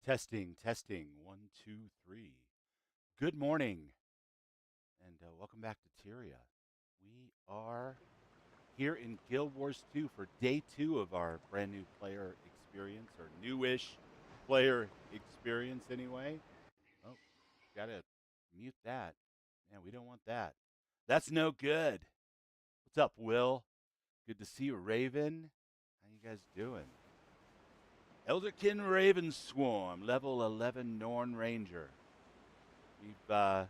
Testing, testing. One, two, three. Good morning, and welcome back to Tyria. We are here in Guild Wars 2 for day 2 of our brand new player experience, or newish player experience anyway. Oh, gotta mute that. Man, we don't want that. That's no good. What's up, Will? Good to see you, Raven. How you guys doing? Elderkin Ravensworn, level 11 Norn Ranger. We've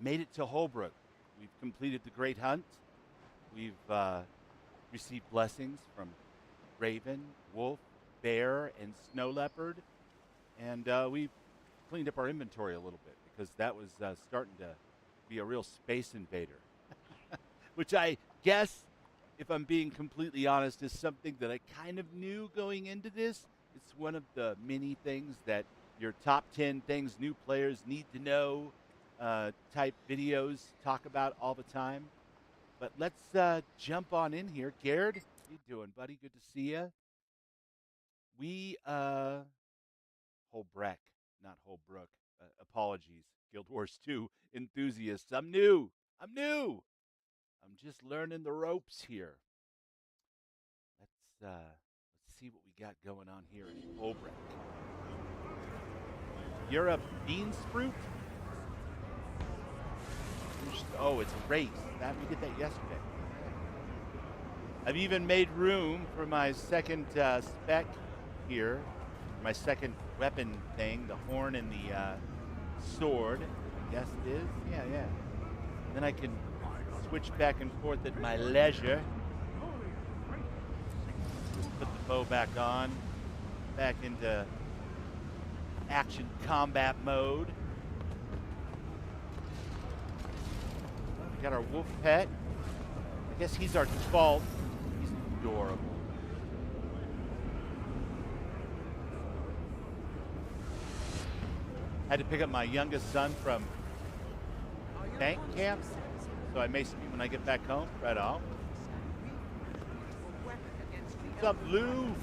made it to Hoelbrak. We've completed the Great Hunt. We've received blessings from Raven, Wolf, Bear, and Snow Leopard. And we've cleaned up our inventory a little bit because that was starting to be a real space invader. Which I guess, if I'm being completely honest, is something that I kind of knew going into this. It's one of the many things that your top 10 things new players need to know type videos talk about all the time. But let's jump on in here. Garrett, how you doing, buddy? Good to see you. We, Hoelbrak, not Hoelbrook. Apologies, Guild Wars 2 enthusiasts. I'm new. I'm just learning the ropes here. Let's see what we got going on here in Hoelbrak. You're a bean sprout? Oh, it's a race. We did that yesterday. I've even made room for my second spec here, my second weapon thing, the horn and the sword. Yes, it is. Yeah. Then I can switch back and forth at my leisure. Just put the bow back on, back into action combat mode. We got our wolf pet. I guess he's our default. He's adorable. Had to pick up my youngest son from bank camp, so I may see him when I get back home. Right on. What's up, Lou?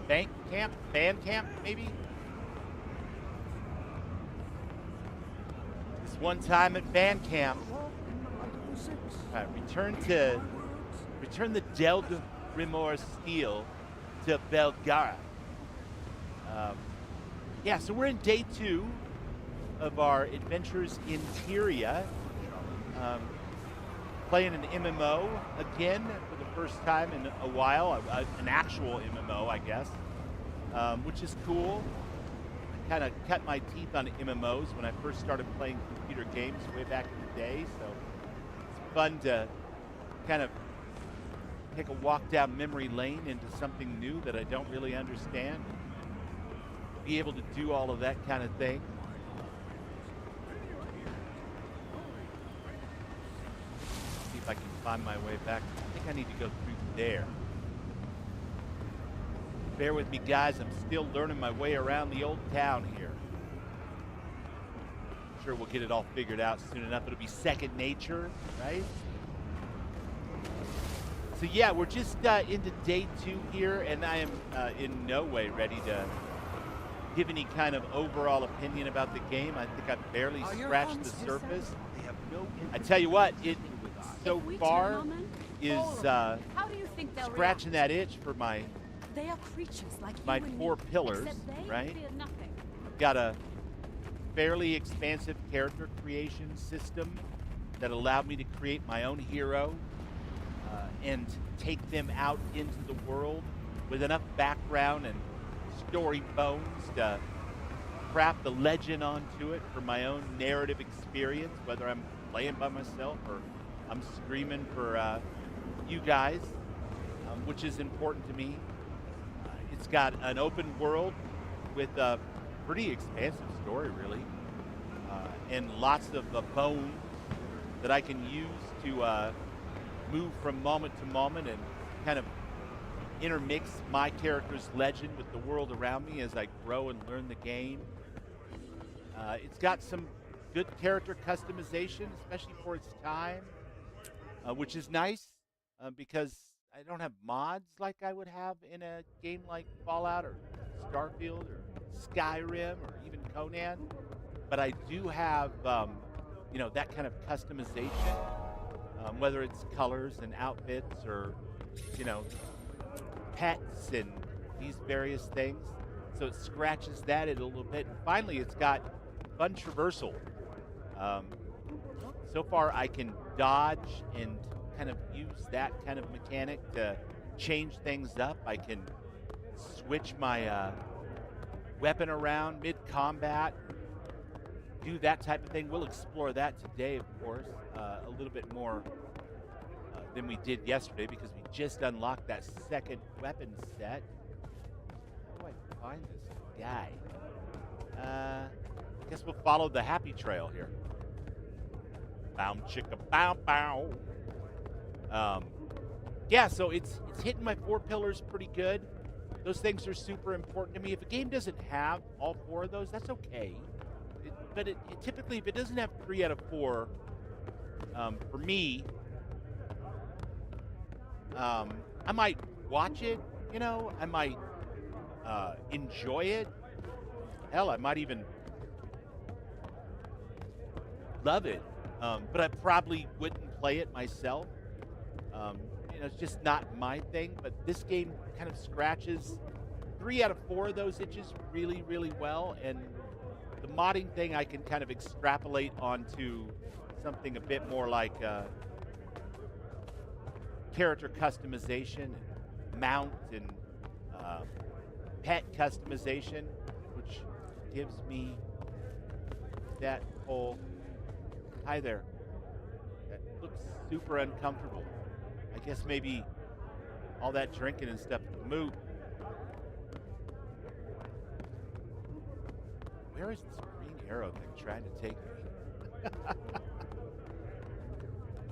Bank camp? Band camp, maybe? This one time at band camp. All right, return the Deldrimor steel to Belgara. Yeah, so we're in day 2 of our adventures in Tyria. Playing an MMO again for the first time in a while, an actual MMO, I guess, which is cool. I kind of cut my teeth on MMOs when I first started playing computer games way back in the day, so it's fun to kind of take a walk down memory lane into something new that I don't really understand. Be able to do all of that kind of thing. See if I can find my way back. I think I need to go through there. Bear with me, guys. I'm still learning my way around the old town here. I'm sure we'll get it all figured out soon enough. It'll be second nature, right? So yeah, we're just into day 2 here, and I am in no way ready to give any kind of overall opinion about the game. I think I've barely scratched the surface. I tell you what, it so far is scratching that itch for my my 4 pillars, right? I've got a fairly expansive character creation system that allowed me to create my own hero and take them out into the world with enough background and story bones to craft the legend onto it for my own narrative experience, whether I'm playing by myself or I'm screaming for you guys, which is important to me. It's got an open world with a pretty expansive story, really, and lots of bones that I can use to move from moment to moment and kind of intermix my character's legend with the world around me as I grow and learn the game. It's got some good character customization, especially for its time, which is nice because I don't have mods like I would have in a game like Fallout or Starfield or Skyrim or even Conan, but I do have, that kind of customization, whether it's colors and outfits or, you know, pets and these various things. So it scratches that a little bit. And finally, it's got fun traversal. So far, I can dodge and kind of use that kind of mechanic to change things up. I can switch my weapon around mid-combat, do that type of thing. We'll explore that today, of course, a little bit more than we did yesterday because we just unlocked that second weapon set. How do I find this guy? I guess we'll follow the happy trail here. Bow chicka bow bow. Yeah, so it's hitting my 4 pillars pretty good. Those things are super important to me. If a game doesn't have all 4 of those, that's okay. But typically, if it doesn't have 3 out of 4, for me, I might watch it, I might enjoy it. Hell, I might even love it. But I probably wouldn't play it myself. It's just not my thing. But this game kind of scratches 3 out of 4 of those itches really, really well. And the modding thing I can kind of extrapolate onto something a bit more like character customization, and mount, and pet customization, which gives me that whole... Hi there. That looks super uncomfortable. I guess maybe all that drinking and stuff moot. Where is this green arrow thing trying to take me?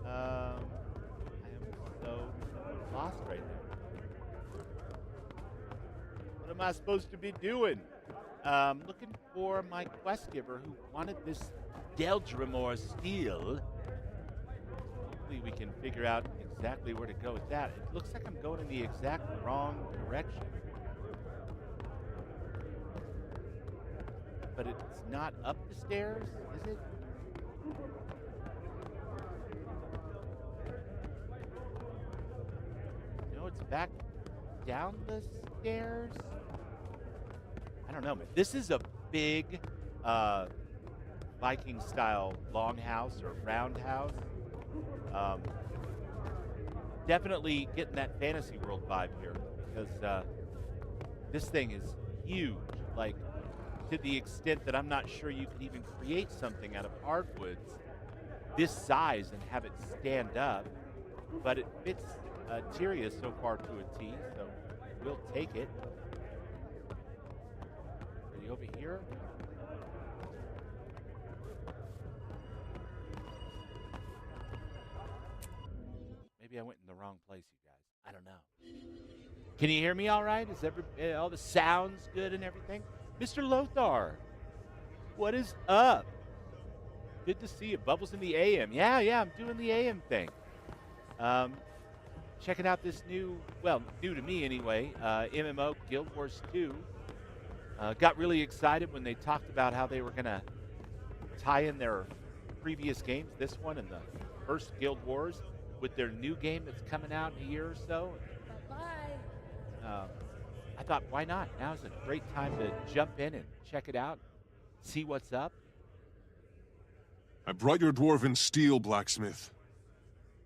I am so lost right now. What am I supposed to be doing? Looking for my quest giver who wanted this Elderkin steel. Hopefully we can figure out exactly where to go with that. It looks like I'm going in the exact wrong direction. But it's not up the stairs, is it? No, it's back down the stairs. I don't know, man. This is a big Viking-style longhouse or roundhouse. Definitely getting that fantasy world vibe here because this thing is huge, like to the extent that I'm not sure you can even create something out of hardwoods this size and have it stand up. But it fits Tyria so far to a T, so we'll take it. Are you over here? Maybe I went in the wrong place, you guys. I don't know. Can you hear me all right? Is all the sounds good and everything? Mr. Lothar, what is up? Good to see you. Bubbles in the AM. Yeah, I'm doing the AM thing. Checking out this new to me anyway, MMO, Guild Wars 2. Got really excited when they talked about how they were going to tie in their previous games, this one and the first Guild Wars, with their new game that's coming out in a year or so. Bye-bye. I thought, why not? Now's a great time to jump in and check it out, see what's up. I brought your dwarven steel, blacksmith.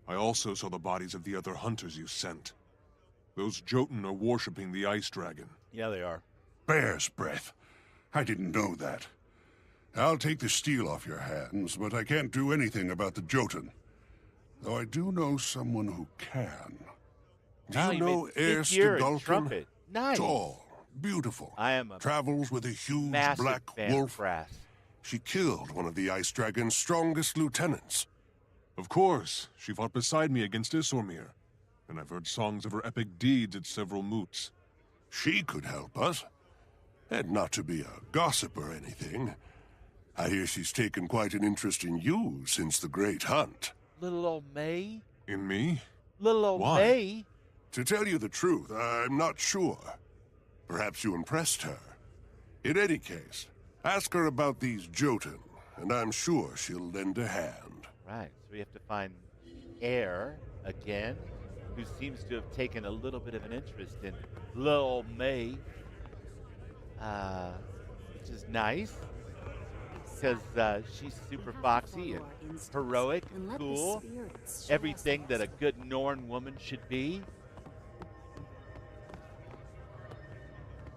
I also saw the bodies of the other hunters you sent. Those Jotun are worshipping the ice dragon. Yeah, they are. Bear's breath. I didn't know that. I'll take the steel off your hands, but I can't do anything about the Jotun. Though I do know someone who can. Do you know Elderkin? Nice. Tall, beautiful. I am a travels with a huge black wolf. She killed one of the ice dragon's strongest lieutenants. Of course. She fought beside me against Issormir. And I've heard songs of her epic deeds at several moots. She could help us. And not to be a gossip or anything, I hear she's taken quite an interest in you since the Great Hunt. Little old May? In me? Little old Why? May? To tell you the truth, I'm not sure. Perhaps you impressed her. In any case, ask her about these Jotun, and I'm sure she'll lend a hand. Right, so we have to find Air again, who seems to have taken a little bit of an interest in Lil May, which is nice, because she's super foxy and heroic and cool, everything that a good Norn woman should be.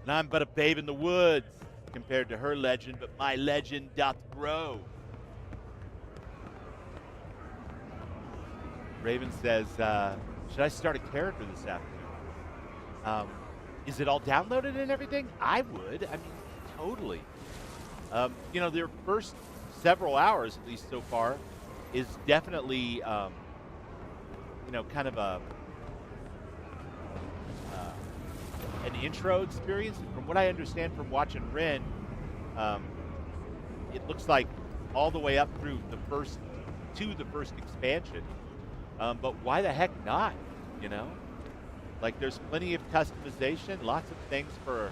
And I'm but a babe in the woods compared to her legend, but my legend doth grow. Raven says, should I start a character this afternoon? Is it all downloaded and everything? I would. I mean, totally. You know, their first several hours, at least so far, is definitely, you know, kind of an intro experience. And from what I understand from watching Ren, it looks like all the way up through the first expansion. But why the heck not, you know? Like, there's plenty of customization, lots of things for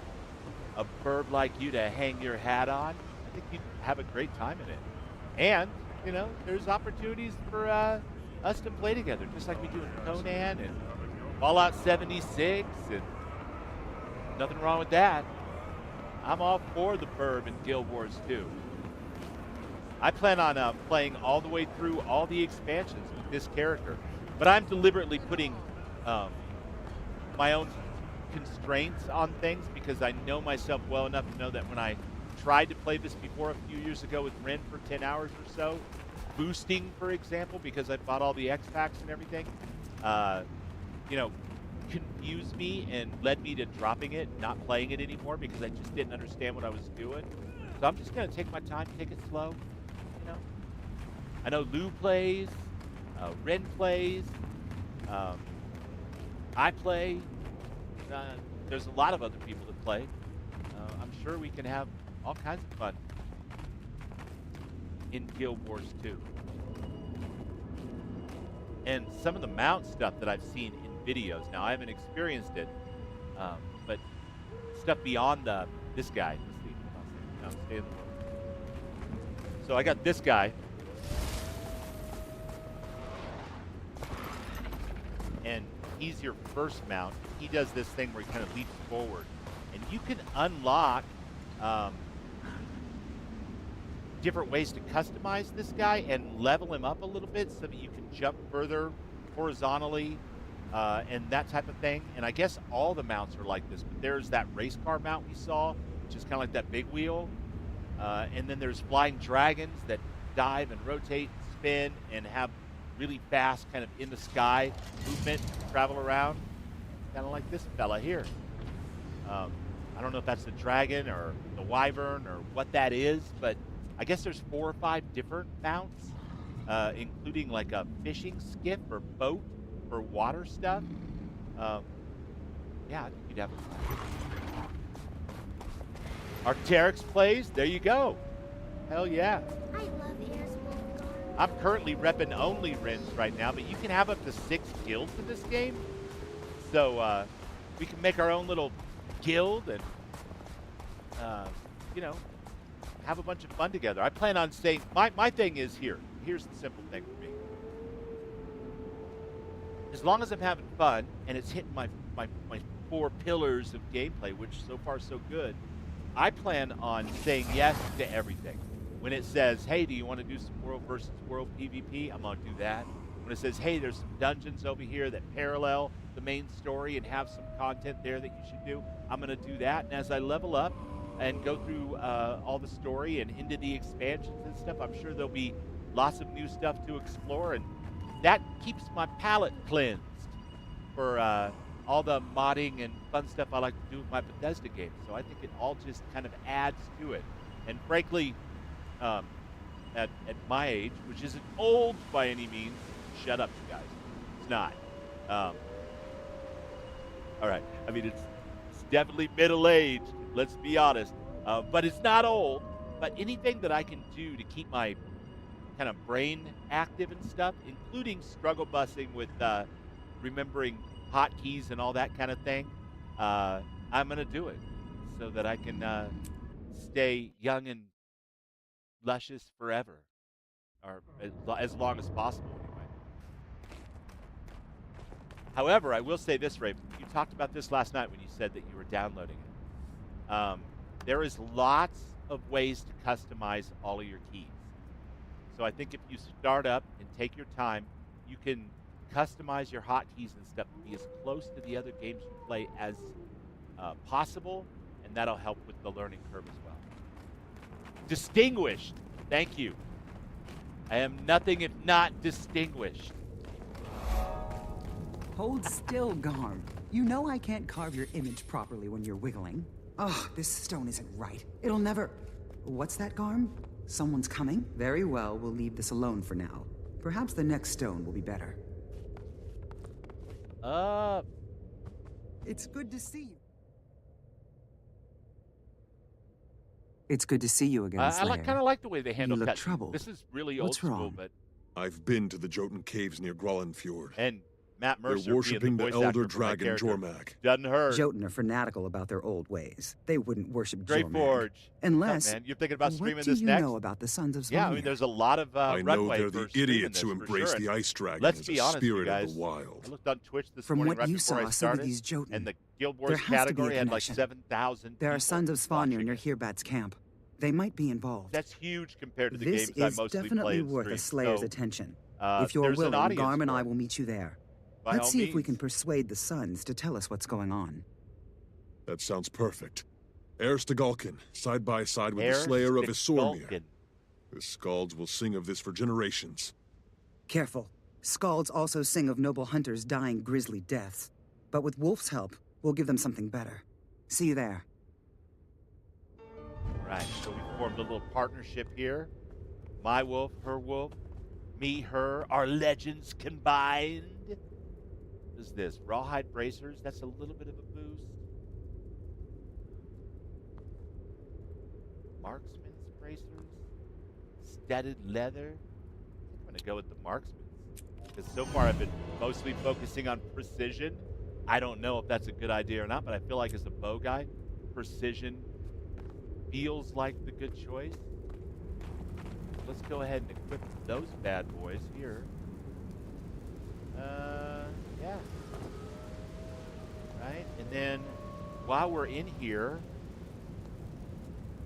a bird like you to hang your hat on. I think you'd have a great time in it. And, you know, there's opportunities for us to play together, just like we do in Conan and Fallout 76, and nothing wrong with that. I'm all for the burb in Guild Wars 2. I plan on playing all the way through all the expansions with this character, but I'm deliberately putting my own constraints on things because I know myself well enough to know that when I tried to play this before a few years ago with Ren for 10 hours or so, boosting, for example, because I bought all the X-Packs and everything, you know, confused me and led me to dropping it, not playing it anymore because I just didn't understand what I was doing. So I'm just going to take my time, take it slow. You know, I know Lou plays, Ren plays, I play. There's a lot of other people that play. I'm sure we can have all kinds of fun in Guild Wars 2. And some of the mount stuff that I've seen in videos. Now, I haven't experienced it, but stuff beyond this guy. Let's see. No, stay in the room. So I got this guy. And he's your first mount. He does this thing where he kind of leaps forward. And you can unlock different ways to customize this guy and level him up a little bit so that you can jump further horizontally and that type of thing. And I guess all the mounts are like this, but there's that race car mount we saw, which is kind of like that big wheel. And then there's flying dragons that dive and rotate and spin and have really fast kind of in the sky movement, travel around, kind of like this fella here. I don't know if that's the dragon or the wyvern or what that is, but I guess there's 4 or 5 different mounts, including like a fishing skiff or boat for water stuff. Yeah, I think you'd have a Arcteryx plays. There you go. Hell yeah. I love Air's Wolf. I'm currently repping only Rens right now, but you can have up to 6 guilds in this game. So we can make our own little guild and, you know, have a bunch of fun together. I plan on staying. My thing is here. Here's the simple thing for me. As long as I'm having fun and it's hitting my 4 pillars of gameplay, which so far so good, I plan on saying yes to everything. When it says, hey, do you want to do some world versus world PvP? I'm going to do that. When it says, hey, there's some dungeons over here that parallel the main story and have some content there that you should do, I'm going to do that. And as I level up and go through all the story and into the expansions and stuff, I'm sure there'll be lots of new stuff to explore. And that keeps my palate cleansed for all the modding and fun stuff I like to do with my Bethesda games. So I think it all just kind of adds to it. And frankly, at my age, which isn't old by any means, shut up, you guys. It's not. All right. I mean, it's definitely middle-aged, let's be honest. But it's not old. But anything that I can do to keep my kind of brain active and stuff, including struggle busing with remembering hotkeys and all that kind of thing, I'm going to do it. so that I can stay young and luscious forever, or as long as possible anyway. However, I will say this, Raven. You talked about this last night when you said that you were downloading it. There is lots of ways to customize all of your keys. So I think if you start up and take your time, you can customize your hotkeys and stuff to be as close to the other games you play as possible, and that'll help with the learning curve as well. Distinguished. Thank you. I am nothing if not distinguished. Hold still, Garm. You know I can't carve your image properly when you're wiggling. Oh, this stone isn't right. It'll never... What's that, Garm? Someone's coming? Very well, we'll leave this alone for now. Perhaps the next stone will be better. It's good to see you. It's good to see you again, Slayer. I kind of like the way they handle You look cutscenes. troubled. This is really old What's school, wrong? but... I've been to the Jotun caves near Grollenfjord. And Matt Mercer They're worshipping being the voice elder actor for my dragon character. Jormak. Doesn't hurt. Jotun are fanatical about their old ways. They wouldn't worship Great Jormag. Forge. Unless... Man, you're thinking about streaming what do this you next? know about the Sons of Issormir? Yeah, I mean, there's a lot of I know runway they're for the streaming idiots this, who for embrace sure. the ice dragon Let's as be a honest, you spirit guys. of the wild. I looked on Twitch this From morning what right you before saw, I some of started, these Jotun... and the Guild There Wars has to be a category had like connection. 7,000 There are people Sons of Svanir watching near it. Hirbat's camp. They might be involved. That's huge compared to the This games I is mostly play definitely and worth a stream. Slayer's So, attention. If there's you're an willing, audience Garm and for I it. will meet you there. By Let's all see if we means. can persuade the Sons to tell us what's going on. That sounds perfect. Erstagulkin, side by side with the Air slayer of Issormir. Stalkin. The Skalds will sing of this for generations. Careful. Skalds also sing of noble hunters dying grisly deaths. But with Wolf's help, we'll give them something better. See you there. Right, so we formed a little partnership here. My wolf, her wolf, me, her, our legends combined. What is this? Rawhide bracers? That's a little bit of a boost. Marksman's bracers? Studded leather? I'm going to go with the marksman's. Because so far I've been mostly focusing on precision. I don't know if that's a good idea or not, but I feel like as a bow guy, precision feels like the good choice. Let's go ahead and equip those bad boys here. Yeah. Right, and then while we're in here,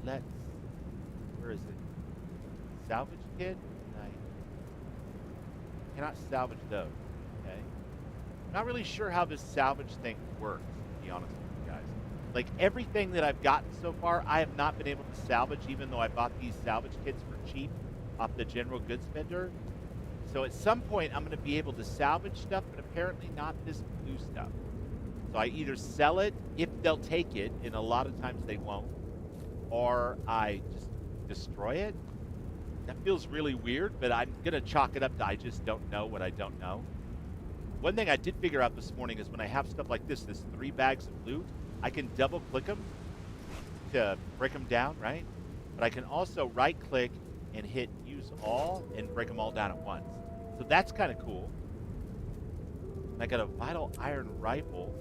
let's, where is it? Salvage kit? I cannot salvage those, okay? I'm not really sure how this salvage thing works, to be honest with you guys. Like, everything that I've gotten so far, I have not been able to salvage, even though I bought these salvage kits for cheap off the general goods vendor. So at some point, I'm going to be able to salvage stuff, but apparently not this blue stuff. So I either sell it if they'll take it, and a lot of times they won't, or I just destroy it. That feels really weird, but I'm going to chalk it up to I just don't know what I don't know. One thing I did figure out this morning is when I have stuff like this 3 bags of loot, I can double click them to break them down, right? But I can also right click and hit use all and break them all down at once. So that's kind of cool. And I got a vital iron rifle.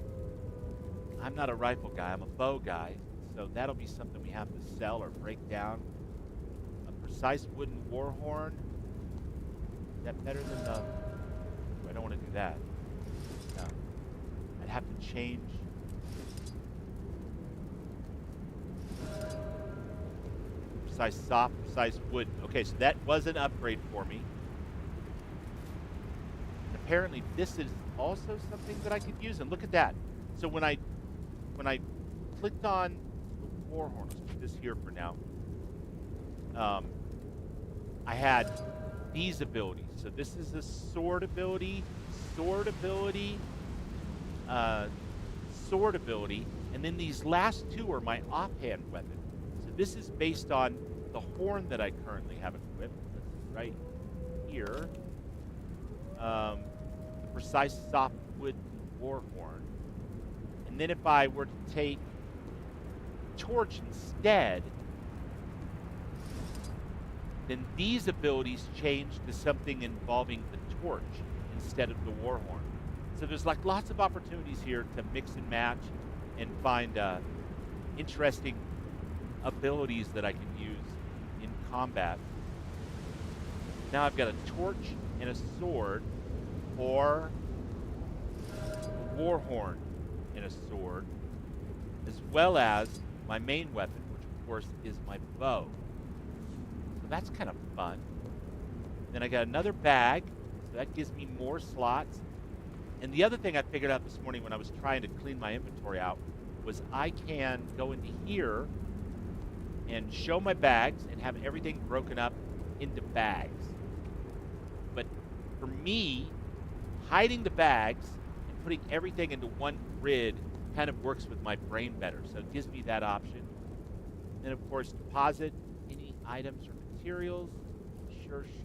I'm not a rifle guy, I'm a bow guy. So that'll be something we have to sell or break down. A precise wooden war horn. Is that better than the... I don't want to do that. No. I'd have to change... Precise soft, precise wood. Okay, so that was an upgrade for me. And apparently this is also something that I could use. And look at that. So when I clicked on the warhorn, let's put this here for now. I had these abilities. So this is a sword ability, sword ability, sword ability, and then these last 2 are my offhand weapon. So this is based on the horn that I currently have equipped. That's right here. The precise softwood war horn. And then if I were to take torch instead, then these abilities change to something involving the torch instead of the war horn. So there's like lots of opportunities here to mix and match and find interesting abilities that I can use in combat. Now I've got a torch and a sword, or a war horn and a sword, as well as my main weapon, which of course is my bow. So that's kind of fun. Then I got another bag, so that gives me more slots. And the other thing I figured out this morning when I was trying to clean my inventory out was I can go into here and show my bags and have everything broken up into bags. But for me, hiding the bags and putting everything into one grid kind of works with my brain better. So it gives me that option. Then, of course, deposit any items or materials.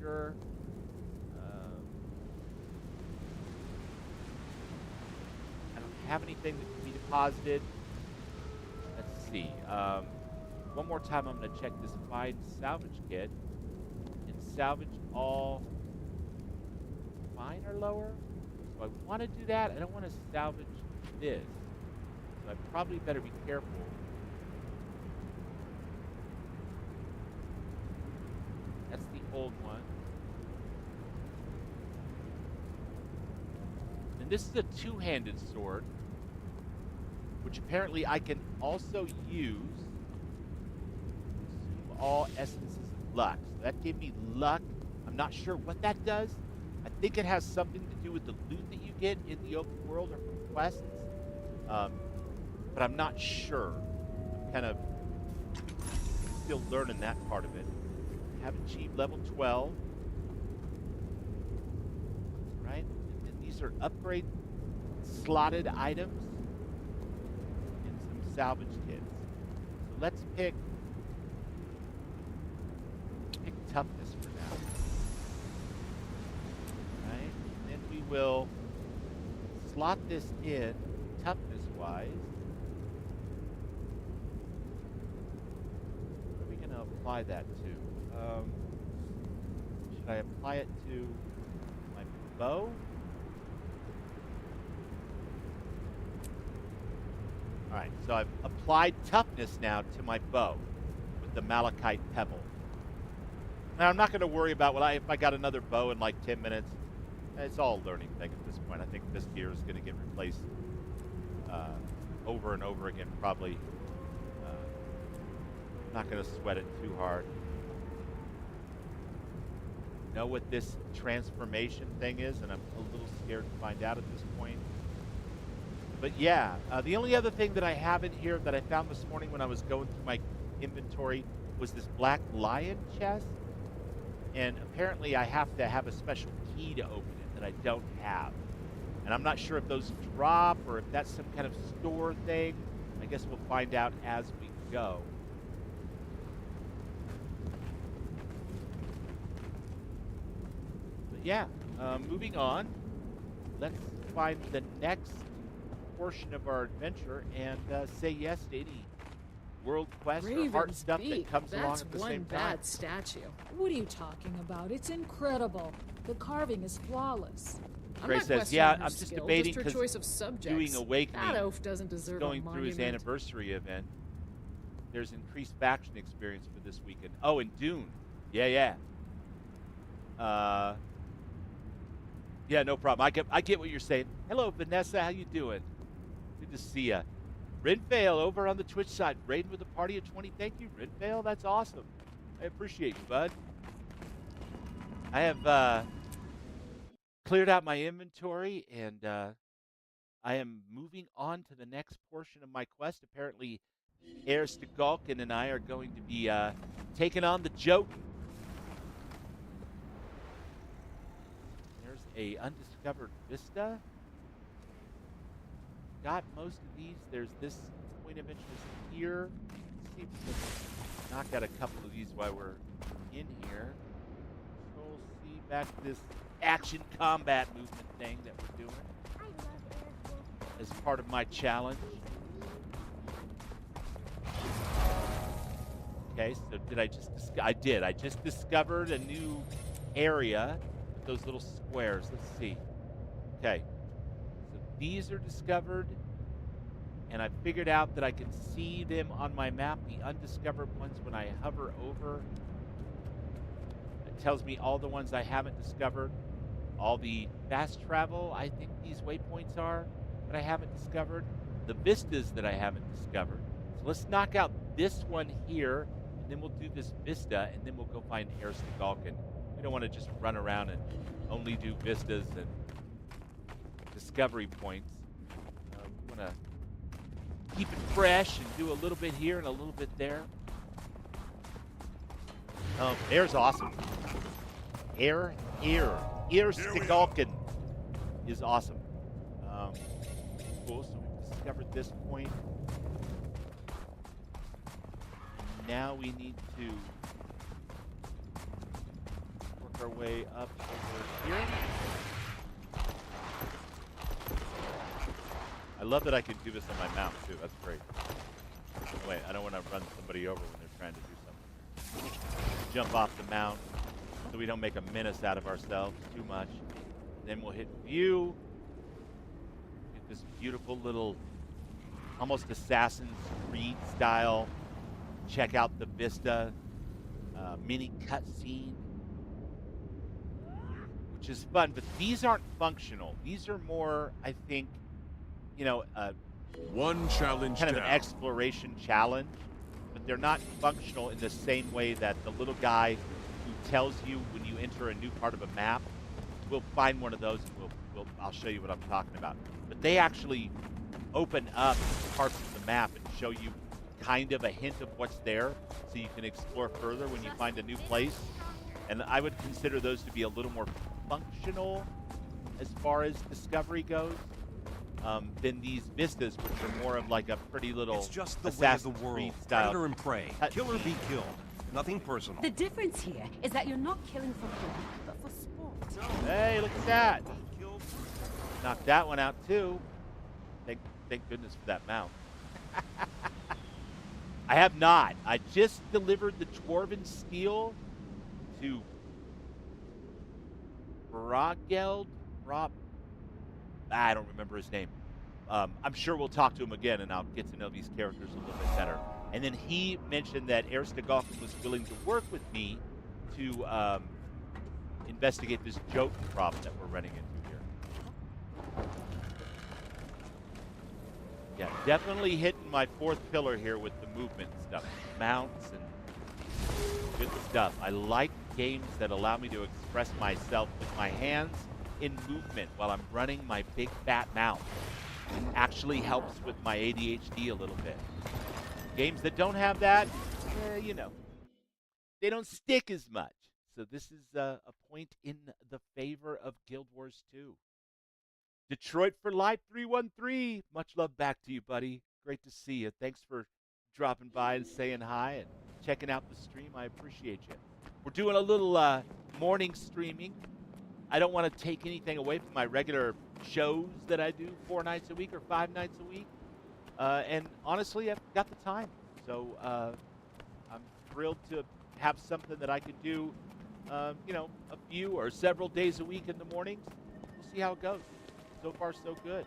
Sure. I don't have anything that can be deposited. Let's see. One more time, I'm going to check this find salvage kit and salvage all fine or lower. So I want to do that. I don't want to salvage this. So I probably better be careful. That's the old one. And this is a two-handed sword, which apparently I can also use all essences of luck. So that gave me luck. I'm not sure what that does. I think it has something to do with the loot that you get in the open world or from quests. But I'm not sure. I'm kind of still learning that part of it. I have achieved level 12. Right? And these are upgrade slotted items and some salvage kits. So let's pick toughness for now. Right? And then we will slot this in toughness-wise. What are we going to apply that to? Should I apply it to my bow? Alright, so I've applied toughness now to my bow with the malachite pebble. Now, I'm not going to worry about if I got another bow in like 10 minutes. It's all a learning thing at this point. I think this gear is going to get replaced over and over again, probably. Not going to sweat it too hard. Know what this transformation thing is, and I'm a little scared to find out at this point. But yeah, the only other thing that I have in here that I found this morning when I was going through my inventory was this black lion chest. And apparently I have to have a special key to open it that I don't have. And I'm not sure if those drop or if that's some kind of store thing. I guess we'll find out as we go. But yeah, moving on. Let's find the next portion of our adventure and say yes to any world quest or heart stuff that comes along at the same time. That's one bad statue. What are you talking about? It's incredible. The carving is flawless. Gray says, yeah, I'm just debating because doing Awakening, that oaf doesn't deserve going through his anniversary event, there's increased faction experience for this weekend. Oh, and Dune. Yeah. Yeah, no problem. I get what you're saying. Hello, Vanessa. How you doing? Good to see ya. Rinfail over on the Twitch side, raiding with a party of 20. Thank you, Rinfail. That's awesome. I appreciate you, bud. I have cleared out my inventory, and I am moving on to the next portion of my quest. Apparently, Aristogalkin and I are going to be taking on the Jotun. There's a undiscovered vista. Got most of these. There's this point of interest here. Let's see if we can knock out a couple of these while we're in here. Control C, back to this action combat movement thing that we're doing I love airborne. as part of my challenge. Okay, so did I just... I did. I just discovered a new area with those little squares. Let's see. Okay. These are discovered, and I figured out that I can see them on my map, the undiscovered ones, when I hover over. It tells me all the ones I haven't discovered, all the fast travel I think these waypoints are that I haven't discovered, the vistas that I haven't discovered. So let's knock out this one here, and then we'll do this vista, and then we'll go find Erstegalken. We don't want to just run around and only do vistas and discovery points. We want to keep it fresh and do a little bit here and a little bit there. Air's awesome. Erstegalken is awesome. Cool, so we've discovered this point. Now we need to work our way up over here. I love that I can do this on my mount too. That's great. Wait, I don't want to run somebody over when they're trying to do something. Jump off the mount so we don't make a menace out of ourselves too much. Then we'll hit view. Get this beautiful little, almost Assassin's Creed style. Check out the vista, mini cutscene, which is fun. But these aren't functional. These are more, I think, you know, one challenge kind of down. an exploration challenge. But they're not functional in the same way that the little guy who tells you when you enter a new part of a map. We'll find one of those and I'll show you what I'm talking about. But they actually open up parts of the map and show you kind of a hint of what's there so you can explore further when you find a new place. And I would consider those to be a little more functional as far as discovery goes than these vistas, which are more of like a pretty little It's just the Assassin's way of the world. Creed style. Predator and prey. Kill or be killed. Nothing personal. The difference here is that you're not killing for food, but for sport. Hey, look at that. Knocked that one out too. Thank goodness for that mount. I have not. I just delivered the Dwarven Steel to Brogeld. I don't remember his name. I'm sure we'll talk to him again, and I'll get to know these characters a little bit better. And then he mentioned that Erstegalken was willing to work with me to investigate this joke problem that we're running into here. Yeah, definitely hitting my fourth pillar here with the movement stuff. Mounts and good stuff. I like games that allow me to express myself with my hands in movement while I'm running my big fat mount. It actually helps with my ADHD a little bit. Games that don't have that, you know, they don't stick as much. So this is a point in the favor of Guild Wars 2. Detroit for Life 313. Much love back to you, buddy. Great to see you. Thanks for dropping by and saying hi and checking out the stream. I appreciate you. We're doing a little morning streaming. I don't want to take anything away from my regular shows that I do 4 nights a week or 5 nights a week. And honestly, I've got the time. So I'm thrilled to have something that I can do, you know, a few or several days a week in the mornings. We'll see how it goes. So far, so good.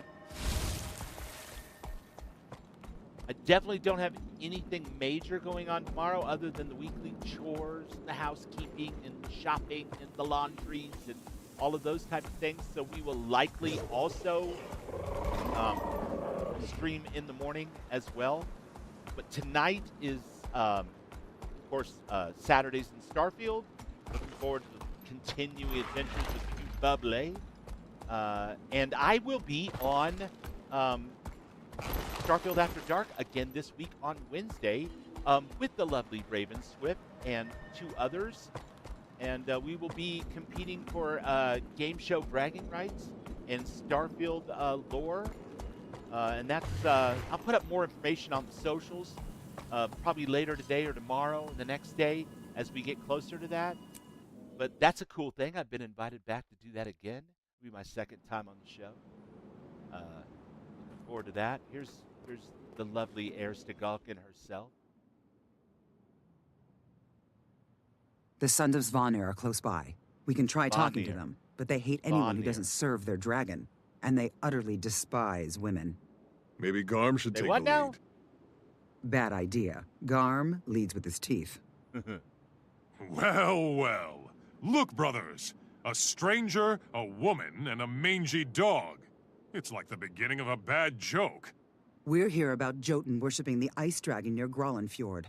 I definitely don't have anything major going on tomorrow other than the weekly chores, the housekeeping, and shopping, and the laundries, and all of those type of things. So we will likely also stream in the morning as well. But tonight is, of course, Saturdays in Starfield. Looking forward to continuing adventures with you, Bubbly. And I will be on Starfield After Dark again this week on Wednesday with the lovely Ravensworn and 2 others. And we will be competing for game show bragging rights and Starfield lore. And that's, I'll put up more information on the socials probably later today or tomorrow, the next day, as we get closer to that. But that's a cool thing. I've been invited back to do that again. It'll be my second time on the show. Looking forward to that. Here's the lovely Erstegalken herself. The Sons of Svanir are close by. We can try talking to them, but they hate anyone who doesn't serve their dragon, and they utterly despise women. Maybe Garm should Say take what the now? lead. Bad idea. Garm leads with his teeth. Well, well. Look, brothers. A stranger, a woman, and a mangy dog. It's like the beginning of a bad joke. We're here about Jotun worshipping the ice dragon near Grollenfjord.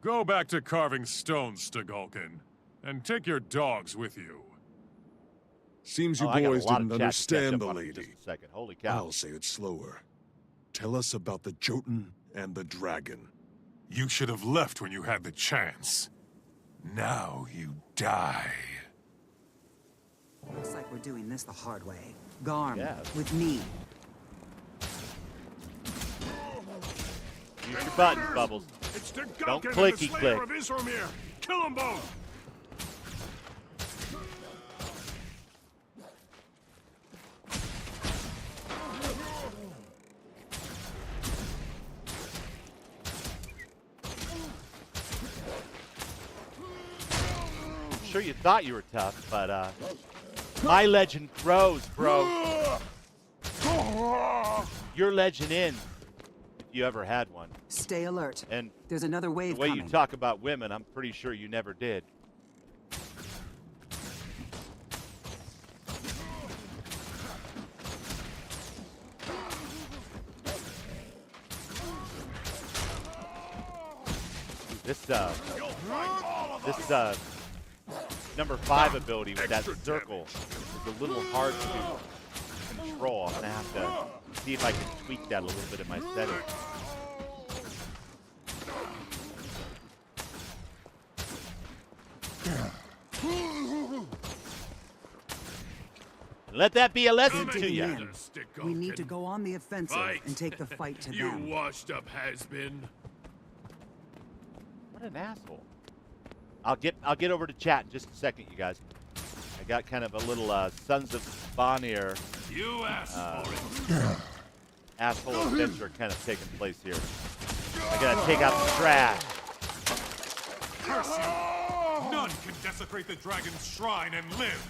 Go back to carving stones, Stagolkin, and take your dogs with you. Seems you I got a boys lot of didn't chat to catch understand up the on in lady. just a second. Holy cow. I'll say it slower. Tell us about the Jotun and the dragon. You should have left when you had the chance. Now you die. Looks like we're doing this the hard way. Garm, Yeah. with me. Use your buttons, Bubbles. It's the Don't Gulkin and clicky the Slayer click. of Issormir. Kill them both. Sure you thought you were tough, but my legend grows, bro. Your legend ends, if you ever had one. Stay alert. And There's another wave the way coming. you talk about women, I'm pretty sure you never did. This number 5 ability with that circle is a little hard to control. I'm gonna have to see if I can tweak that a little bit in my settings. Let that be a lesson to Digging you. in. We need to go on the offensive and take the fight to You them. washed-up has-been. What an asshole. I'll get over to chat in just a second, you guys. I got kind of a little Sons of Bonnier You asked for it. asshole adventure kind of taking place here. I gotta take out the trash. None can desecrate the dragon's shrine and live.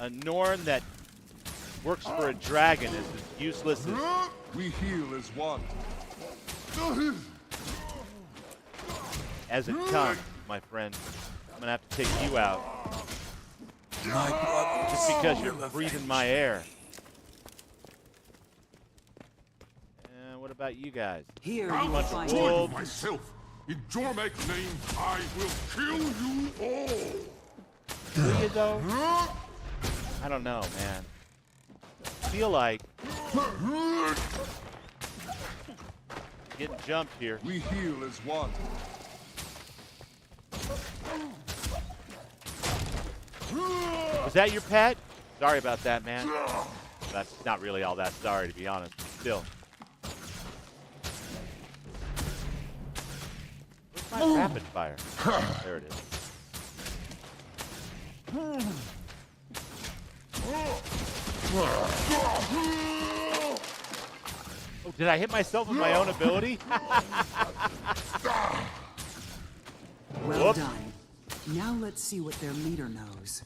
A Norn that works for a dragon is as useless as We heal as one. it comes, my friend. I'm gonna have to take you out. Just because you're breathing my air. And what about you guys? Here you Bunch will of find wolves. Myself. In Jormak's name, I will kill you all. Do you though? I don't know, man. I feel like getting jumped here. We heal as one. Was that your pet? Sorry about that, man. That's not really all that sorry, to be honest. Still. Where's my rapid fire? There it is. Oh, did I hit myself with my own ability? Well Whoops. done. Now let's see what their leader knows.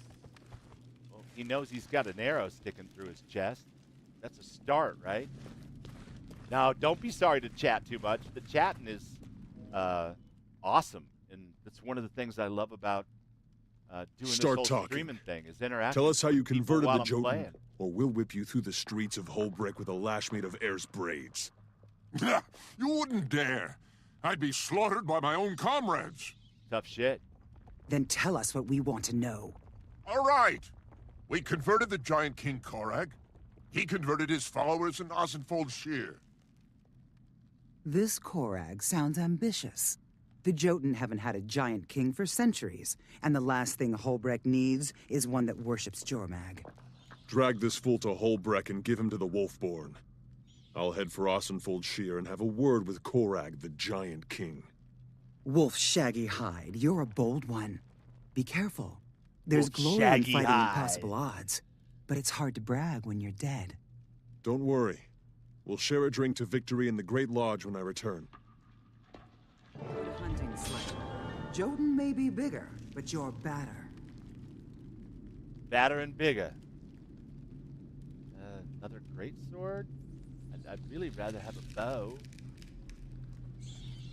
Well, he knows he's got an arrow sticking through his chest. That's a start, right? Now, don't be sorry to chat too much. The chatting is awesome, and that's one of the things I love about doing Start this whole talking. streaming thing is interacting. Tell us how you with people converted while the I'm Jotun, playing. or we'll whip you through the streets of Hoelbrak with a lash made of Air's braids. You wouldn't dare. I'd be slaughtered by my own comrades. Tough shit. Then tell us what we want to know. All right. We converted the giant King Korag. He converted his followers in Ozenfold Shear. This Korag sounds ambitious. The Jotun haven't had a giant king for centuries, and the last thing Hoelbrak needs is one that worships Jormag. Drag this fool to Hoelbrak and give him to the Wolfborn. I'll head for Ozenfold Shear and have a word with Korag, the giant king. Wolf Shaggy Hide, you're a bold one. Be careful. There's Wolf glory in Shaggy fighting Hide. impossible odds, but it's hard to brag when you're dead. Don't worry. We'll share a drink to victory in the Great Lodge when I return. Hunting sledge. Jotun may be bigger, but you're badder. Badder and bigger. Another great sword? I'd really rather have a bow.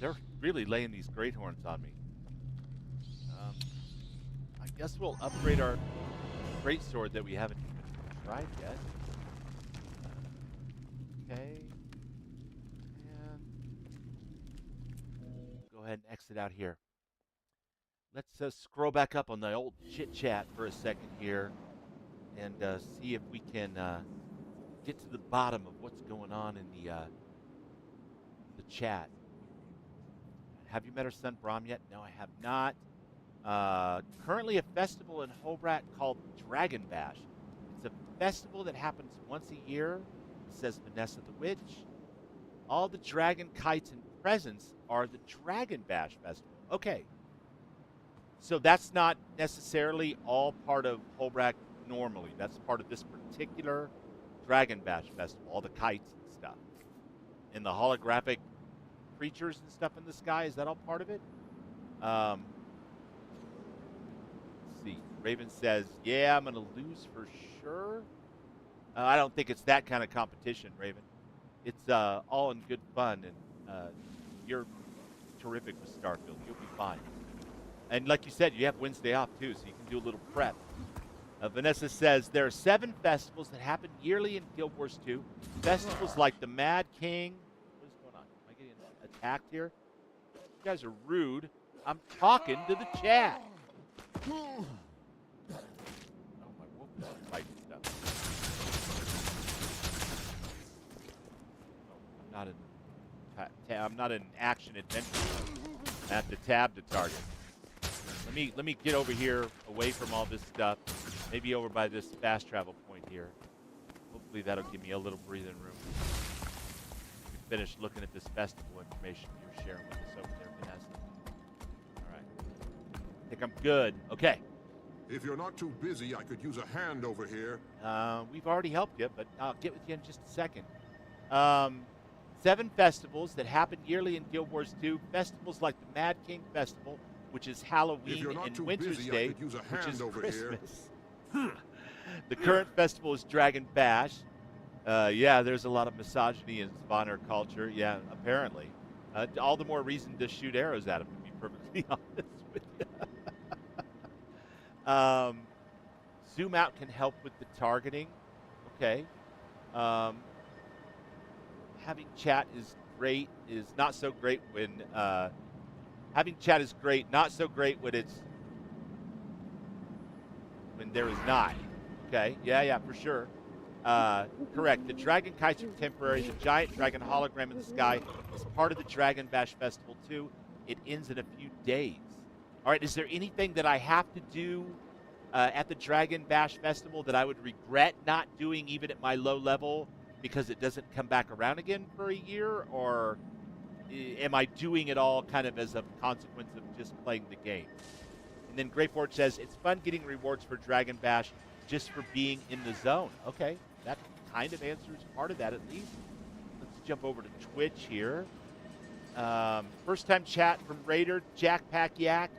They're really laying these great horns on me. I guess we'll upgrade our great sword that we haven't even tried yet. Okay. And go ahead and exit out here. Let's scroll back up on the old chit chat for a second here and see if we can get to the bottom of what's going on in the chat. Have you met our son Brahm yet? No, I have not. Currently a festival in Hoelbrak called Dragon Bash. It's a festival that happens once a year, says Vanessa the Witch. All the dragon kites and presents are the Dragon Bash Festival. Okay. So that's not necessarily all part of Hoelbrak normally. That's part of this particular Dragon Bash Festival, all the kites and stuff. And the holographic creatures and stuff in the sky, is that all part of it? Let's see. Raven says, yeah, I'm going to lose for sure. I don't think it's that kind of competition, Raven. It's all in good fun, and you're terrific with Starfield. You'll be fine. And like you said, you have Wednesday off, too, so you can do a little prep. Vanessa says, there are 7 festivals that happen yearly in Guild Wars 2. Festivals like the Mad King. What is going on? Am I getting attacked here? You guys are rude. I'm talking to the chat. Oh, my wolf is fighting stuff. Oh, I'm not in action adventure. I have to tab to target. Let me get over here, away from all this stuff. Maybe over by this fast travel point here. Hopefully that'll give me a little breathing room. We finished looking at this festival information you're sharing with us over there, Vanessa. All right. I think I'm good. Okay. If you're not too busy, I could use a hand over here. We've already helped you, but I'll get with you in just a second. 7 festivals that happen yearly in Guild Wars 2. Festivals like the Mad King Festival, which is Halloween and Winter's Day, which is Christmas. The current festival is Dragon Bash. Yeah, there's a lot of misogyny in Spawner culture. Yeah, apparently. All the more reason to shoot arrows at him, to be perfectly honest with you. Zoom out can help with the targeting. Okay. Having chat is great, is not so great when... having chat is great, not so great when it's... when there is not. Okay, yeah, for sure. Correct. The dragon kites are temporary. The giant dragon hologram in the sky is part of the Dragon Bash Festival too. It ends in a few days. All right, is there anything that I have to do at the Dragon Bash Festival that I would regret not doing even at my low level because it doesn't come back around again for a year? Or am I doing it all kind of as a consequence of just playing the game? And then Greyforge says, it's fun getting rewards for Dragon Bash just for being in the zone. Okay, that kind of answers part of that at least. Let's jump over to Twitch here. First time chat from Raider, Jack Pack Yak.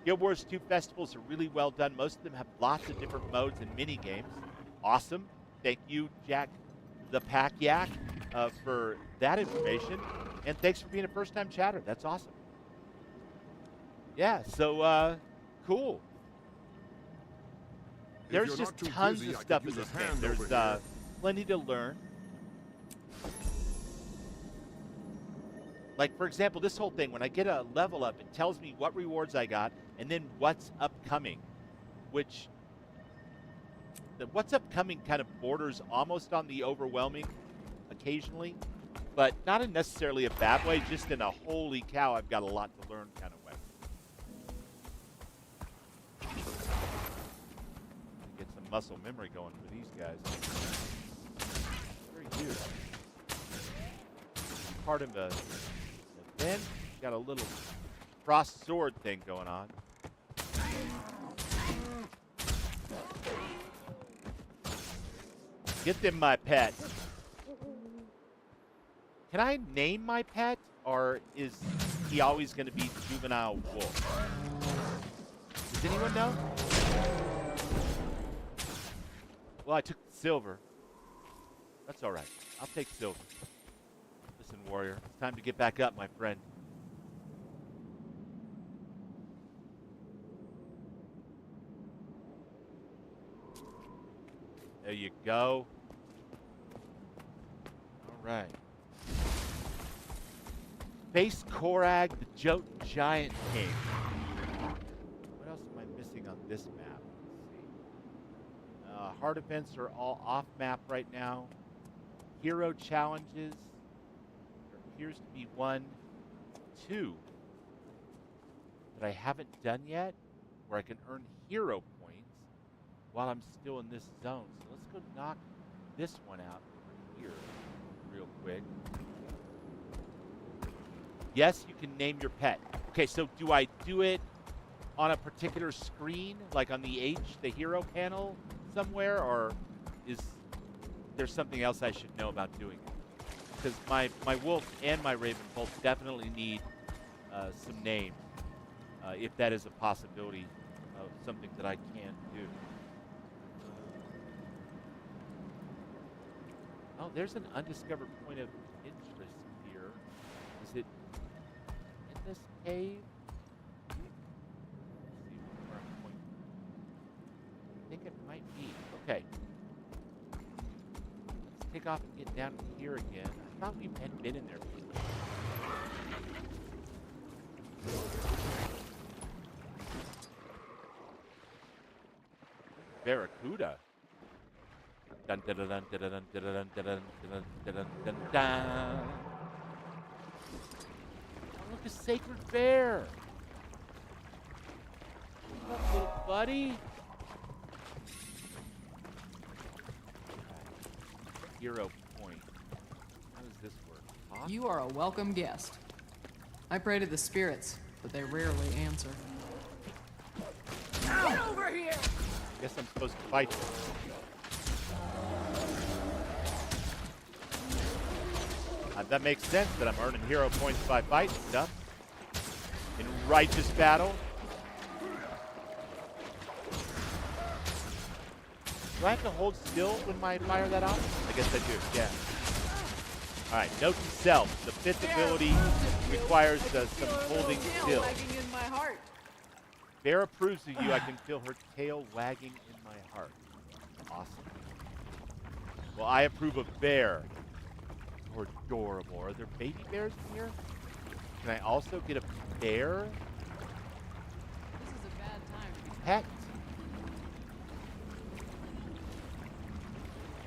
Guild Wars 2 festivals are really well done. Most of them have lots of different modes and mini games. Awesome. Thank you, Jack the Pack Yak, for that information. And thanks for being a first time chatter. That's awesome. Yeah, so cool. There's just tons of stuff in this game. There's plenty to learn. Like, for example, this whole thing, when I get a level up, it tells me what rewards I got and then what's upcoming, which the what's upcoming kind of borders almost on the overwhelming occasionally, but not in necessarily a bad way, just in a holy cow, I've got a lot to learn kind of way. Get some muscle memory going for these guys. Very cute. Part of the then got a little cross sword thing going on. Get them, my pet. Can I name my pet, or is he always going to be Juvenile Wolf? Does anyone know? Well, I took silver. That's all right. I'll take silver. Listen, warrior, it's time to get back up, my friend. There you go. All right. Face Korag, the Jotun Giant King. What else am I missing on this map? Let's see. Hard events are all off map right now. Hero challenges. There appears to be 1, 2 that I haven't done yet, where I can earn hero points while I'm still in this zone. So let's go knock this one out over here real quick. Yes, you can name your pet. Okay, so do I do it on a particular screen, like on the hero panel somewhere, or is there something else I should know about doing it? Because my wolf and my raven both definitely need some names, if that is a possibility of something that I can do. Oh, there's an undiscovered point of interest here. Is it in this cave? Let's see where I'm pointing. I think it might be. Okay. Let's take off and get down here again. I thought we had been in there before. Barracuda. Dun dun dun dun dun dun dun dun dun dun dun dun dun. Oh, look, a sacred bear. What's up, little buddy? Hero point. How does this work? Huh? You are a welcome guest. I pray to the spirits, but they rarely answer. Get over here! Guess I'm supposed to fight them. That makes sense that I'm earning hero points by fighting stuff. In righteous battle. Do I have to hold still when I fire that off? I guess I do, yeah. Alright, note to self. The 5th ability requires some holding still. Wagging in my heart. Bear approves of you. I can feel her tail wagging in my heart. Awesome. Well, I approve of Bear. Or adorable. Are there baby bears in here? Can I also get a bear? This is a bad time to be Pet?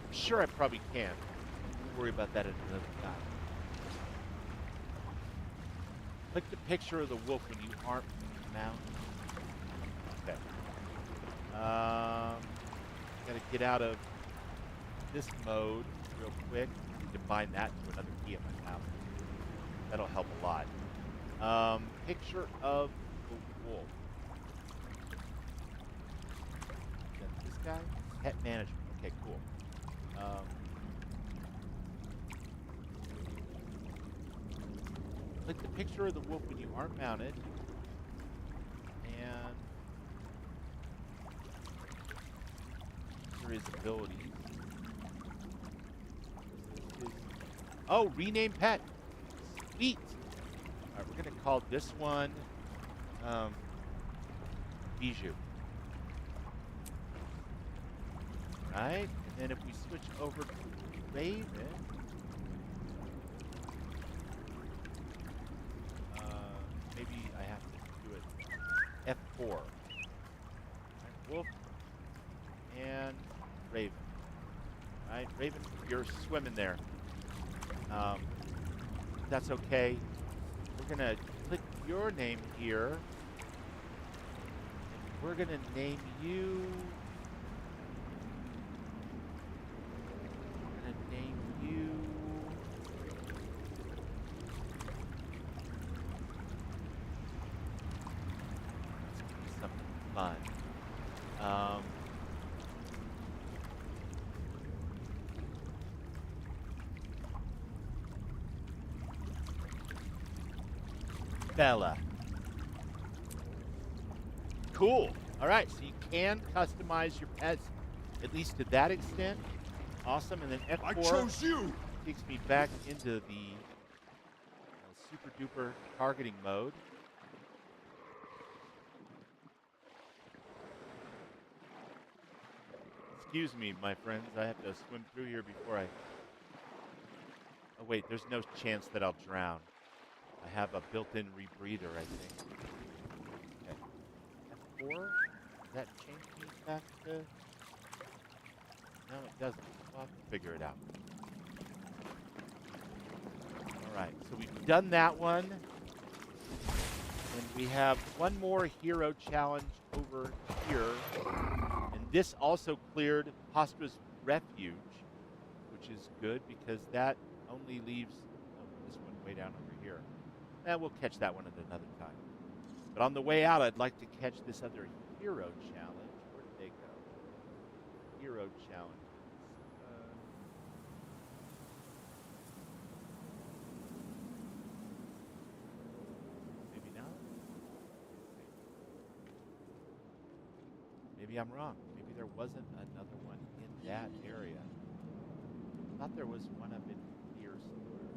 I'm sure I probably can. We'll worry about that at another time. Click the picture of the wolf when you aren't mounted. Okay. Gotta get out of this mode real quick. Combine that to another key in my mouth. That'll help a lot. Picture of the wolf. Is that this guy? Pet management. Okay, cool. Click the picture of the wolf when you aren't mounted. And there is abilities. Oh, rename pet. Sweet. All right, we're going to call this one Bijou. Right? And then if we switch over to Raven, maybe I have to do it F4. Right, wolf and Raven. All right, Raven, you're swimming there. That's okay. We're gonna click your name here. And we're gonna name you. We're gonna name you. Let's give you something fun. Bella. Cool. All right, so you can customize your pets, at least to that extent. Awesome. And then F4 I chose you. takes me back into the super duper targeting mode. Excuse me, my friends. I have to swim through here before I... Oh, wait. There's no chance that I'll drown. I have a built-in rebreather, I think. Okay. F4? Does that change me back to... No, it doesn't. We'll have to figure it out. All right. So we've done that one. And we have one more hero challenge over here. And this also cleared Pastra's Refuge, which is good because that only leaves this one way down over here. And we'll catch that one at another time. But on the way out, I'd like to catch this other hero challenge. Where did they go? Hero challenge. Maybe not. Maybe I'm wrong. Maybe there wasn't another one in that area. I thought there was one up in here somewhere.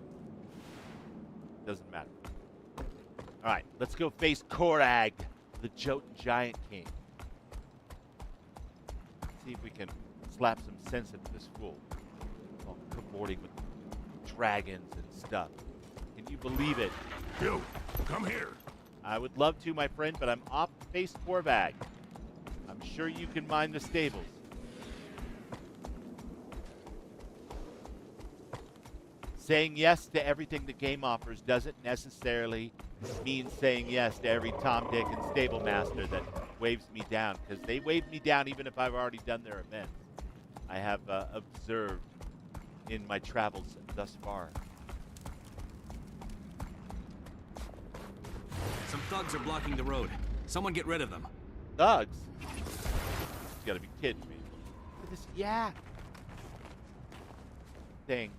Doesn't matter. All right, let's go face Korag, the Jotun Giant King. See if we can slap some sense into this fool. All cavorting with dragons and stuff. Can you believe it? You, come here. I would love to, my friend, but I'm off to face Korag. I'm sure you can mind the stables. Saying yes to everything the game offers doesn't necessarily mean saying yes to every Tom, Dick, and stable master that waves me down, because they wave me down even if I've already done their event. I have observed in my travels thus far. Some thugs are blocking the road. Someone get rid of them. Thugs? You gotta be kidding me. Look at this yak thing.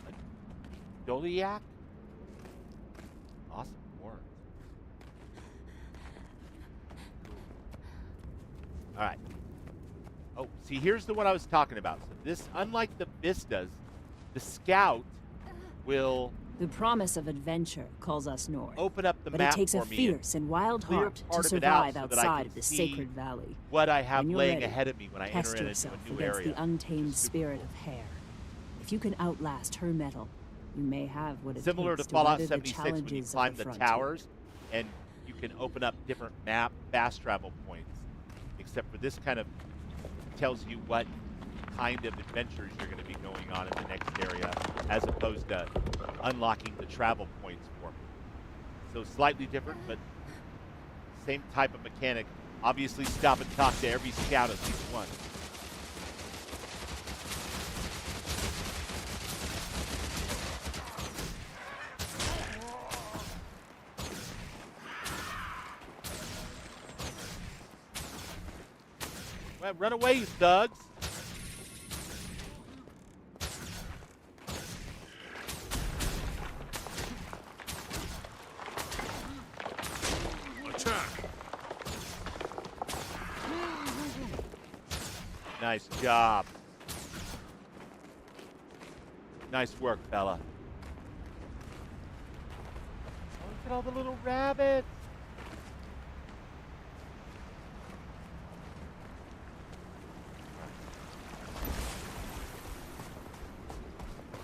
A Doliak? Awesome worm. All right. Oh, see, here's the one I was talking about. So this, unlike the Vistas, the Scout will The promise of adventure calls us north. open up the But map it takes for a me fierce and wild clear heart part to of it out survive so that I outside can of the see sacred valley. what I have When you're laying ready, ahead of me when I test enter into yourself a new against area. the untamed Super spirit cool. of hair. If you can outlast her metal, you may have what it Similar to takes Fallout weather the 76 when you challenges climb of the frontier. towers and you can open up different map fast travel points. Except for this kind of tells you what kind of adventures you're going to be going on in the next area as opposed to unlocking the travel points for me. So slightly different, but same type of mechanic. Obviously stop and talk to every scout at least once. Well, run away, you thugs! Attack. Nice job. Nice work, fella. Oh, look at all the little rabbits.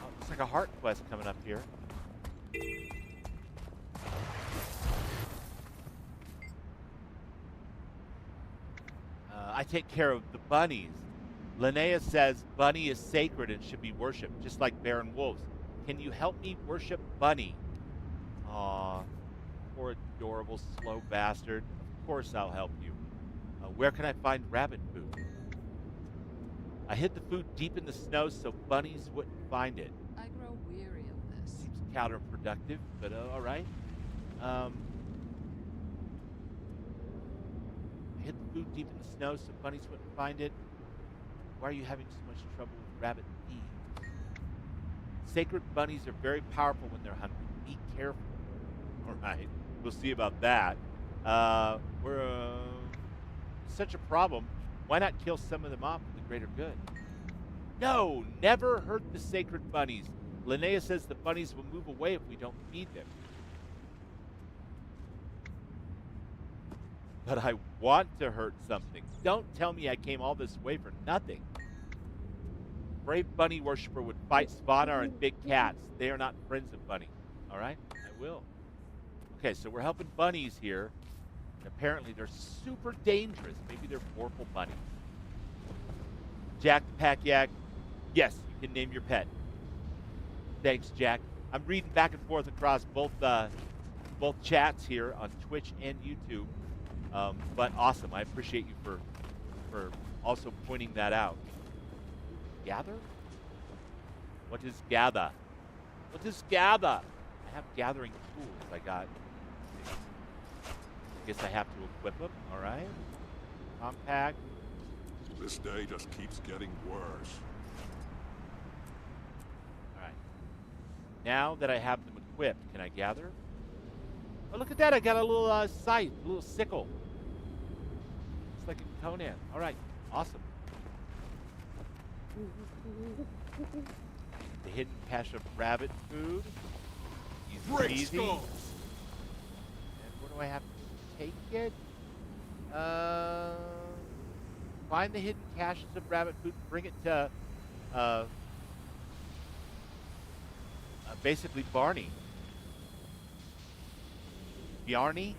Oh, looks like a heart quest coming up here. I take care of the bunnies. Linnea says Bunny is sacred and should be worshipped, just like bear and wolves. Can you help me worship Bunny? Aw, poor adorable slow bastard. Of course I'll help you. Where can I find rabbit food? I hid the food deep in the snow so bunnies wouldn't find it. I grow weary of this. Seems counterproductive, but all right. I hid the food deep in the snow so bunnies wouldn't find it. Why are you having so much trouble with rabbit thieves? Sacred bunnies are very powerful when they're hungry. Be careful. All right, we'll see about that. We're such a problem. Why not kill some of them off for the greater good? No, never hurt the sacred bunnies. Linnea says the bunnies will move away if we don't feed them. But I want to hurt something. Don't tell me I came all this way for nothing. Brave bunny worshiper would fight Spawner and big cats. They are not friends of bunny. All right? I will. Okay, so we're helping bunnies here. And apparently they're super dangerous. Maybe they're Vorpal bunnies. Jack the Pack Yak. Yes, you can name your pet. Thanks, Jack. I'm reading back and forth across both chats here on Twitch and YouTube. But awesome. I appreciate you for also pointing that out. Gather? What is gather? What is gather? I have gathering tools. I guess I have to equip them. All right. Compact. This day just keeps getting worse. All right. Now that I have them equipped, can I gather? Oh, look at that. I got a little scythe, a little sickle. It's like a Conan. All right. Awesome. The hidden cache of rabbit food. Easy. And what do I have to take it? Find the hidden caches of rabbit food. Bring it to basically Barney. Bjarni?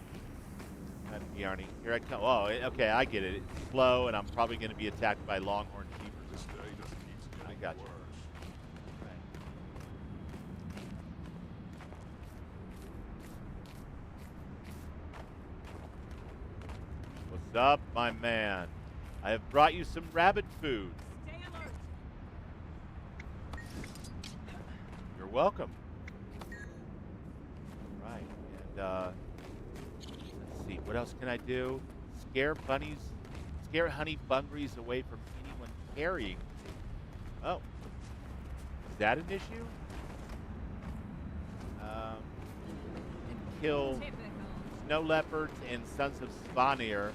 Not Bjarni. Here I come. Oh, okay, I get it. It's slow, and I'm probably going to be attacked by longhorn sheep. This day just keeps getting I got you. worse. Right. What's up, my man? I have brought you some rabbit food. Stay alert. You're welcome. Right. And let's see, what else can I do? Scare honey bunburies away from anyone carrying. Oh. Is that an issue? And kill snow leopards and sons of Svanir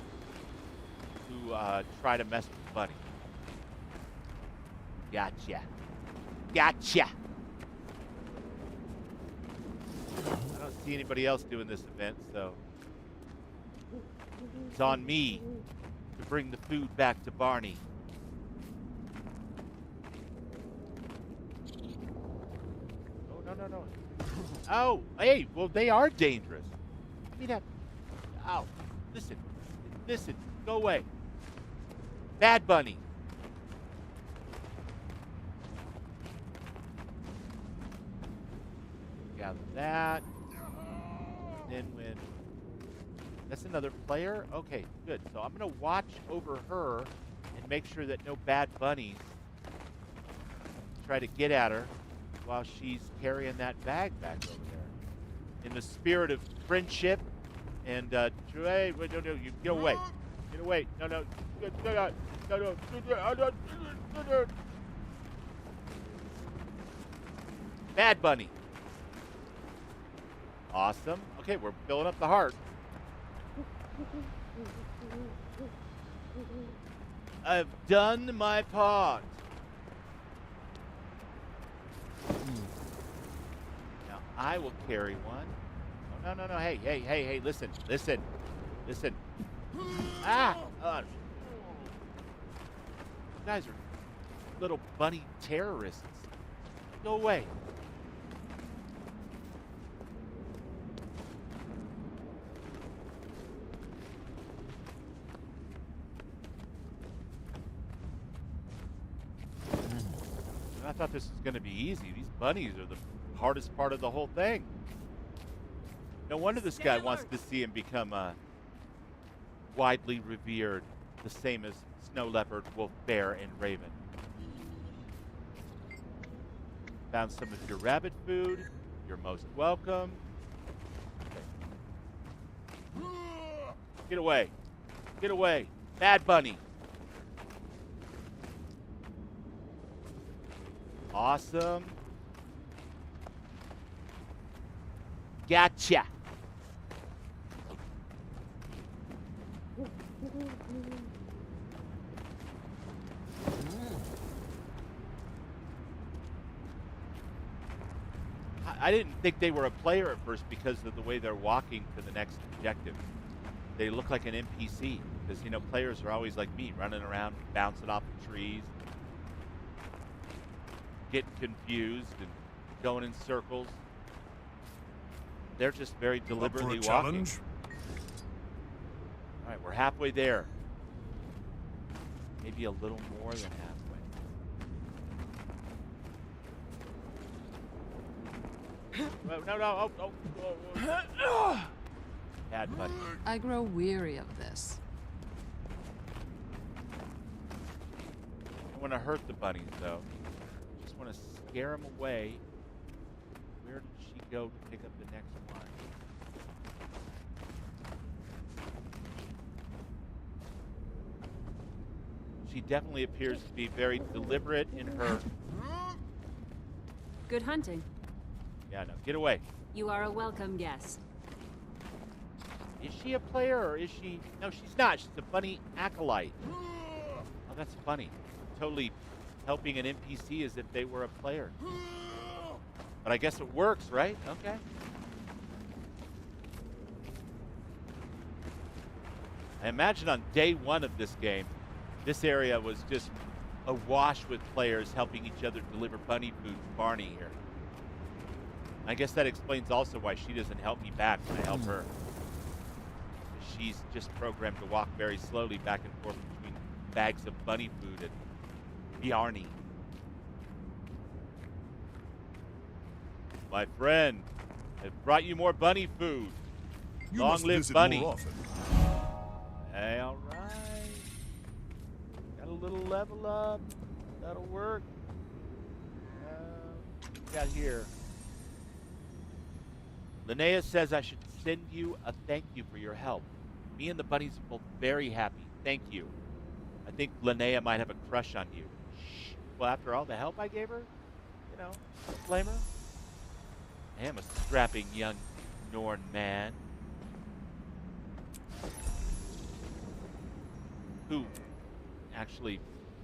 who try to mess with Bunny. Gotcha. Gotcha. I don't see anybody else doing this event, so it's on me to bring the food back to Barney. Oh, no. Oh, hey, well, they are dangerous. Give me that. Ow. Listen. Go away. Bad bunny. Gather that. And then when... That's another player? Okay, good. So I'm going to watch over her and make sure that no bad bunnies try to get at her while she's carrying that bag back over there. In the spirit of friendship and, hey, wait, no, you get away. Get away. No. Bad bunny. Awesome. Okay, we're filling up the heart. I've done my part. Now I will carry one. Oh, no. Hey, listen. Ah! You guys are little bunny terrorists. Go away. I thought this was going to be easy. These bunnies are the hardest part of the whole thing. No wonder this guy wants to see him become widely revered, the same as snow leopard, wolf, bear, and raven. Found some of your rabbit food. You're most welcome. Okay. Get away. Bad bunny. Awesome. Gotcha. I didn't think they were a player at first because of the way they're walking to the next objective. They look like an NPC because, you know, players are always like me, running around, bouncing off the trees, getting confused and going in circles. They're just very deliberately Up for a walking. challenge? All right, we're halfway there. Maybe a little more than halfway. No. Oh. Bad buddy. I grow weary of this. I don't want to hurt the bunnies, though. Just want to scare them away. Where did she go to pick up the next one? She definitely appears to be very deliberate in her... Good hunting. Yeah, no, get away. You are a welcome guest. Is she a player or is she... No, she's not. She's a bunny acolyte. Oh, that's funny. Totally helping an NPC as if they were a player. But I guess it works, right? Okay. I imagine on day one of this game, this area was just awash with players helping each other deliver bunny food to Barney here. I guess that explains also why she doesn't help me back when I help her. She's just programmed to walk very slowly back and forth between bags of bunny food and Bjarni. My friend, I've brought you more bunny food. You Long must live visit bunny. more often. Hey, all right. Got a little level up. That'll work. What we got here? Linnea says I should send you a thank you for your help. Me and the bunnies are both very happy. Thank you. I think Linnea might have a crush on you. Shh. Well, after all the help I gave her, you know, don't blame her. I am a strapping young Norn man who actually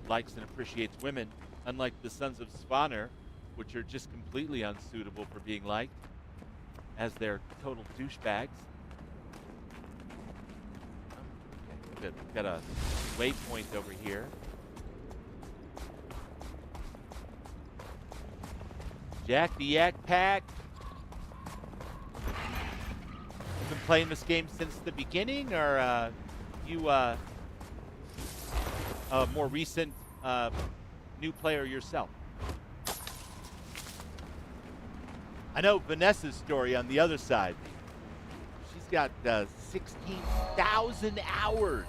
likes and appreciates women, unlike the Sons of Svanir, which are just completely unsuitable for being liked, as they're total douchebags. Okay, we've got a waypoint over here. Jack the Yak Pack. You've been playing this game since the beginning, or you a more recent new player yourself? I know Vanessa's story on the other side. She's got 16,000 hours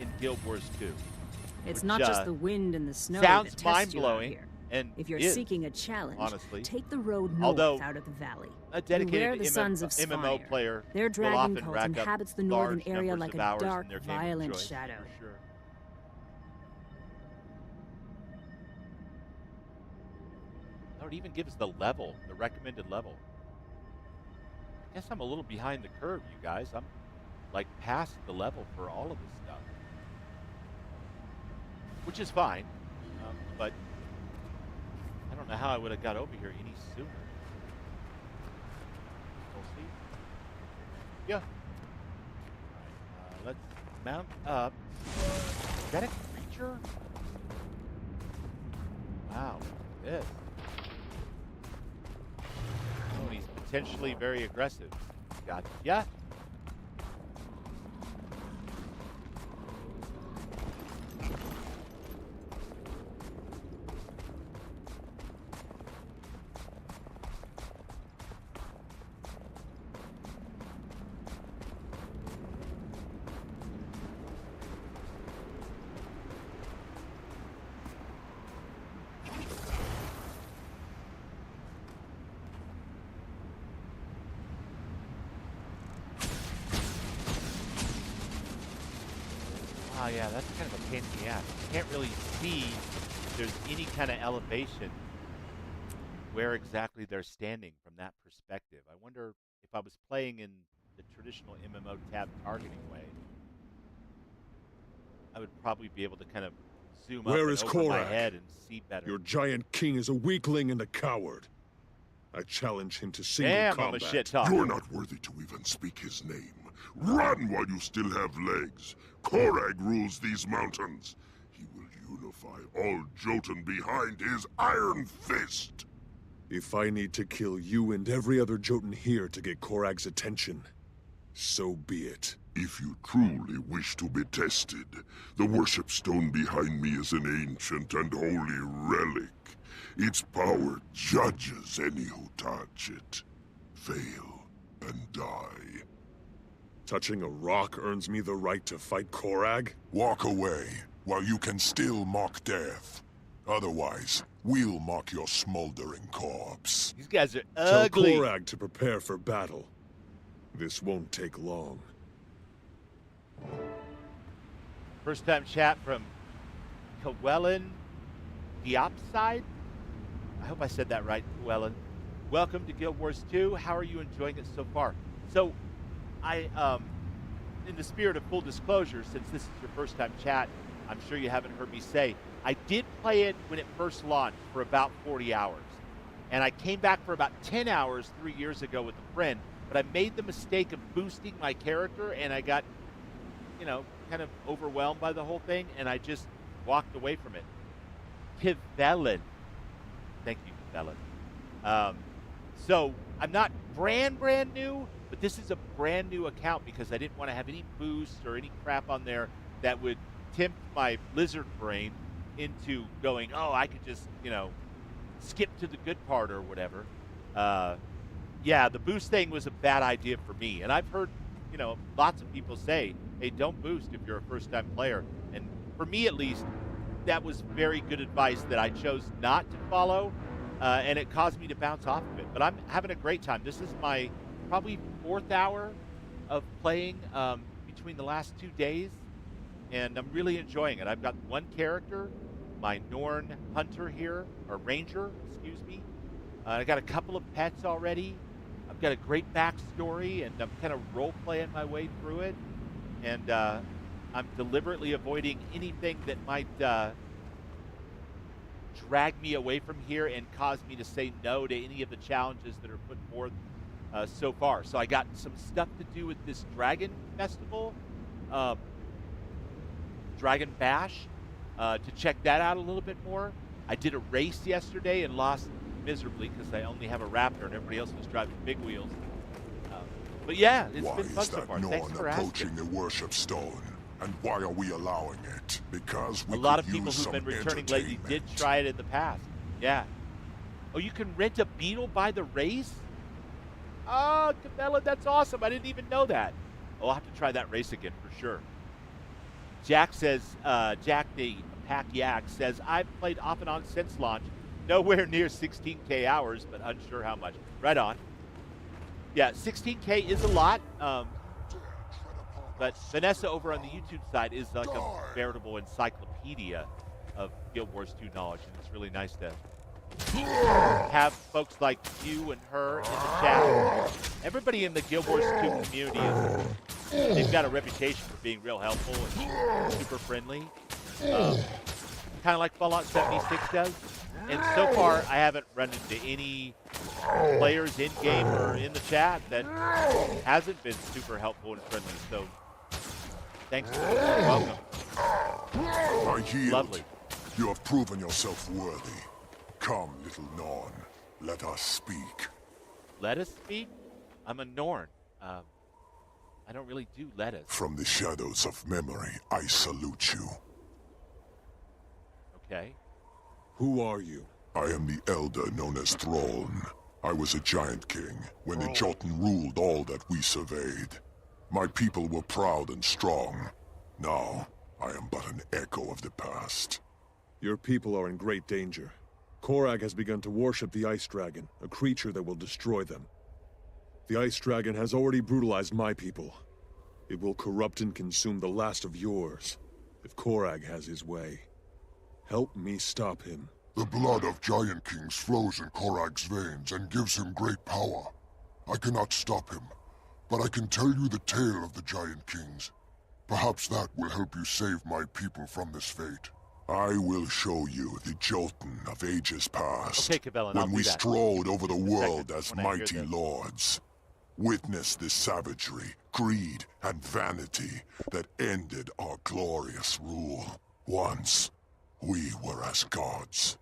in Guild Wars 2. It's which, not just the wind and the snow sounds that tests you out mind-blowing, here. and If you're is, seeking a challenge, honestly. take the road north Although out of the valley. A dedicated Beware the Sons of MMO Svanir. player Their will dragon often cult rack up inhabits the large northern area numbers like of a hours in dark, their game of violent choice, shadow. for sure. Oh, it even gives the level, the recommended level. I guess I'm a little behind the curve, you guys. I'm like past the level for all of this stuff, which is fine, but I don't know how I would have got over here any sooner. We'll see. Yeah. All right, let's mount up. Is that a creature? Wow, look at this. Oh, and he's potentially very aggressive. Gotcha. Yeah. Oh, yeah, that's kind of a pain in the ass. You can't really see if there's any kind of elevation where exactly they're standing from that perspective. I wonder if I was playing in the traditional MMO tab targeting way, I would probably be able to kind of zoom up Where and is over my Korak? head and see better. Your giant king is a weakling and a coward. I challenge him to single Damn, combat. I'm a shit talker. You're not worthy to even speak his name. Run while you still have legs. Korag rules these mountains. He will unify all Jotun behind his iron fist. If I need to kill you and every other Jotun here to get Korag's attention, so be it. If you truly wish to be tested, the worship stone behind me is an ancient and holy relic. Its power judges any who touch it. Fail and die. Touching a rock earns me the right to fight Korag? Walk away, while you can still mock death. Otherwise, we'll mock your smoldering corpse. These guys are ugly. Tell Korag to prepare for battle. This won't take long. First time chat from Llewellyn Diopside. I hope I said that right, Llewellyn. Welcome to Guild Wars 2. How are you enjoying it so far? So, in the spirit of full disclosure, since this is your first time chat, I'm sure you haven't heard me say, I did play it when it first launched for about 40 hours. And I came back for about 10 hours 3 years ago with a friend, but I made the mistake of boosting my character, and I got, you know, kind of overwhelmed by the whole thing, and I just walked away from it. Llewellyn. Thank you, Llewellyn. So I'm not brand new, but this is a brand new account because I didn't want to have any boosts or any crap on there that would tempt my lizard brain into going, oh, I could just, you know, skip to the good part or whatever. Yeah, the boost thing was a bad idea for me. And I've heard, you know, lots of people say, hey, don't boost if you're a first-time player. And for me, at least, that was very good advice that I chose not to follow. And it caused me to bounce off of it. But I'm having a great time. This is my probably 4th hour of playing between the last 2 days. And I'm really enjoying it. I've got one character, my Norn hunter here, or ranger, excuse me. I got a couple of pets already. I've got a great backstory, and I'm kind of role-playing my way through it. And I'm deliberately avoiding anything that might drag me away from here and cause me to say no to any of the challenges that are put forth so far. So I got some stuff to do with this Dragon Festival, Dragon Bash, to check that out a little bit more. I did a race yesterday and lost miserably because I only have a Raptor and everybody else was driving big wheels. But yeah, it's been fun so far. Thanks for asking. The worship stone, and why are we allowing it? Because we a lot of people who've been returning lately did try it in the past. Yeah. Oh, you can rent a beetle by the race? Oh, Cabela, that's awesome. I didn't even know that. Oh, I'll have to try that race again for sure. Jack says, Jack the Pack Yak says, I've played off and on since launch. Nowhere near 16K hours, but unsure how much. Right on. Yeah, 16K is a lot. But Vanessa over on the YouTube side is like a veritable encyclopedia of Guild Wars 2 knowledge, and it's really nice to have folks like you and her in the chat. Everybody in the Guild Wars 2 community they've got a reputation for being real helpful and super friendly. Kind of like Fallout 76 does. And so far, I haven't run into any players in-game or in the chat that hasn't been super helpful and friendly. So, thanks. Welcome. I yield. Lovely. You have proven yourself worthy. Come, little Norn. Let us speak. Let us speak? I'm a Norn. I don't really do let us. From the shadows of memory, I salute you. Okay. Who are you? I am the elder known as Thralln. I was a giant king when the Jotun ruled all that we surveyed. My people were proud and strong. Now, I am but an echo of the past. Your people are in great danger. Korag has begun to worship the Ice Dragon, a creature that will destroy them. The Ice Dragon has already brutalized my people. It will corrupt and consume the last of yours, if Korag has his way. Help me stop him. The blood of giant kings flows in Korag's veins and gives him great power. I cannot stop him, but I can tell you the tale of the giant kings. Perhaps that will help you save my people from this fate. I will show you the Jotun of ages past. Okay, Cabellon, I'll when do we that. strode over the Just a second world as when I hear mighty this. lords. Witness the savagery, greed, and vanity that ended our glorious rule. Once, we were as gods.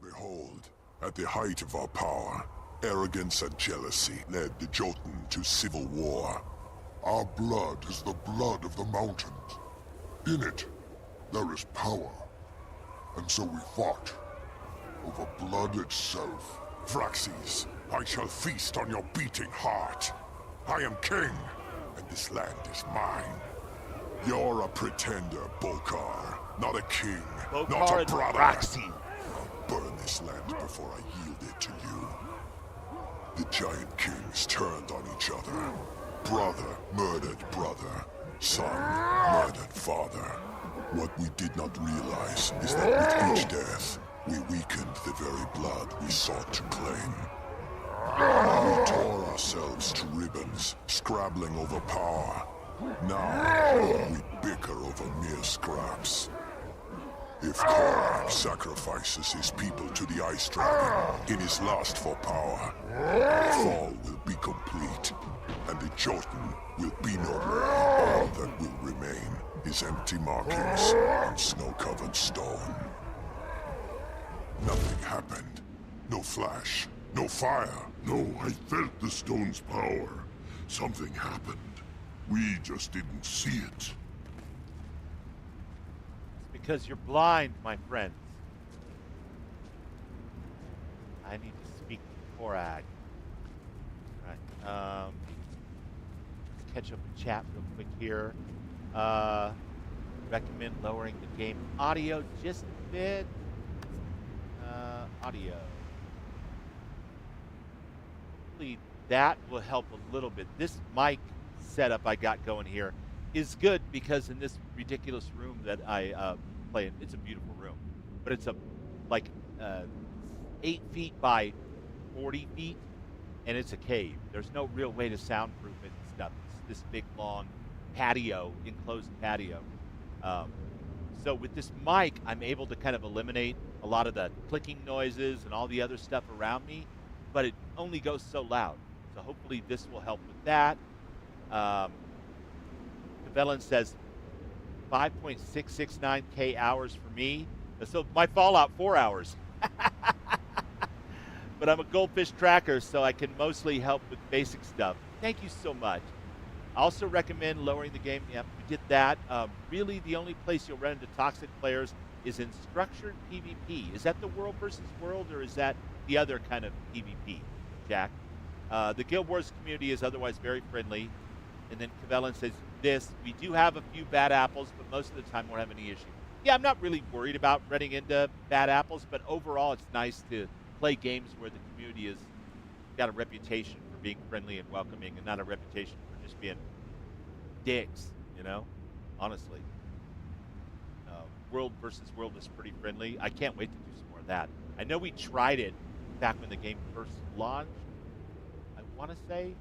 Behold, at the height of our power, arrogance and jealousy led the Jotun to civil war. Our blood is the blood of the mountains. In it, there is power. And so we fought. Over blood itself. Vraxes, I shall feast on your beating heart. I am king, and this land is mine. You're a pretender, Bolkar. Not a king, not a brother. Vraxes. I'll burn this land before I yield it to you. The giant kings turned on each other. Brother murdered brother. Son murdered father. What we did not realize is that with each death, we weakened the very blood we sought to claim. We tore ourselves to ribbons, scrabbling over power. Now, we bicker over mere scraps. If Korak sacrifices his people to the Ice Dragon in his lust for power, our fall will be complete, and the Jotun will be no more. All that will remain is empty markings on snow-covered stone. Nothing happened. No flash. No fire. No, I felt the stone's power. Something happened. We just didn't see it. It's because you're blind, my friends. I need to speak to Korag. Alright, let's catch up with chat real quick here. Recommend lowering the game audio just a bit. Audio. Hopefully that will help a little bit. This mic setup I got going here is good because in this ridiculous room that I play in, it's a beautiful room, but it's like 8 feet by 40 feet, and it's a cave. There's no real way to soundproof it and stuff. It's this big, long patio, enclosed patio. So with this mic, I'm able to kind of eliminate a lot of the clicking noises and all the other stuff around me, but it only goes so loud. So hopefully this will help with that. Cabellon says 5.669K hours for me. So my Fallout 4 hours. But I'm a goldfish tracker, so I can mostly help with basic stuff. Thank you so much. I also recommend lowering the game. Yep, we did that. Really, the only place you'll run into toxic players is in structured PvP. Is that the world versus world, or is that the other kind of PvP, Jack? The Guild Wars community is otherwise very friendly. And then Cabellon says this, we do have a few bad apples, but most of the time we don't have any issue. Yeah, I'm not really worried about running into bad apples, but overall it's nice to play games where the community has got a reputation for being friendly and welcoming and not a reputation for just being dicks, you know, honestly. World versus world is pretty friendly. I can't wait to do some more of that. I know we tried it back when the game first launched. I want to say,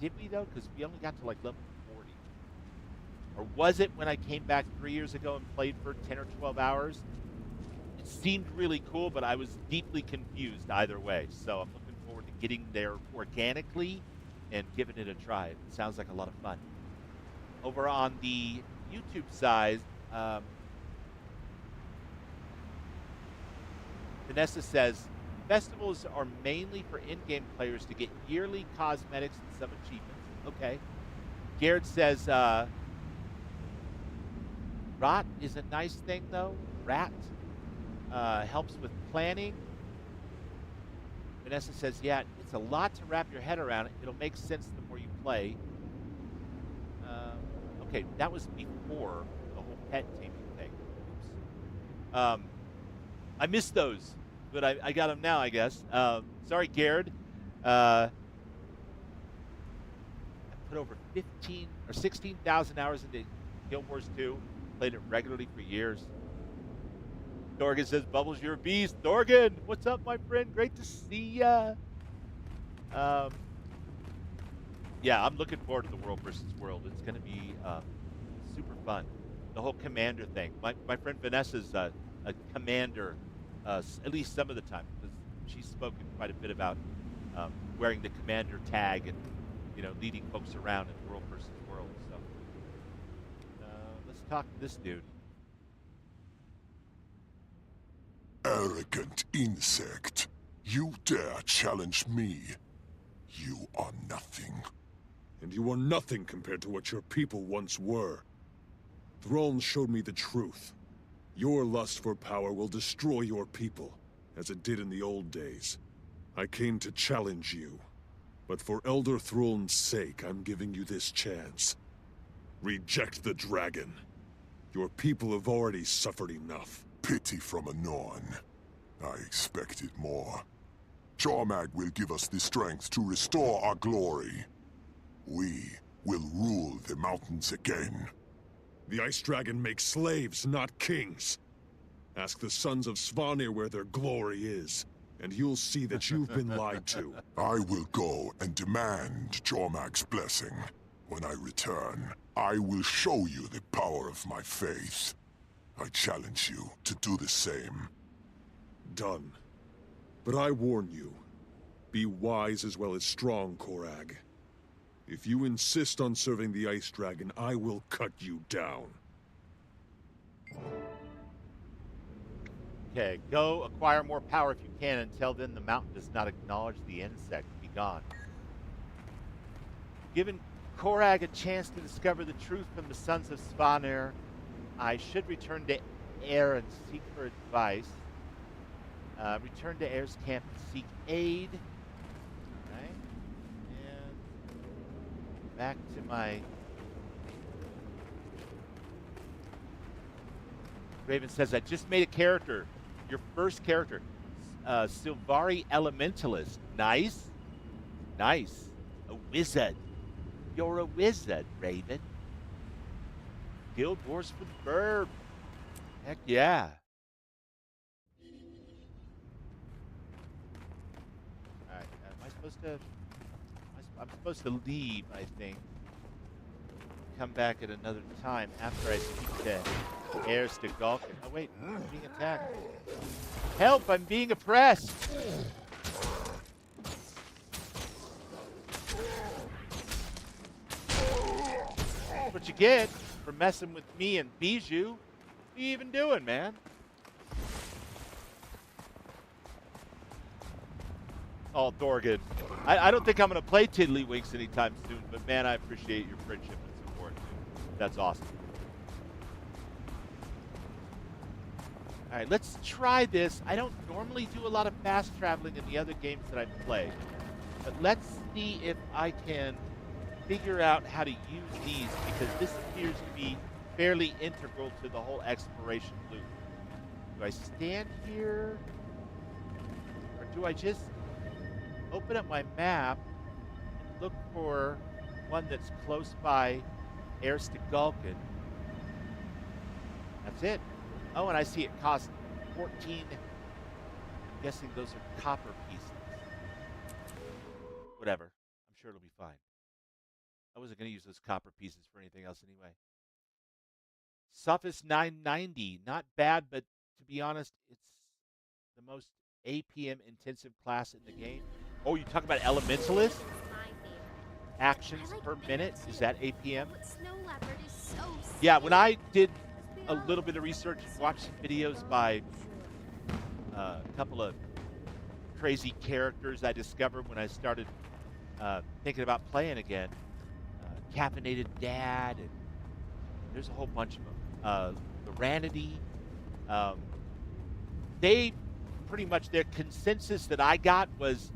did we though? Because we only got to like level 40. Or was it when I came back 3 years ago and played for 10 or 12 hours? It seemed really cool, but I was deeply confused either way. So I'm looking forward to getting there organically and giving it a try. It sounds like a lot of fun. Over on the YouTube side, Vanessa says, festivals are mainly for in-game players to get yearly cosmetics and some achievements. Okay. Garrett says, rot is a nice thing, though. Rat helps with planning. Vanessa says, yeah, it's a lot to wrap your head around. It'll make sense the more you play. Okay, that was before the whole pet taming thing. Oops. I missed those, but I got them now, I guess. Sorry, Garrett. I put over 15 or 16,000 hours into Guild Wars 2. Played it regularly for years. Dorgan says, Bubbles, you're a beast. Dorgan, what's up, my friend? Great to see ya. Yeah, I'm looking forward to the World versus World. It's going to be super fun. the whole commander thing. My friend Vanessa's a commander, at least some of the time, because she's spoken quite a bit about wearing the commander tag and, you know, leading folks around in world versus world. So let's talk to this dude. Arrogant insect. You dare challenge me? You are nothing. And you are nothing compared to what your people once were. Throne showed me the truth. Your lust for power will destroy your people, as it did in the old days. I came to challenge you. But for Elder Throne's sake, I'm giving you this chance. Reject the dragon. Your people have already suffered enough. Pity from a Norn. I expected more. Jormag will give us the strength to restore our glory. We will rule the mountains again. The Ice Dragon makes slaves, not kings. Ask the sons of Svanir where their glory is, and you'll see that you've been lied to. I will go and demand Jormag's blessing. When I return, I will show you the power of my faith. I challenge you to do the same. Done. But I warn you, be wise as well as strong, Korag. If you insist on serving the Ice Dragon, I will cut you down. Okay, go acquire more power if you can. Until then, the mountain does not acknowledge the insect. Be gone. Given Korag a chance to discover the truth from the sons of Svanir, I should return to Air and seek for advice. Return to Air's camp and seek aid. Right? And back to my... Raven says, I just made a character. Your first character. Sylvari Elementalist. Nice. Nice. A wizard. You're a wizard, Raven. Guild Wars for the Bird. Heck yeah. Alright, am I supposed to... I'm supposed to leave, I think. Come back at another time after I speak to Heirs to Galkin. Oh wait, I'm being attacked. Help, I'm being oppressed! That's what you get for messing with me and Bijou. What are you even doing, man? Oh, Dorgan. I don't think I'm going to play Tiddlywinks anytime soon, but man, I appreciate your friendship and support, dude. That's awesome. All right, let's try this. I don't normally do a lot of fast traveling in the other games that I play, but let's see if I can figure out how to use these, because this appears to be fairly integral to the whole exploration loop. Do I stand here, or do I just open up my map and look for one that's close by Heirs to Galkin? That's it. Oh, and I see it costs 14. I'm guessing those are copper pieces. Whatever. I'm sure it'll be fine. I wasn't going to use those copper pieces for anything else anyway. Sophist 990. Not bad, but to be honest, it's the most APM intensive class in the game. Oh, you talk about Elementalist? Actions per minute? Is that APM? Yeah, when I did a little bit of research and watched some videos by a couple of crazy characters I discovered when I started thinking about playing again. Caffeinated Dad, and there's a whole bunch of them. The Ranity. They pretty much, their consensus that I got was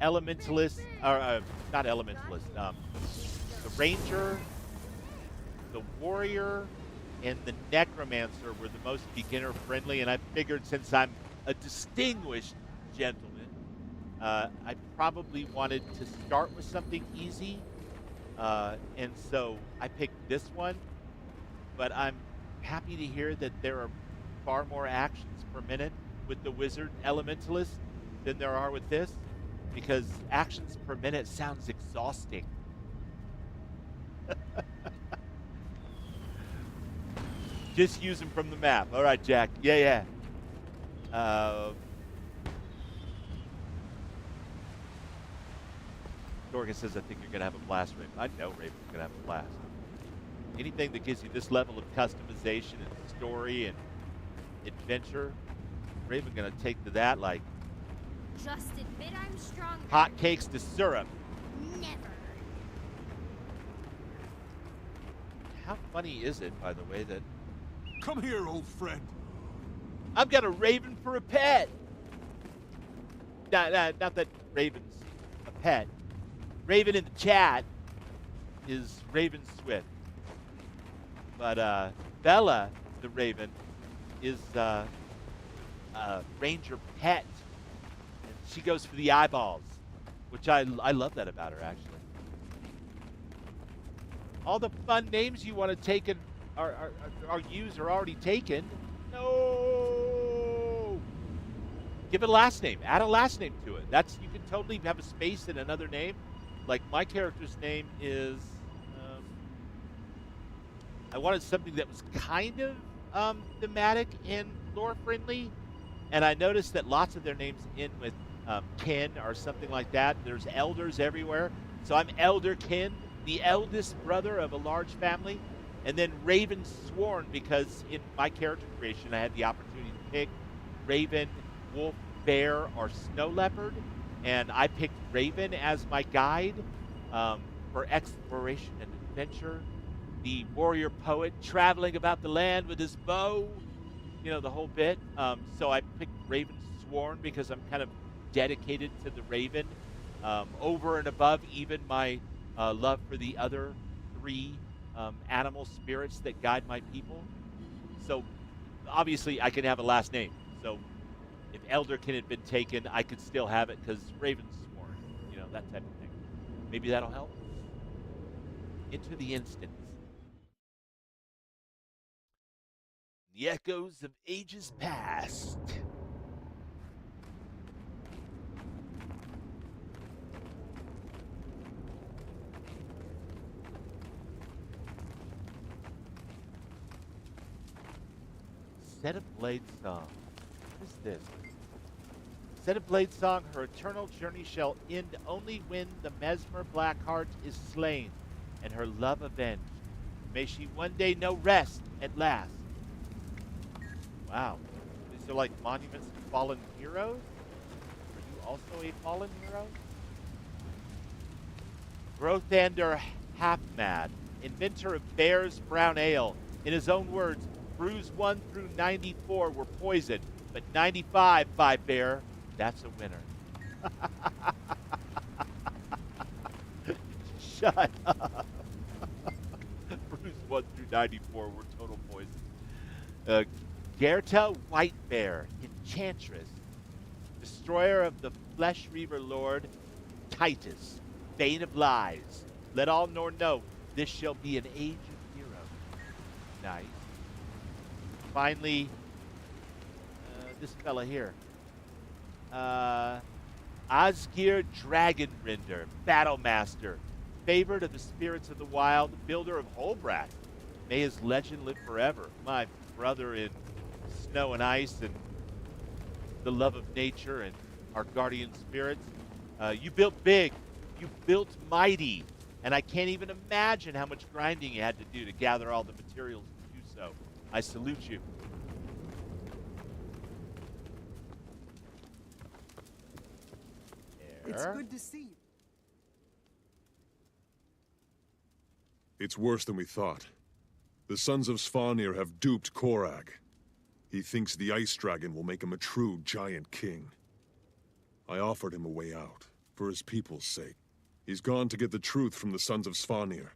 Elementalist, or not Elementalist, the Ranger, the Warrior, and the Necromancer were the most beginner friendly, and I figured since I'm a distinguished gentleman, I probably wanted to start with something easy, and so I picked this one, but I'm happy to hear that there are far more actions per minute with the Wizard Elementalist than there are with this, because actions per minute sounds exhausting. Just use them from the map. All right, Jack. Yeah. Dorgan says, I think you're going to have a blast, Raven. I know Raven's going to have a blast. Anything that gives you this level of customization and story and adventure, Raven's going to take to that like Just admit I'm stronger. hot cakes to syrup. Never. How funny is it, by the way, that Come here, old friend. I've got a Raven for a pet? Not that Raven's a pet. Raven in the chat is Raven Swift. But Bella, the Raven, is Ranger Pet. And she goes for the eyeballs, which I love that about her, actually. All the fun names you want to take and are used are already taken. No! Give it a last name. Add a last name to it. You can totally have a space in another name. Like my character's name is, I wanted something that was kind of thematic and lore friendly, and I noticed that lots of their names end with kin or something like that. There's elders everywhere, so I'm Elderkin, the eldest brother of a large family, and then Ravensworn, because in my character creation I had the opportunity to pick Raven, Wolf, Bear, or Snow Leopard, and I picked Raven as my guide for exploration and adventure. The warrior poet traveling about the land with his bow, you know, the whole bit. So I picked Ravensworn because I'm kind of dedicated to the Raven, over and above even my love for the other three animal spirits that guide my people. So obviously I can have a last name. So if Elderkin had been taken, I could still have it because Ravensworn, you know, that type of thing. Maybe that'll help. Into the instance. The echoes of ages past. Set of Blade Song. What is this? Set of Blade Song, her eternal journey shall end only when the Mesmer Blackheart is slain and her love avenged. May she one day know rest at last. Wow. These are like monuments to fallen heroes? Are you also a fallen hero? Grothander Halfmad, inventor of Bear's Brown Ale. In his own words, brews 1 through 94 were poisoned, but 95 by Bear, that's a winner. Shut up. Brews 1 through 94 were total poison. Gerta White Bear, Enchantress, destroyer of the Flesh Reaver Lord, Titus, Bane of Lies. Let all nor know, this shall be an age of heroes. Nice. Finally, this fella here. Osgir Dragonrender, Battlemaster, favored of the spirits of the wild, builder of Hoelbrak. May his legend live forever. My brother in snow and ice and the love of nature and our guardian spirits. You built big. You built mighty. And I can't even imagine how much grinding you had to do to gather all the materials to do so. I salute you. It's good to see you. It's worse than we thought. The sons of Svanir have duped Korag. He thinks the Ice Dragon will make him a true giant king. I offered him a way out, for his people's sake. He's gone to get the truth from the sons of Svanir.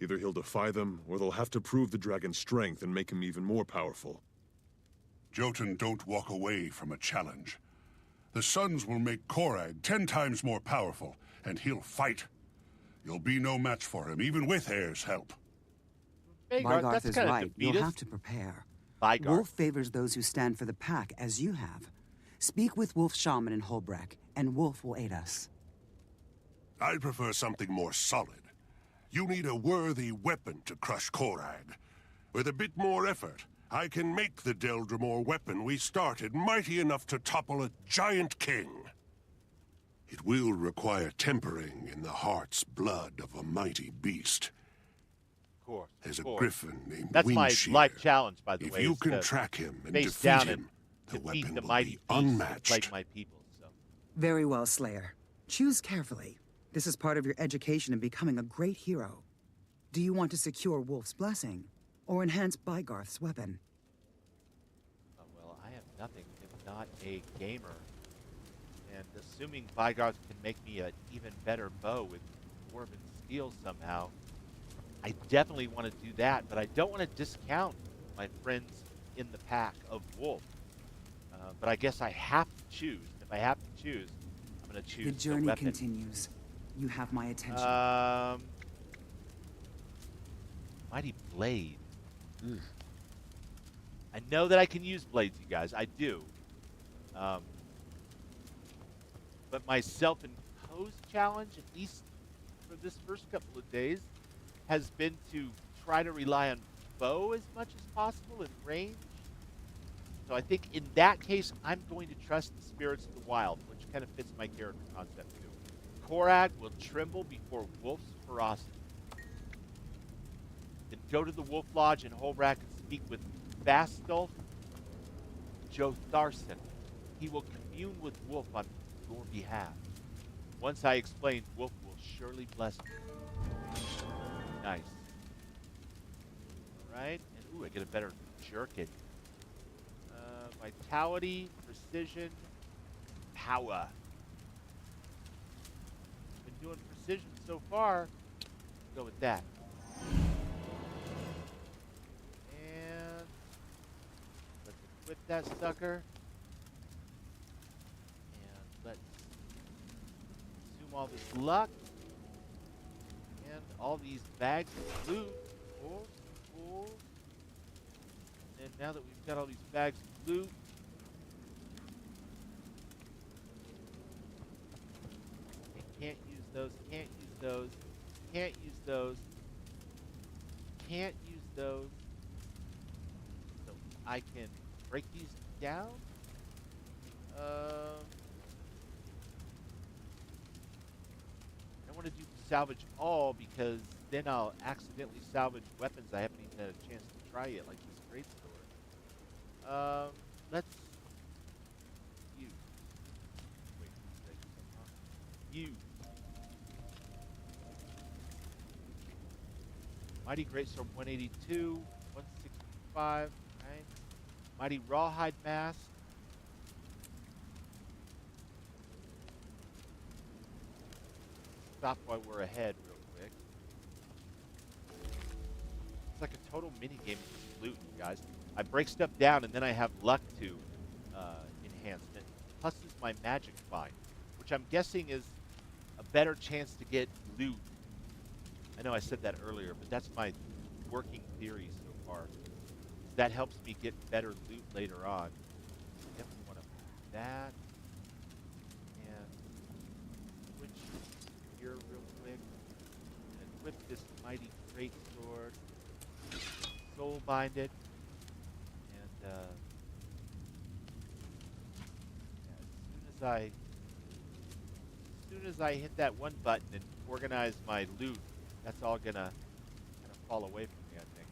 Either he'll defy them, or they'll have to prove the dragon's strength and make him even more powerful. Jotun don't walk away from a challenge. The sons will make Korag 10 times more powerful, and he'll fight. You'll be no match for him, even with Heir's help. Vargarth is right. You'll have to prepare. Vargarth. Wolf favors those who stand for the pack, as you have. Speak with Wolf Shaman in Hoelbrak, and Wolf will aid us. I prefer something more solid. You need a worthy weapon to crush Korag. With a bit more effort, I can make the Deldrimor weapon we started mighty enough to topple a giant king. It will require tempering in the heart's blood of a mighty beast. Of course. There's a griffin named That's my Windshear. life challenge, by the way. If you is can to track him and face defeat down him, the and defeat weapon the will mighty be beast that unmatched. plague my people. So. Very well, Slayer. Choose carefully. This is part of your education in becoming a great hero. Do you want to secure Wolf's blessing, or enhance Bygarth's weapon? Well, I have nothing if not a gamer. And assuming Bygarth can make me an even better bow with dwarven steel somehow, I definitely want to do that, but I don't want to discount my friends in the pack of Wolf. But I guess I have to choose. If I have to choose, I'm going to choose the journey weapon. continues. You have my attention. Mighty Blade. I know that I can use blades, you guys. I do. But my self-imposed challenge, at least for this first couple of days, has been to try to rely on bow as much as possible in range. So I think in that case, I'm going to trust the spirits of the wild, which kind of fits my character concept too. Korag will tremble before Wolf's ferocity. Then go to the Wolf Lodge in Hoelbrak and speak with Fastolf Jotharson. He will commune with Wolf on your behalf. Once I explain, Wolf will surely bless me. Nice. Alright, and ooh, I get a better jerkin. Vitality, precision, power. Been doing precision so far. Go with that. And let's equip that sucker. And let's consume all this luck. And all these bags of loot. Cool. And now that we've got all these bags of loot, can't use those, can't use those, can't use those, can't use those. So I can break these down. I don't want to do salvage all because then I'll accidentally salvage weapons I haven't even had a chance to try yet, like this great sword. Let's use. Wait, did I do something wrong? Use. Mighty Greatsword 182, 165, right? Mighty Rawhide Mask. Stop while we're ahead real quick. It's like a total mini game of just loot, you guys. I break stuff down and then I have luck to enhancement. Plus is my magic find, which I'm guessing is a better chance to get loot. I know I said that earlier, but that's my working theory so far. That helps me get better loot later on. Definitely want to do that. And switch here real quick. And equip this mighty great sword. Soul bind it. And as soon as I hit that one button and organize my loot, that's all gonna kind of fall away from me, I think.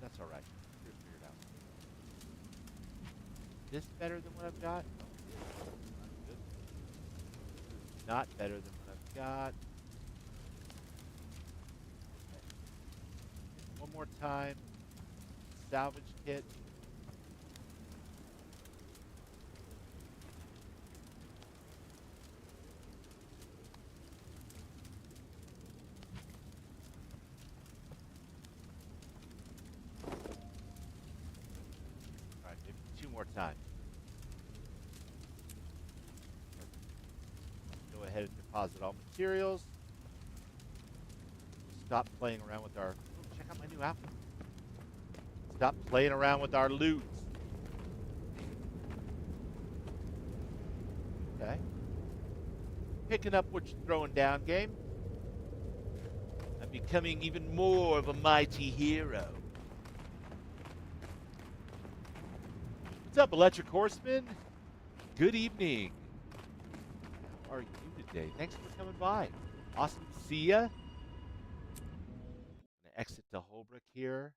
That's all right. We'll figure it out. This better than what I've got? No, not good. Not better than what I've got. Okay. One more time. Salvage kit. More time. Go ahead and deposit all materials. Stop playing around with our... Oh, check out my new outfit. Stop playing around with our loot. Okay. Picking up what you're throwing down, game. I'm becoming even more of a mighty hero. up, Electric Horseman? Good evening. How are you today? Thanks for coming by. Awesome to see ya. I'm gonna exit to Hoelbrak here.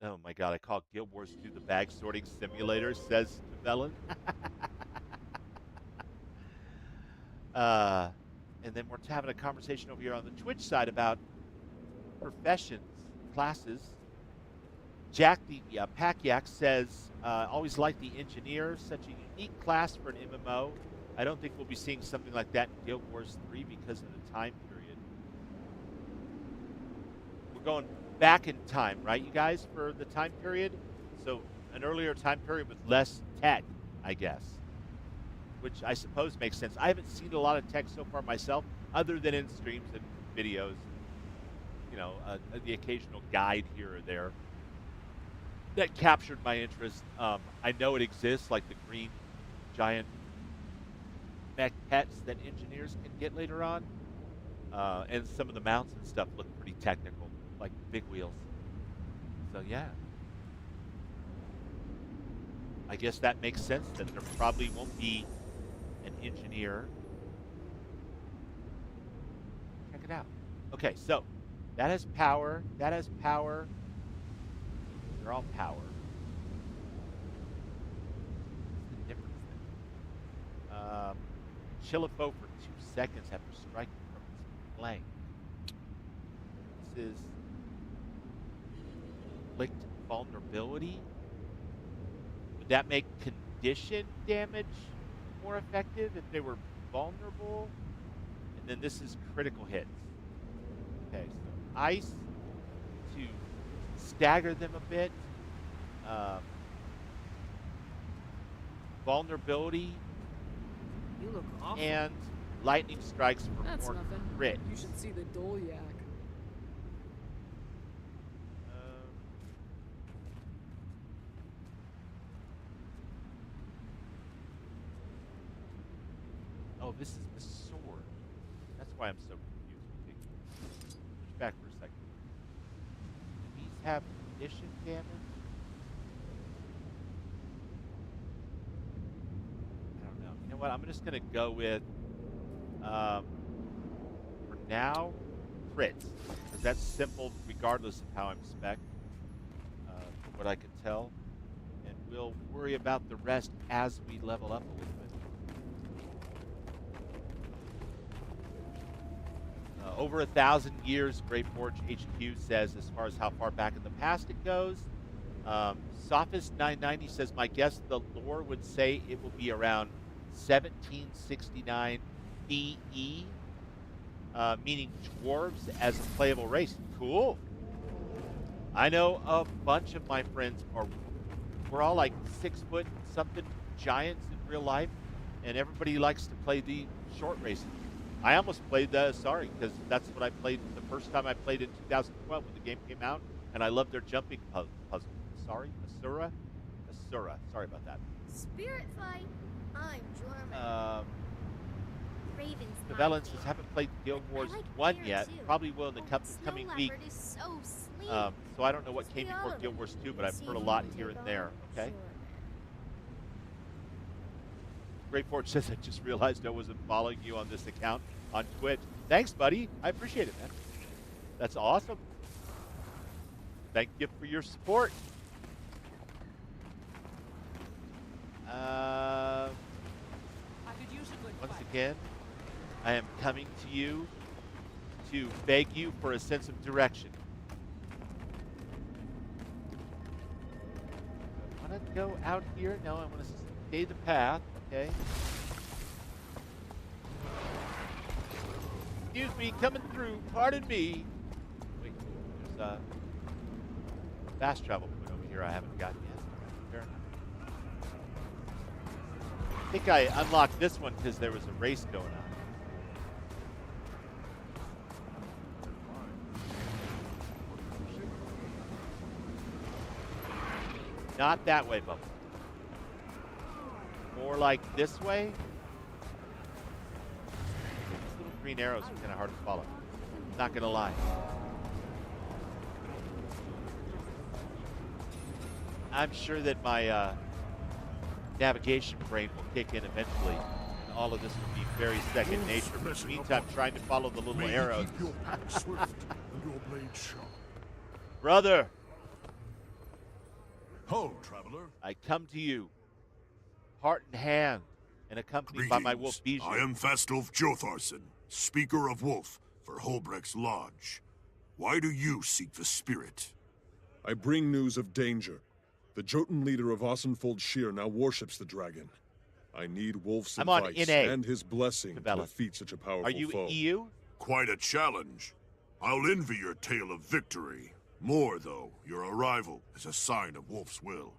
Oh my god, I call Guild Wars 2 the bag sorting simulator, says Velen. And then we're having a conversation over here on the Twitch side about professions, classes. Jack the Packyak says, always liked the engineer, such a unique class for an MMO. I don't think we'll be seeing something like that in Guild Wars 3 because of the time period. We're going back in time, right, you guys, for the time period? So an earlier time period with less tech, I guess, which I suppose makes sense. I haven't seen a lot of tech so far myself, other than in streams and videos, you know, the occasional guide here or there that captured my interest. I know it exists, like the green giant mech pets that engineers can get later on, and some of the mounts and stuff look pretty technical, like big wheels. So yeah, I guess that makes sense that there probably won't be an engineer. Check it out. Okay, so that has power. That has power. They're all power. What's the difference then? Chill a foe for 2 seconds after striking from its flank. This is inflict vulnerability. Would that make condition damage more effective if they were vulnerable? And then this is critical hits. Okay, so ice to stagger them a bit. Vulnerability. You look awful. And lightning strikes for That's more nothing. crit. You should see the Dolyak. Oh, this is the sword. That's why I'm so confused. Switch back for a second. Do these have condition damage? I don't know. You know what? I'm just going to go with, for now, crits. Because that's simple regardless of how I'm spec'd, from what I can tell. And we'll worry about the rest as we level up a little bit. Over 1,000 years, Grey Forge HQ says, as far as how far back in the past it goes. Sophist990 says, my guess the lore would say it will be around 1769 BE, meaning dwarves as a playable race. Cool. I know a bunch of my friends we're all like 6 foot something giants in real life, and everybody likes to play the short races. I almost played the Asari because that's what I played the first time I played in 2012 when the game came out, and I loved their jumping puzzle. Asura? Sorry about that. Spirit fight. I'm German. Ravens. The Valence says, haven't played Guild Wars 1 yet. Too. Probably will in the coming week. Is so sleek. So I don't know what came before Guild Wars 2, but I've heard a lot here and there. Okay. Great Forge says, I just realized I wasn't following you on this account on Twitch. Thanks, buddy. I appreciate it, man. That's awesome. Thank you for your support. Once again, I am coming to you to beg you for a sense of direction. I want to go out here. No, I want to stay the path. Okay. Excuse me, coming through. Pardon me. Wait, there's a fast travel point over here I haven't gotten yet. Fair enough. I think I unlocked this one because there was a race going on. Not that way, Bubba. More like this way. These little green arrows are kind of hard to follow. Not gonna lie. I'm sure that my navigation brain will kick in eventually, and all of this will be very second nature. But in the meantime, trying to follow the little arrows. Keep your pack swift and your blade sharp. Brother, Ho, traveler. I come to you, heart in hand, and accompanied by my wolf Bijou. I am Fastolf Jotharson, Speaker of Wolf for Hoelbrak's Lodge. Why do you seek the spirit? I bring news of danger. The Jotun leader of Ossenfold Shear now worships the dragon. I need Wolf's I'm on advice NA. and his blessing to Cabela. defeat such a powerful Are you foe. EU? Quite a challenge. I'll envy your tale of victory. More, though, your arrival is a sign of Wolf's will.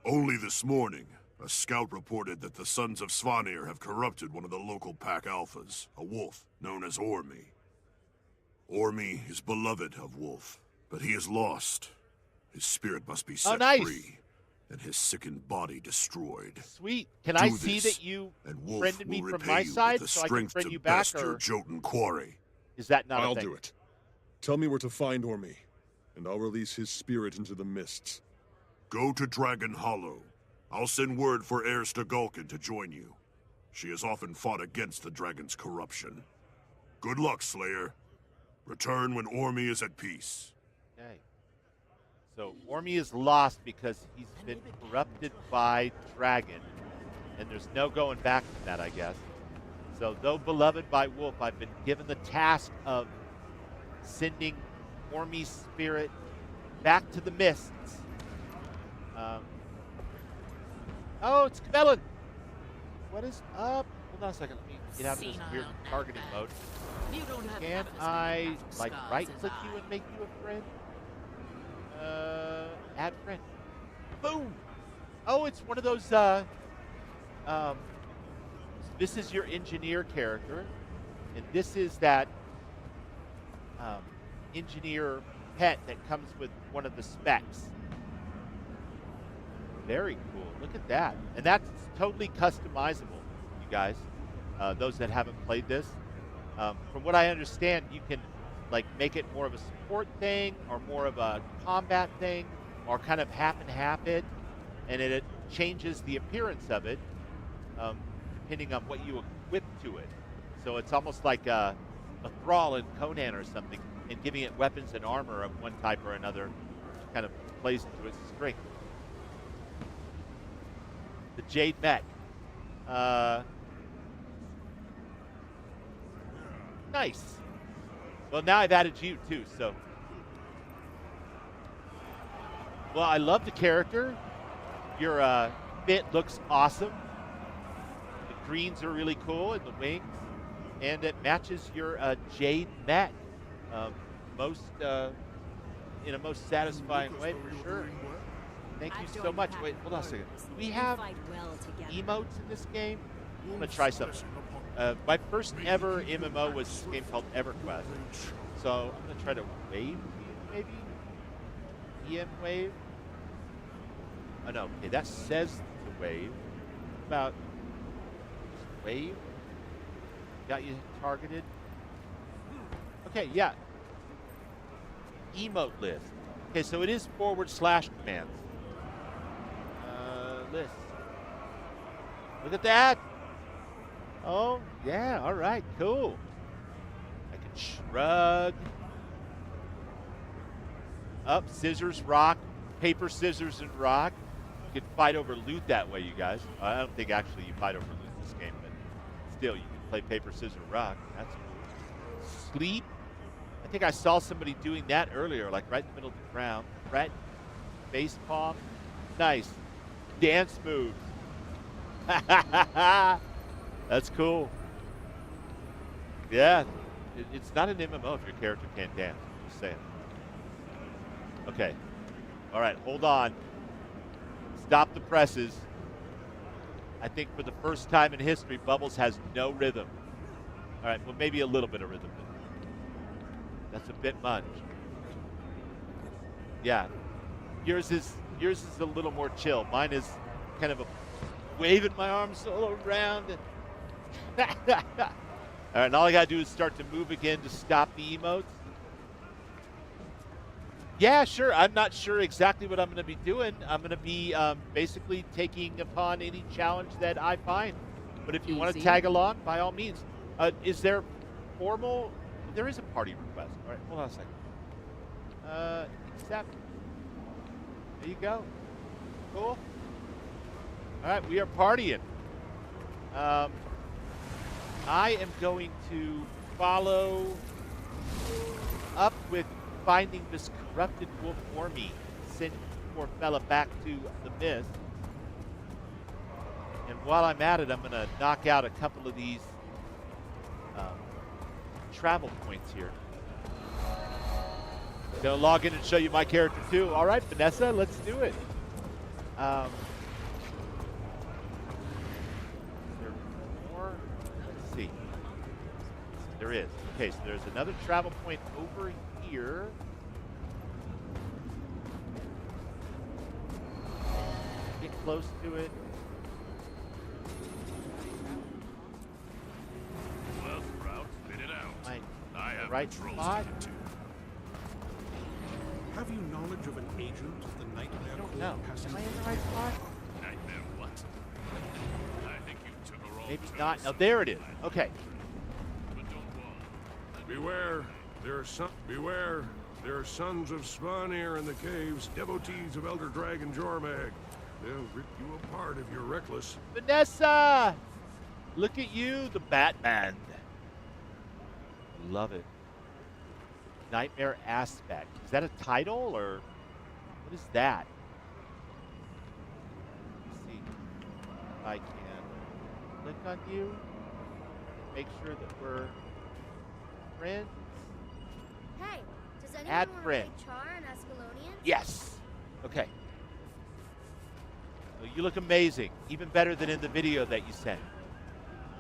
Only this morning, a scout reported that the Sons of Svanir have corrupted one of the local pack alphas, a wolf known as Ormi. Ormi is beloved of Wolf, but he is lost. His spirit must be set free, and his sickened body destroyed. Sweet. Can Do I see this, that you and Wolf friended me will from repay my you side with the so I can strength friend to you back, best your or Jotun quarry. is that not I'll a thing? do it. Tell me where to find Ormi, and I'll release his spirit into the mists. Go to Dragon Hollow. I'll send word for heirs to Gulkin to join you. She has often fought against the dragon's corruption. Good luck, Slayer. Return when Ormi is at peace. Okay. So Ormi is lost because he's been corrupted by Dragon, and there's no going back from that, I guess. So though beloved by Wolf, I've been given the task of sending Ormi's spirit back to the mists. Oh, it's Cabela. What is up? Hold on a second. Let me get out of this weird targeting mode. Can I, like, right-click you and make you a friend? Add friend. Boom! Oh, it's one of those, this is your engineer character, and this is that, engineer pet that comes with one of the specs. Very cool. Look at that. And that's totally customizable, you guys, those that haven't played this. From what I understand, you can like make it more of a support thing or more of a combat thing or kind of half and half it, and it changes the appearance of it depending on what you equip to it. So it's almost like a thrall in Conan or something, and giving it weapons and armor of one type or another kind of plays into its strength. The Jade Mech. Nice. Well, now I've added you too, so. Well, I love the character. Your fit looks awesome. The greens are really cool and the wings. And it matches your Jade Mech in a most satisfying way for sure. Thank you so much. Wait, hold on a second. Do we have emotes in this game? I'm going to try something. My first ever MMO was this game called EverQuest. So I'm going to try to wave, maybe? EM wave? Oh, no. Okay, that says to wave. About wave? Got you targeted? Okay, yeah. Emote list. Okay, so it is / commands. List. Look at that. Oh, yeah, all right, cool. I can shrug. Up, scissors, rock, paper, scissors, and rock. You can fight over loot that way, you guys. I don't think actually you fight over loot in this game, but still, you can play paper, scissors, rock. That's cool. Sleep. I think I saw somebody doing that earlier, like right in the middle of the ground. Fret, face palm. Nice. Dance moves. That's cool. Yeah, it's not an MMO if your character can't dance. Just saying. Okay. All right, hold on. Stop the presses. I think for the first time in history, Bubbles has no rhythm. All right, well, maybe a little bit of rhythm. That's a bit much. Yeah. Yours is a little more chill. Mine is kind of a waving my arms all around. All right, and all I gotta do is start to move again to stop the emotes. Yeah, sure. I'm not sure exactly what I'm going to be doing. I'm going to be basically taking upon any challenge that I find. But if you want to Easy. tag along, by all means. Is there formal? There is a party request. All right, hold on a second. Accept. There you go. Cool. All right, we are partying. I am going to follow up with finding this corrupted wolf Ormy, sent poor fella back to the mist. And while I'm at it, I'm going to knock out a couple of these travel points here. Gonna log in and show you my character too. All right, Vanessa, let's do it. Is there more? Let's see. There is. Okay, so there's another travel point over here. Get close to it. Well, Sprout, spit it out. I have Right controls spot. to get to. Have you knowledge of an agent of the Nightmare I don't Corps know. passing Am I in the right spot? Nightmare what? I think you took a wrong Maybe turn. not. Oh, there it is. Okay. But don't worry. Beware, there are sons of Svanir in the caves, devotees of Elder Dragon Jormag. They'll rip you apart if you're reckless. Vanessa! Look at you, the Batman. Love it. Nightmare Aspect. Is that a title or what is that? Let's see if I can click on you and make sure that we're friends. Hey, does anyone Add want to friend. play Char and Escalonian? Yes. Okay. So you look amazing, even better than in the video that you sent.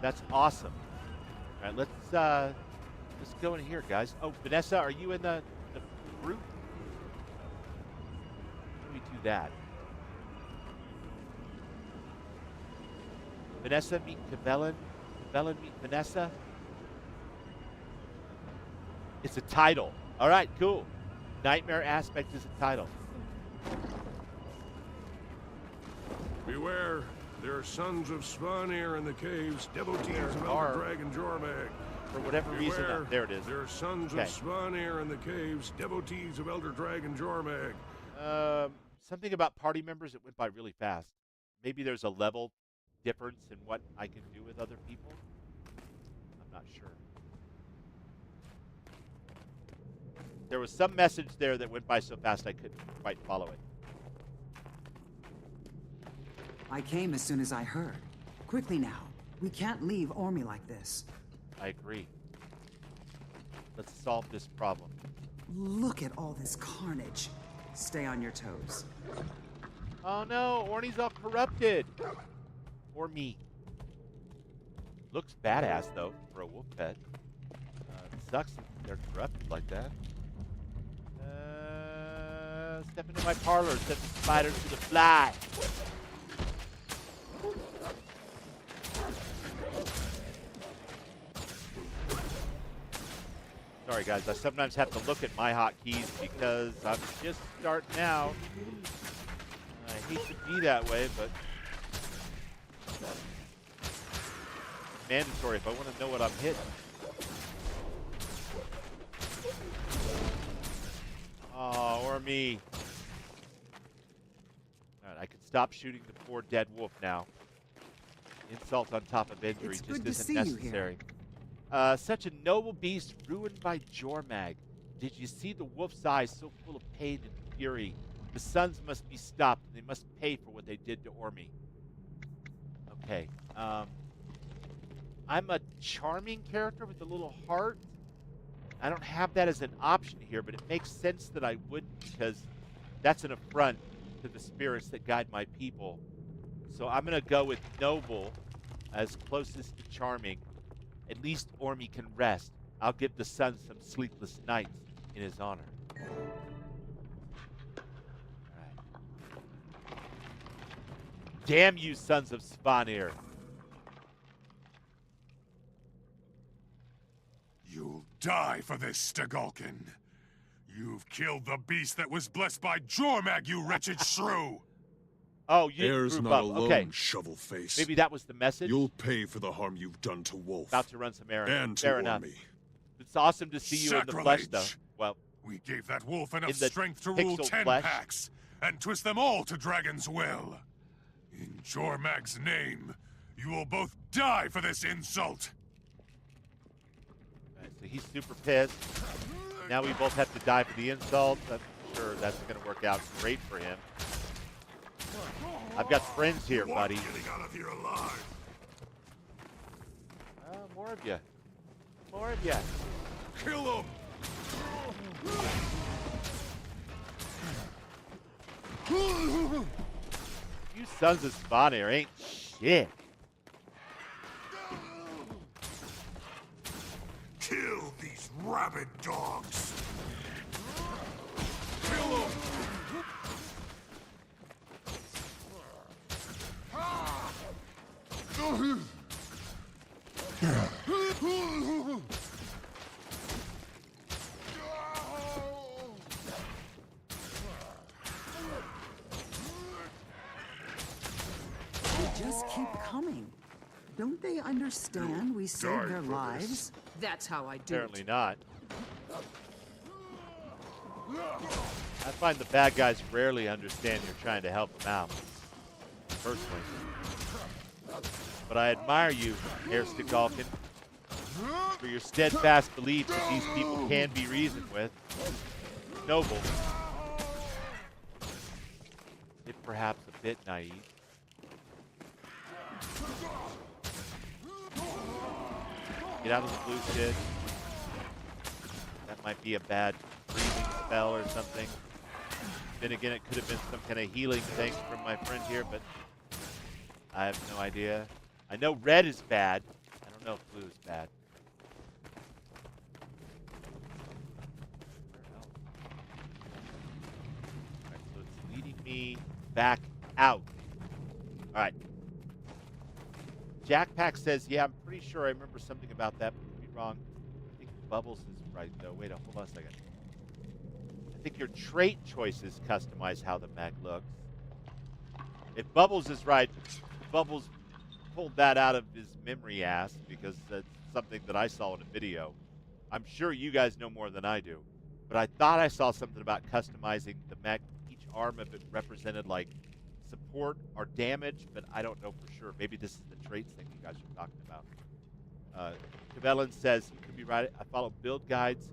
That's awesome. All right, let's go in here, guys. Oh, Vanessa, are you in the group? Let me do that. Vanessa meet Cabellin. Cabellin meet Vanessa. It's a title. All right, cool. Nightmare Aspect is a title. Beware, there are sons of Svanir in the caves, devotees of are. Elder Dragon Jormag. For whatever reason, there it is. There are sons Okay. of Svanir in the caves, devotees of Elder Dragon Jormag. Something about party members, it went by really fast. Maybe there's a level difference in what I can do with other people. I'm not sure. There was some message there that went by so fast I couldn't quite follow it. I came as soon as I heard. Quickly now. We can't leave Ormy like this. I agree. Let's solve this problem. Look at all this carnage. Stay on your toes. Oh no, Orny's all corrupted. Or me. Looks badass though for a wolf pet. It sucks that they're corrupted like that. Step into my parlor, set the spider to the fly. Sorry guys, I sometimes have to look at my hotkeys because I'm just starting out. I hate to be that way, but it's mandatory if I want to know what I'm hitting. Oh, or me. Alright, I can stop shooting the poor dead wolf now. Insult on top of injury It's just good to isn't see you here. necessary. Such a noble beast ruined by Jormag. Did you see the wolf's eyes so full of pain and fury? The sons must be stopped, and they must pay for what they did to Ormy. Okay. I'm a charming character with a little heart. I don't have that as an option here, but it makes sense that I would, because that's an affront to the spirits that guide my people. So I'm going to go with noble as closest to charming. At least Ormy can rest. I'll give the sun some sleepless nights in his honor. Right. Damn you, sons of Svanir. You'll die for this, Stagolkin. You've killed the beast that was blessed by Jormag, you wretched shrew! Oh, you Heir's group not up. alone, Okay. shovel-face. Maybe that was the message. You'll pay for the harm you've done to Wolf. About to run some errands. And to Fair enough. Ormy. It's awesome to see you in the flesh, though. Well, we gave that wolf enough in the strength to rule pixel 10 flesh. packs and twist them all to Dragon's will. In Jormag's name, you will both die for this insult. Right, so he's super pissed. Now we both have to die for the insult. I'm sure that's going to work out great for him. I've got friends here, buddy. Getting out of here alive. More of you. More of you. Kill him! You sons of Spawnir ain't shit. Kill these rabid dogs! Kill them! They just keep coming. Don't they understand we saved their lives? That's how I do Apparently it. not. I find the bad guys rarely understand you're trying to help them out. Personally. But I admire you, Elderkin, for your steadfast belief that these people can be reasoned with. Noble. If perhaps a bit naive. Get out of the blue shit. That might be a bad breathing spell or something. Then again, it could have been some kind of healing thing from my friend here, but I have no idea. I know red is bad. I don't know if blue is bad. Alright, so it's leading me back out. Alright. Jackpack says, yeah, I'm pretty sure I remember something about that, but I could be wrong. I think Bubbles is right, though. Wait, hold on a second. I think your trait choices customize how the mech looks. If Bubbles is right, Bubbles pulled that out of his memory ass because that's something that I saw in a video. I'm sure you guys know more than I do. But I thought I saw something about customizing the mech. Each arm of it represented, like, support or damage, but I don't know for sure. Maybe this is the traits thing you guys are talking about. Cabellin says, you could be right. I follow build guides.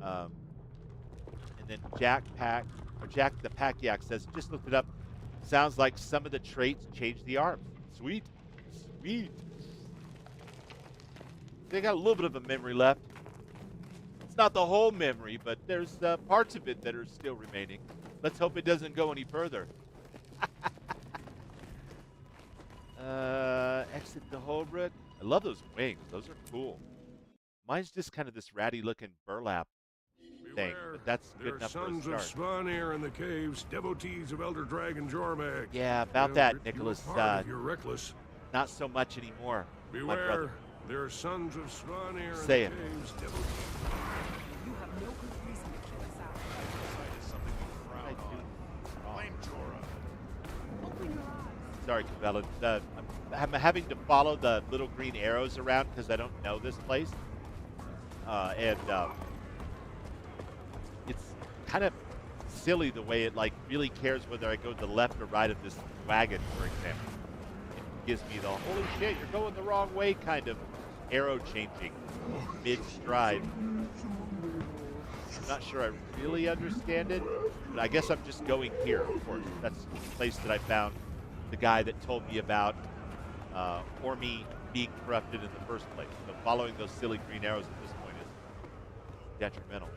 And then Jack the Pack-Yak says, just looked it up. Sounds like some of the traits change the arms. Sweet. Sweet. They got a little bit of a memory left. It's not the whole memory, but there's parts of it that are still remaining. Let's hope it doesn't go any further. Exit the Hoelbrak. I love those wings. Those are cool. Mine's just kind of this ratty-looking burlap thing, but that's good enough for a sons start. of Spawnir in the caves, devotees of Elder Dragon Jormag. Yeah, about that, Nicholas. You're reckless. Not so much anymore, my brother. Beware, there are sons of Spawnir in Say the it. caves, devotees. You have no good reason to kill us out. Something we frown on. Blame Jorah. Open your eyes. Sorry, Cabela. I'm having to follow the little green arrows around because I don't know this place. It's kind of silly the way it like really cares whether I go to the left or right of this wagon, for example. It gives me the holy shit, you're going the wrong way kind of arrow changing mid-stride. I'm not sure I really understand it, but I guess I'm just going here, of course. That's the place that I found the guy that told me about Ormy being corrupted in the first place. So following those silly green arrows at this point is detrimental.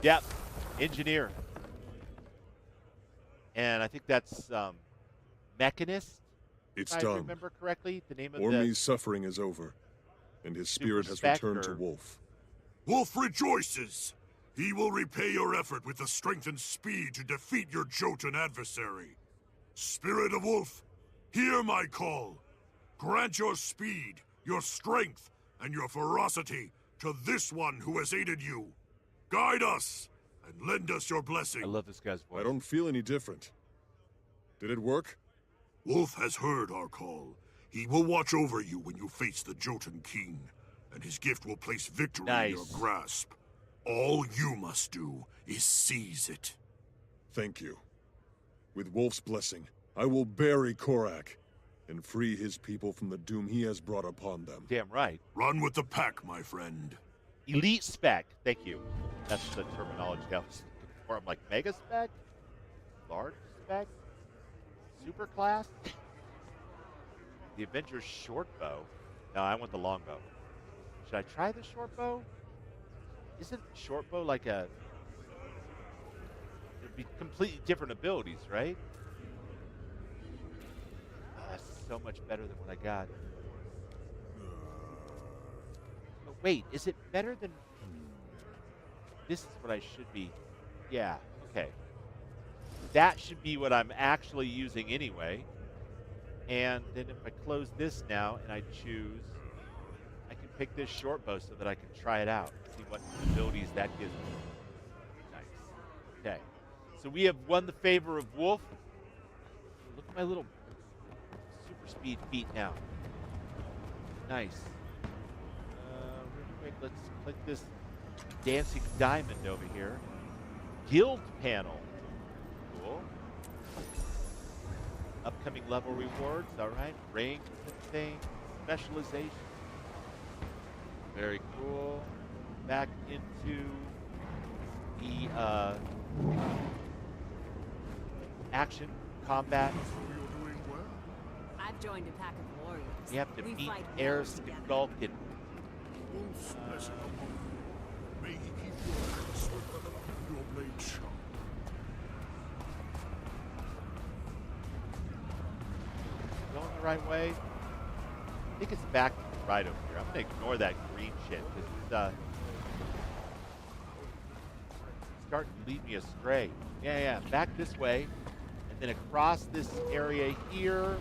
Yep, engineer. And I think that's Mechanist, It's if I done. remember correctly. The name of Ormy's suffering is over, and his spirit has returned to Wolf. Wolf rejoices. He will repay your effort with the strength and speed to defeat your Jotun adversary. Spirit of Wolf, hear my call. Grant your speed, your strength, and your ferocity to this one who has aided you. Guide us, and lend us your blessing. I love this guy's voice. I don't feel any different. Did it work? Wolf has heard our call. He will watch over you when you face the Jotun King, and his gift will place victory in your grasp. All you must do is seize it. Thank you. With Wolf's blessing, I will bury Korak and free his people from the doom he has brought upon them. Damn right. Run with the pack, my friend. Elite spec. Thank you. That's the terminology I was looking for. I'm like, mega spec? Large spec? Super class? The Avenger's short bow. No, I want the long bow. Should I try the short bow? Isn't short bow like a... It'd be completely different abilities, right? That's so much better than what I got. But wait, is it better than... This is what I should be... Yeah, okay. That should be what I'm actually using anyway. And then if I close this now and I choose, I can pick this short bow so that I can try it out. See what abilities that gives me. Nice. Okay. So we have won the favor of Wolf. Look at my little super speed feet now. Nice. Real quick, let's click this dancing diamond over here. Guild panel. Cool. Upcoming level rewards, all right. Rank thing, specialization. Very cool. Back into the action combat. I've joined a pack of warriors. You have to We beat fight Elderkin. Wolf's blessing upon you. May he keep your hands swift and your blade sharp. Going the right way. I think it's back to the right over here. I'm going to ignore that green shit because it's starting to lead me astray. Yeah. Back this way. And then across this area here.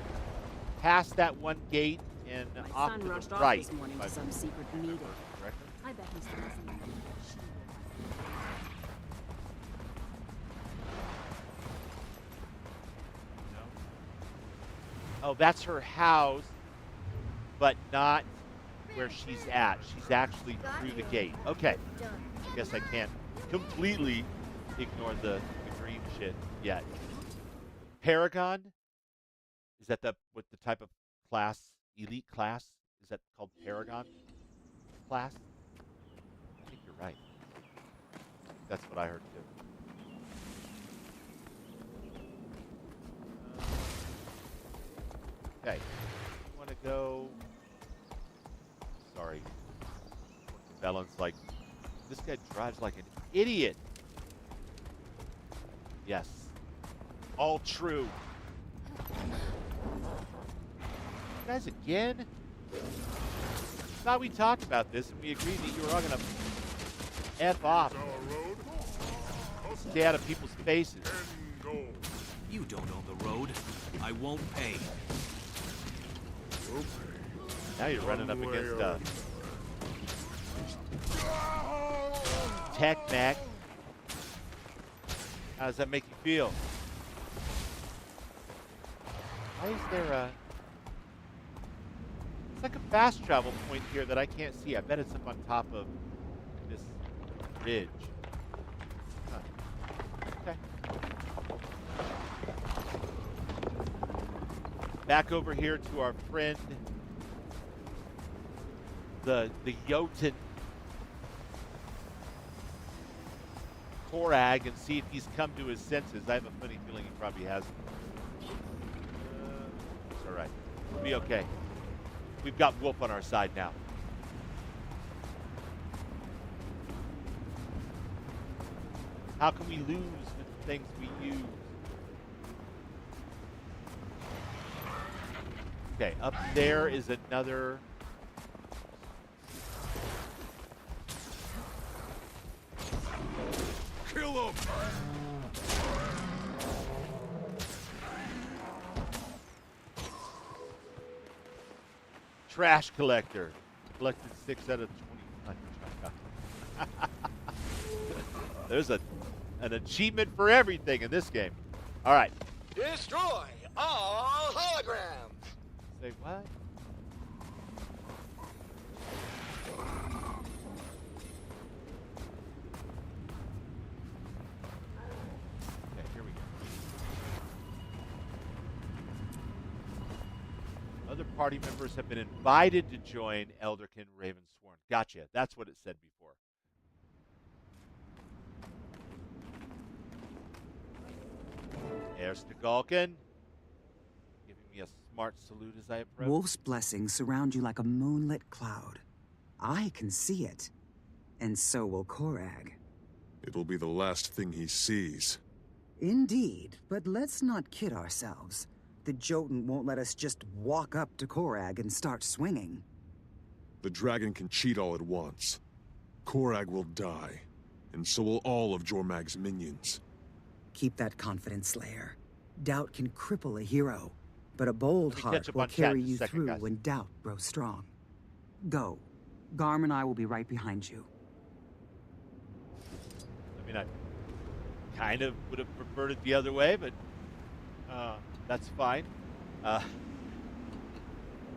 Past that one gate and My off son to the rushed right. off this morning to some secret meeting. Correctly. I bet he's listening. Oh, that's her house, but not where she's at. She's actually through the gate. Okay. I guess I can't completely ignore the green shit yet. Paragon? Is that what the type of class, elite class? Is that called Paragon class? I think you're right. That's what I heard too. Okay, you want to go... Sorry. Belen's like, this guy drives like an idiot. Yes. All true. You guys again? I thought we talked about this and we agreed that you were all going to F off. Stay out of people's faces. You don't own the road. I won't pay. Now you're running up against Tech Mac. How does that make you feel? Why is there a... It's like a fast travel point here that I can't see. I bet it's up on top of this ridge. Huh. Okay. Back over here to our friend, the Jotun Korag, and see if he's come to his senses. I have a funny feeling he probably hasn't. It's all right. We'll be okay. We've got Wolf on our side now. How can we lose with the things we use? Okay, up there is another... Kill him! Trash collector. Collected 6 out of 20. There's an achievement for everything in this game. All right. Destroy all holograms. Say what? Okay, here we go. Other party members have been invited to join Elderkin Ravensworn. Gotcha. That's what it said before. There's the Galkin, giving me a smart salute as I approach. Wolf's blessings surround you like a moonlit cloud. I can see it. And so will Korag. It will be the last thing he sees. Indeed, but let's not kid ourselves. The Jotun won't let us just walk up to Korag and start swinging. The dragon can cheat all it wants. Korag will die, and so will all of Jormag's minions. Keep that confidence, Slayer. Doubt can cripple a hero, but a bold heart will on carry chat in a you second, through guys. when doubt grows strong. Go. Garm and I will be right behind you. I mean, I kind of would have preferred it the other way, but that's fine. Wait,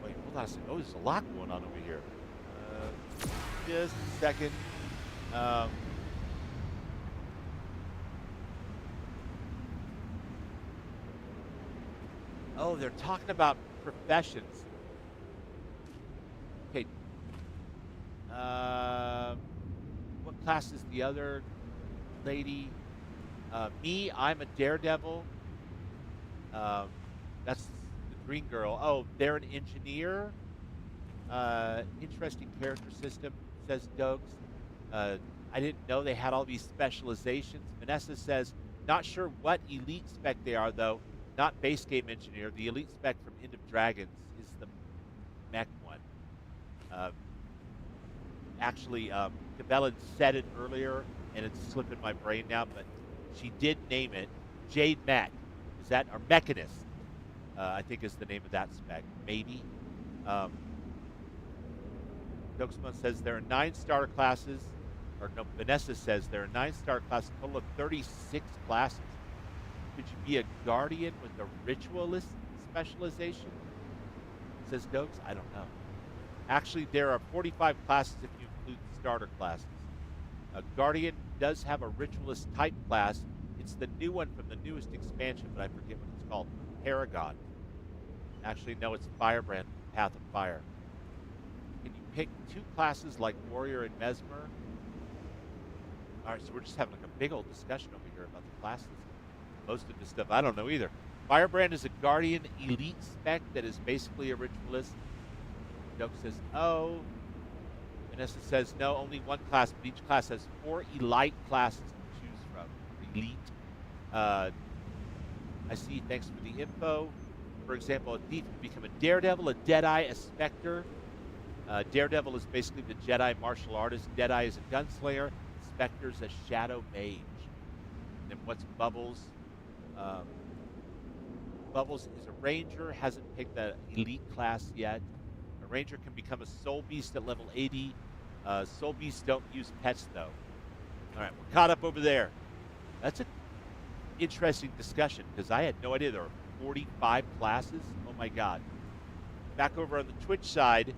hold on a second. Oh, there's a lot going on over here. Just a second. Oh, they're talking about professions. Okay. What class is the other lady? Me, I'm a daredevil. That's the green girl. Oh, they're an engineer. Interesting character system, says Dokes. I didn't know they had all these specializations. Vanessa says, not sure what elite spec they are, though. Not base game engineer. The elite spec from End of Dragons is the mech one. Actually, Cabela said it earlier, and it's slipping my brain now, but she did name it Jade Mech. Is that, or Mechanist, I think is the name of that spec. Maybe. Dokesman says there are 9 starter classes, or no, Vanessa says there are 9 starter classes, a total of 36 classes. Could you be a guardian with a ritualist specialization? Says Dokes. I don't know. Actually, there are 45 classes if you include starter classes. A guardian does have a ritualist type class. It's the new one from the newest expansion, but I forget what it's called. Paragon. Actually, no, it's Firebrand, Path of Fire. Can you pick 2 classes like Warrior and Mesmer? All right, so we're just having like a big old discussion over here about the classes. Most of the stuff I don't know either. Firebrand is a Guardian elite spec that is basically a ritualist. Doke says, oh. Vanessa says, no, only 1 class, but each class has 4 elite classes to choose from. Elite. I see, thanks for the info. For example, a thief can become a daredevil, a deadeye, a specter. Daredevil is basically the Jedi martial artist. Deadeye is a gunslinger. Specter's a shadow mage. And then what's Bubbles? Bubbles is a ranger, hasn't picked the elite class yet. A ranger can become a soul beast at level 80. Soul beasts don't use pets, though. All right, we're caught up over there. That's an interesting discussion, because I had no idea there were 45 classes. Oh, my God. Back over on the Twitch side,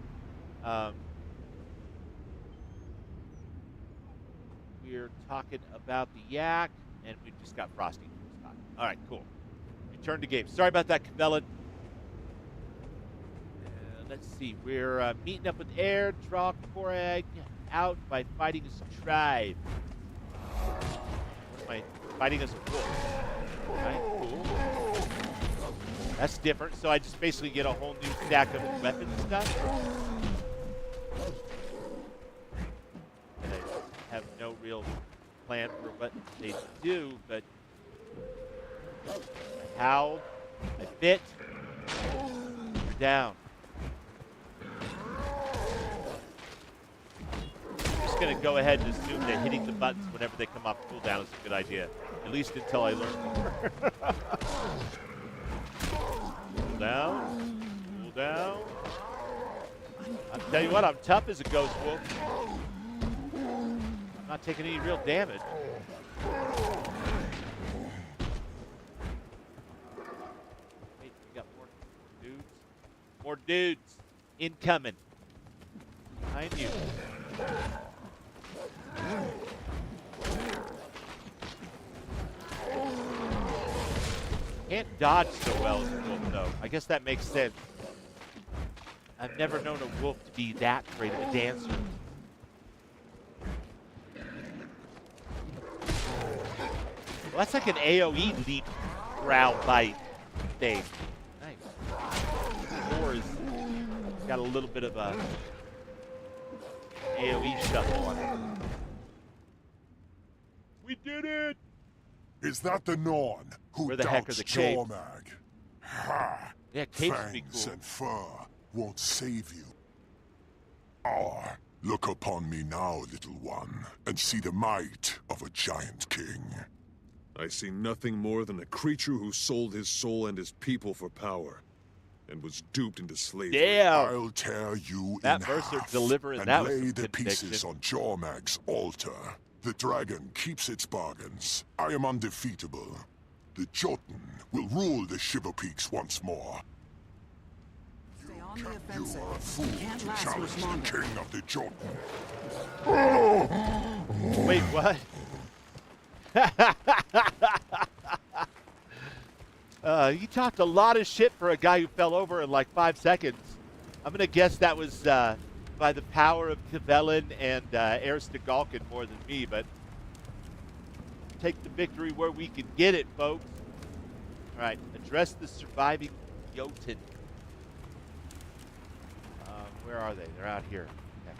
we're talking about the yak, and we've just got Frosty. All right, cool. Return to game. Sorry about that, Cabela. Let's see. We're meeting up with Air, draw Korag out by fighting his tribe. What am I fighting as a wolf? Right, cool. That's different. So I just basically get a whole new stack of weapon stuff. And I have no real plan for what they do, but I howled, I bit, you're down. I'm just going to go ahead and assume that hitting the buttons whenever they come off cooldown is a good idea. At least until I learn more. Cool down. Cool down. I'll tell you what, I'm tough as a ghost wolf. taking any real damage. Wait, we got more dudes. More dudes incoming. Behind you. Can't dodge so well as a wolf, though. I guess that makes sense. I've never known a wolf to be that great of a dancer. Well, that's like an AoE leap, growl, bite thing. Nice. Thor has got a little bit of a AoE shuffle on it. We did it! Is that the Norn who Where the heck are doubts the caves? Jormag? Ha! Yeah, caves would be Fangs cool. and fur won't save you. Ah, look upon me now, little one, and see the might of a giant king. I see nothing more than a creature who sold his soul and his people for power, and was duped into slavery. Damn! I'll tear you That in Mercer half delivering and that was lay some the pieces conviction. on Jormag's altar. The dragon keeps its bargains. I am undefeatable. The Jotun will rule the Shiverpeaks once more. Stay on the You offensive. are a fool Can't to last challenge much the longer. king of the Jotun. Wait, what? You talked a lot of shit for a guy who fell over in like 5 seconds. I'm gonna guess that was by the power of Kvelin and Aristogalkin more than me, but take the victory where we can get it, folks. All right, address the surviving Jotun. Where are they? They're out here. Okay.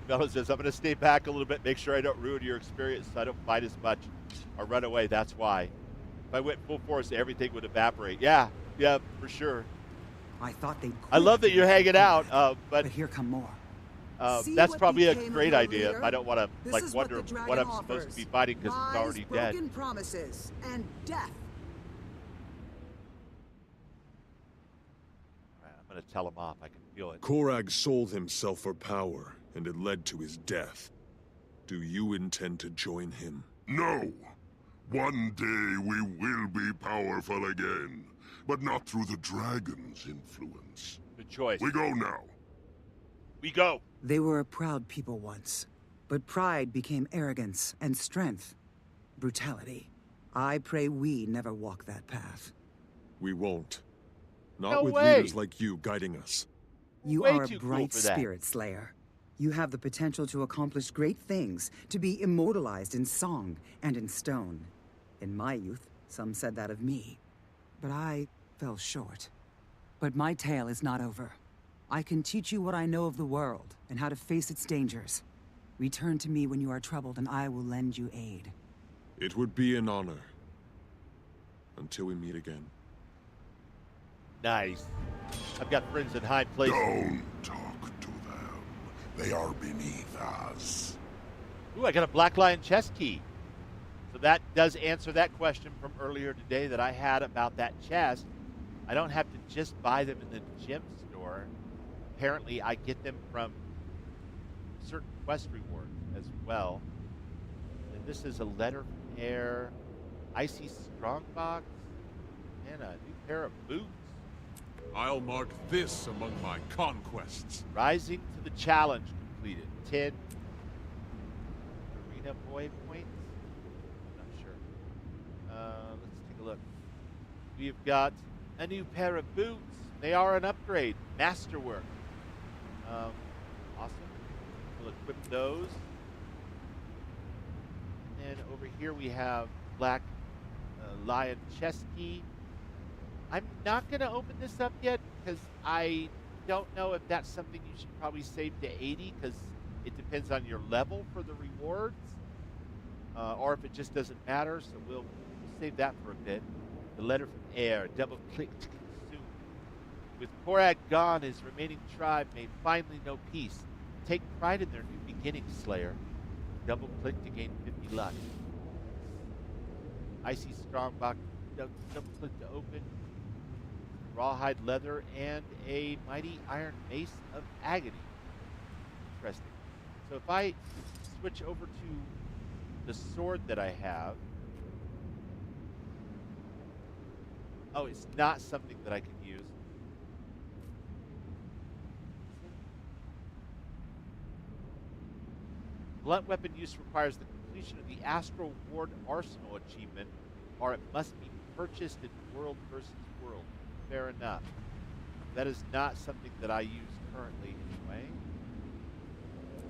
Bella says, I'm going to stay back a little bit, make sure I don't ruin your experience so I don't fight as much or run away. That's why. If I went full force, everything would evaporate. Yeah, for sure. I thought they'd I love that you're hanging out, but here come more. See that's what probably a became of great your idea. leader? I don't want to This like is what wonder the what dragon I'm supposed to offers. be fighting because it's Lies, already dead. broken promises, and death. All right, I'm going to tell him off. I can feel it. Korag sold himself for power, and it led to his death. Do you intend to join him? No. One day we will be powerful again, but not through the dragon's influence. Good choice. We go now. We go. They were a proud people once, but pride became arrogance and strength, brutality. I pray we never walk that path. We won't. Not No with way. leaders like you guiding us. You Way are a too cool bright for that. spirit, Slayer. You have the potential to accomplish great things, to be immortalized in song and in stone. In my youth, some said that of me, but I fell short. But my tale is not over. I can teach you what I know of the world and how to face its dangers. Return to me when you are troubled, and I will lend you aid. It would be an honor. Until we meet again. Nice. I've got friends in high places. Don't talk to them. They are beneath us. Ooh, I got a Black Lion chest key. So that does answer that question from earlier today that I had about that chest. I don't have to just buy them in the gem store. Apparently, I get them from certain quest rewards as well. And this is a letter from Air, icy strongbox, and a new pair of boots. I'll mark this among my conquests. Rising to the challenge completed. 10 arena boy points. I'm not sure. Let's take a look. We've got a new pair of boots. They are an upgrade. Masterwork. Awesome. We'll equip those. And over here we have Black Lion chest key. I'm not going to open this up yet because I don't know if that's something you should probably save to 80 because it depends on your level for the rewards or if it just doesn't matter. So we'll save that for a bit. The letter from Air, double click to consume. With Korag gone, his remaining tribe may finally know peace. Take pride in their new beginning, Slayer. Double click to gain 50 luck. Icy Strongbox, double click to open. rawhide leather, and a mighty iron mace of agony. Interesting. So if I switch over to the sword that I have, oh, it's not something that I can use. Blunt weapon use requires the completion of the Astral Ward Arsenal achievement, or it must be purchased in World versus World. Fair enough. That is not something that I use currently anyway.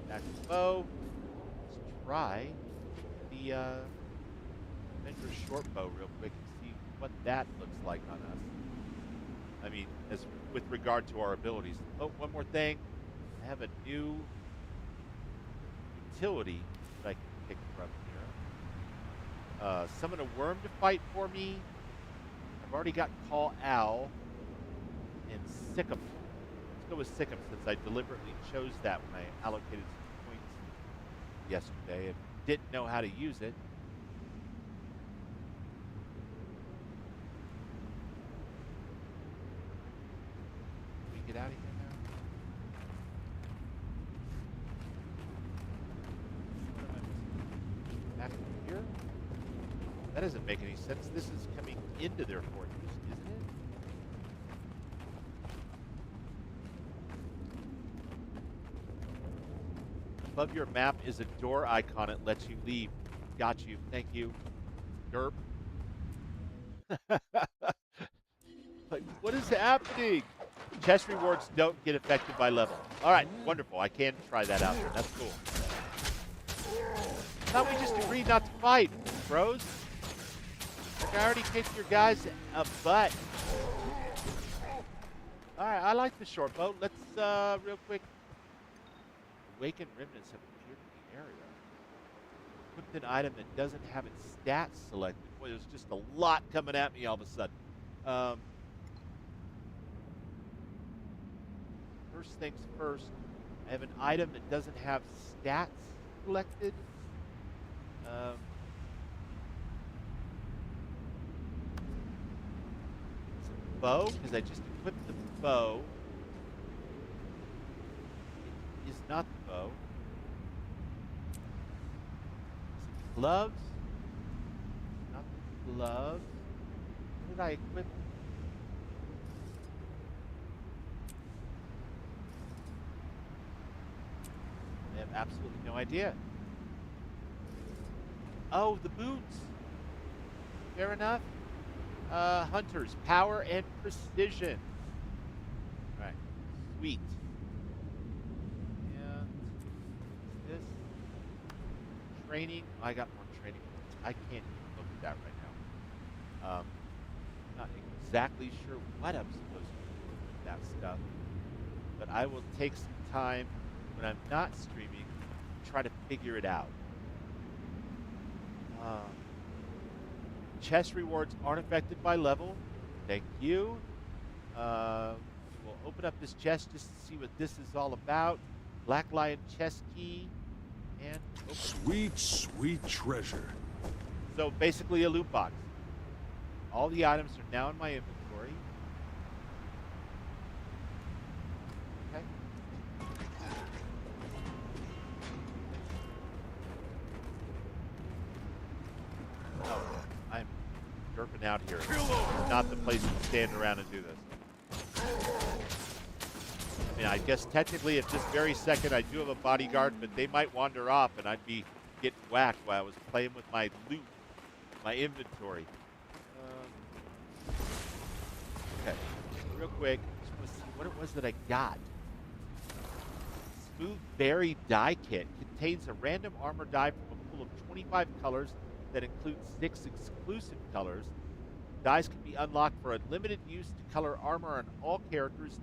Back to bow. Let's try the Avenger short bow real quick and see what that looks like on us. I mean, as with regard to our abilities. Oh, one more thing. I have a new utility that I can pick from here. Summon a worm to fight for me. I've already got Call Owl and Sickum. Let's go with Sickum since I deliberately chose that when I allocated some points yesterday and didn't know how to use it. Can we get out of here now? Back here? That doesn't make any sense. This is coming into their fortress, isn't it? Above your map is a door icon. It lets you leave. Got you. Thank you. Derp. Like, what is happening? Chest rewards don't get affected by level. All right, wonderful. I can try that out there. That's cool. Thought we just agreed not to fight, bros. Like I already kicked your guys a butt. All right, I like the short bow. Let's real quick. Awakened remnants have appeared in the area. Equipped an item that doesn't have its stats selected. Boy, there's just a lot coming at me all of a sudden. First things first, I have an item that doesn't have stats selected. It's a bow, because I just equipped the bow. It is not the bow. Is it gloves? Not the gloves. What did I equip? I have absolutely no idea. Oh, the boots. Fair enough. Hunters, power and precision. All right, sweet. And this training. I got more training. I can't even look at that right now. Not exactly sure what I'm supposed to do with that stuff, but I will take some time when I'm not streaming to try to figure it out. Chest rewards aren't affected by level. Thank you. We'll open up this chest just to see what this is all about. Black Lion chest key. And open. Sweet, sweet treasure. So basically a loot box. All the items are now in my inventory. Okay. Oh, I'm derping out here. It's not the place to stand around and do this. I mean, I guess technically at this very second I do have a bodyguard, but they might wander off and I'd be getting whacked while I was playing with my loot, my inventory. Okay, real quick, just want to see what it was that I got. Smooth Berry Die Kit contains a random armor die from a pool of 25 colors that includes 6 exclusive colors. Dies can be unlocked for unlimited use to color armor on all characters.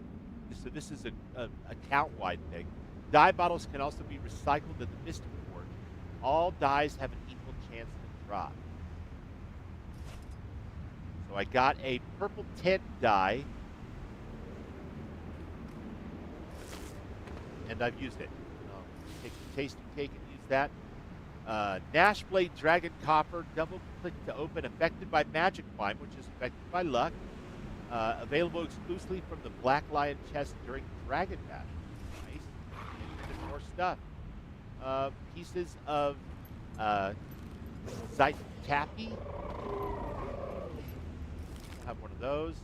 So this is a account-wide thing. Die bottles can also be recycled at the Mystic Forge. All dies have an equal chance to drop. So I got a purple tent die, and I've used it. Take a tasty cake and use that. Nashblade Dragon Copper, double click to open, affected by Magic Climb, which is affected by luck. Available exclusively from the Black Lion chest during Dragon Bash. Nice. And more stuff. Pieces of Tappy. Have one of those.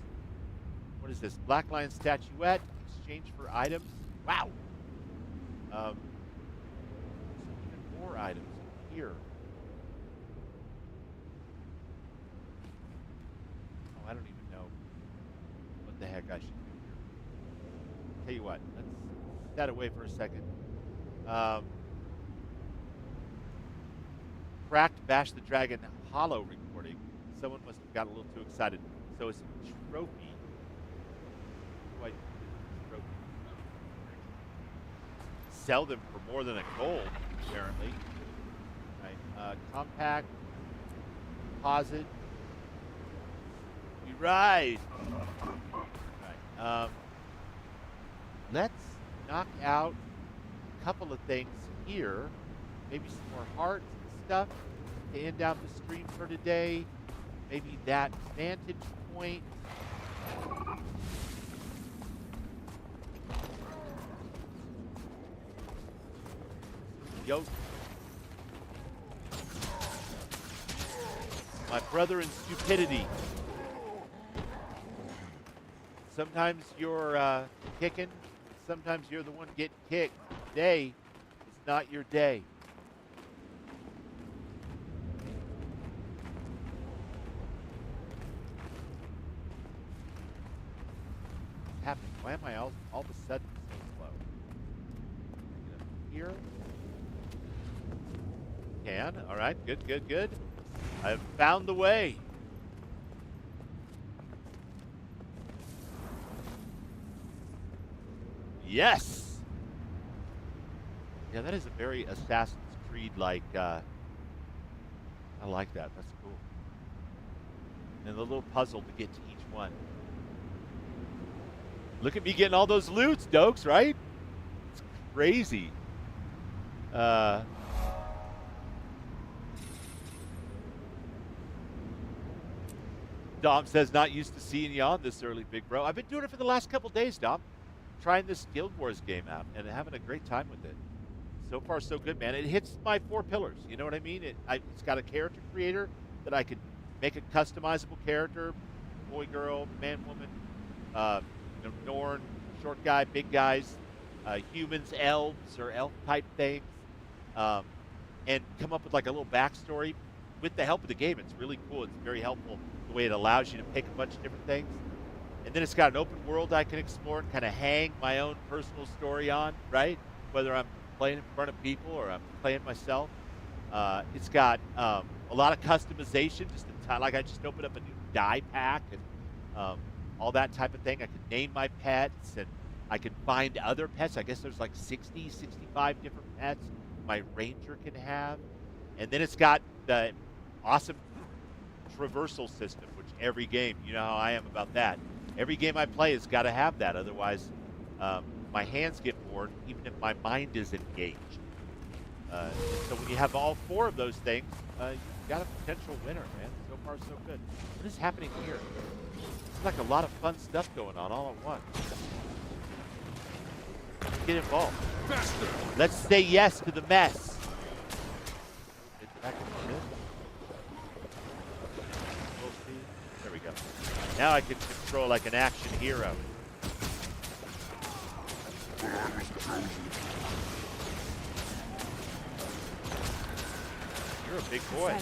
What is this? Black Lion statuette. Exchange for items. Wow. Even more items here. Oh, I don't even know what the heck I should do here. Tell you what, let's put that away for a second. Cracked Bash the Dragon Hollow recording. Someone must have gotten a little too excited. So it's a trophy. What? Trophy. Sell them for more than a gold, apparently. Right. Compact. Deposit. We ride. Right. Let's knock out a couple of things here. Maybe some more hearts and stuff to end out the stream for today. Maybe that vantage point. Yo. My brother in stupidity. Sometimes you're kicking. Sometimes you're the one getting kicked. Today is not your day. What's happening? Why am I all of a sudden so slow? Get up here. Can. All right. Good, good, good. I've found the way. Yes! Yeah, that is a very Assassin's Creed-like, I like that. That's cool. And the little puzzle to get to each one. Look at me getting all those loots, Dokes, right? It's crazy. Dom says, not used to seeing you on this early, big bro. I've been doing it for the last couple days, Dom. Trying this Guild Wars game out and having a great time with it. So far, so good, man. It hits my 4 pillars. You know what I mean? It's got a character creator that I can make a customizable character, boy, girl, man, woman, Norn, short guy, big guys, humans, elves, or elf type things, and come up with like a little backstory. With the help of the game, it's really cool. It's very helpful the way it allows you to pick a bunch of different things. And then it's got an open world I can explore and kind of hang my own personal story on, right? Whether I'm playing in front of people or I'm playing myself. It's got a lot of customization, like I just opened up a new dye pack and all that type of thing. I can name my pets and I can find other pets. I guess there's like 60, 65 different pets my ranger can have. And then it's got the awesome traversal system, which every game, you know how I am about that. Every game I play has got to have that. Otherwise, my hands get bored, even if my mind is engaged. So when you have all 4 of those things, you've got a potential winner, man. So far, so good. What is happening here? It's like a lot of fun stuff going on all at once. Let's get involved. Faster. Let's say yes to the mess. There we go. Now I can control like an action hero. You're a big boy.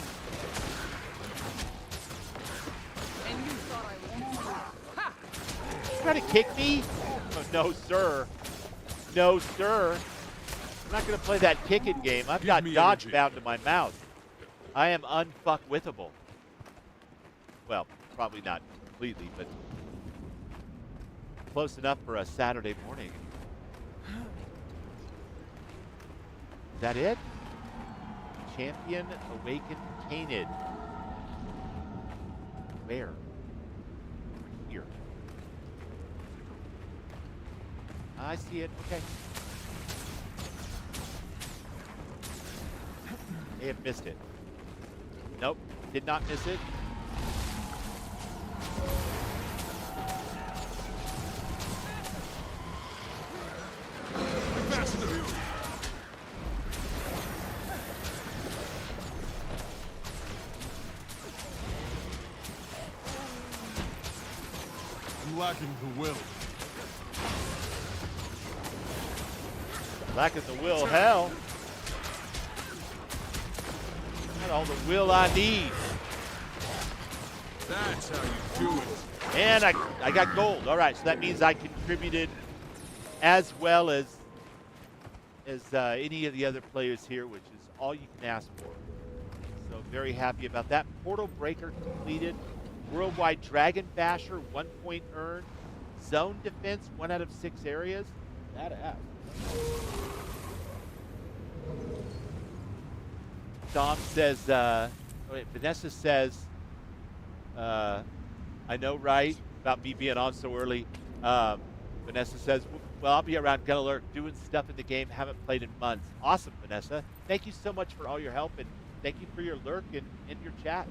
And you thought I was ha! You trying to kick me? Oh, no, sir. No, sir. I'm not going to play that kicking game. I've got dodge bound to my mouth. I am unfuckwithable. Well, probably not completely, but close enough for a Saturday morning. Is that it? Champion Awakened Tainted. Where? Here. I see it. Okay. May have missed it. Nope. Did not miss it. I'm lacking the will. Lacking the will, hell. Got all the will I need. That's how you do it. And I got gold. All right, so that means I contributed as well as any of the other players here, which is all you can ask for. So very happy about that. Portal Breaker completed. Worldwide Dragon Basher, 1 point earned. Zone Defense, 1 out of 6 areas. Badass. Dom says, Vanessa says, I know, right, about me being on so early. Vanessa says, well, I'll be around Gun Alert doing stuff in the game. Haven't played in months. Awesome, Vanessa. Thank you so much for all your help, and thank you for your lurk and your chats.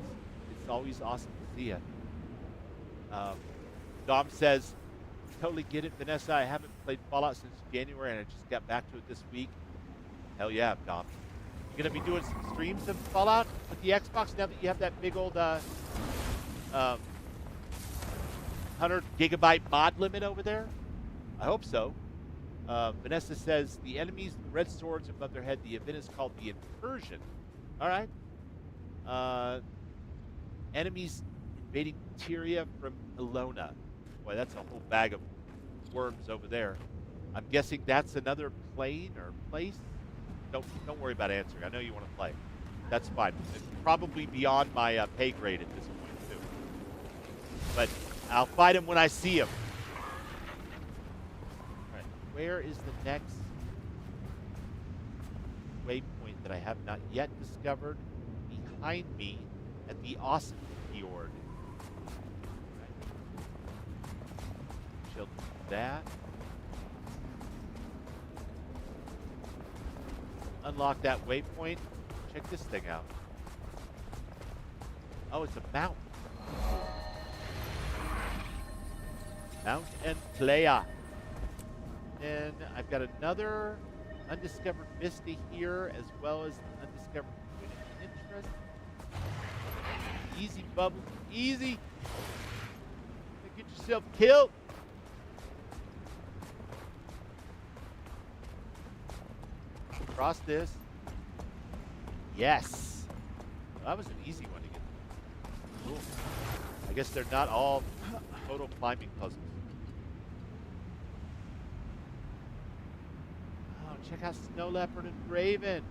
It's always awesome to see you. Dom says, totally get it, Vanessa. I haven't played Fallout since January, and I just got back to it this week. Hell yeah, Dom. You going to be doing some streams of Fallout with the Xbox now that you have that big old 100 gigabyte mod limit over there? I hope so. Vanessa says, the enemies with red swords above their head, the event is called the Incursion. All right. Enemies invading Tyria from Ilona. Boy, that's a whole bag of worms over there. I'm guessing that's another plane or place. Don't worry about answering. I know you want to play. That's fine. It's probably beyond my pay grade at this point, too. But I'll fight him when I see him. All right. Where is the next waypoint that I have not yet discovered? Behind me at the Awesome Fjord. Right. She'll do that. Unlock that waypoint. Check this thing out. Oh, it's a mountain. Mount and Playa. And I've got another undiscovered vista here, as well as an undiscovered point of interest. Easy, Bubbles. Easy. Get yourself killed. Cross this. Yes. Well, that was an easy one to get. Cool. I guess they're not all total climbing puzzles. Oh, check out Snow Leopard and Raven.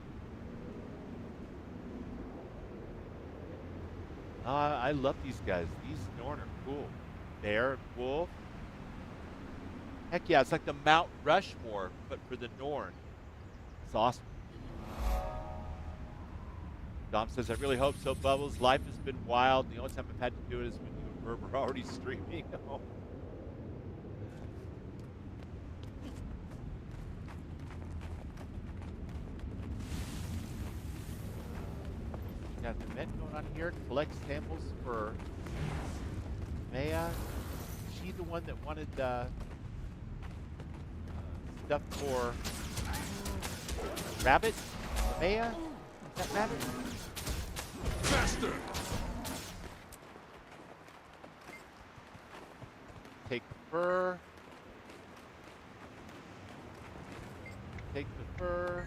I love these guys. These Norn are cool. Bear and Wolf. Heck yeah, it's like the Mount Rushmore, but for the Norn. It's awesome. Dom says, I really hope so, Bubbles. Life has been wild. The only time I've had to do it is when you and Verb are already streaming. Oh. Got an event going on here. Collect samples for Maya. Is she the one that wanted stuff for Rabbit? Maya? Is that Rabbit? Faster! Take the fur. Take the fur.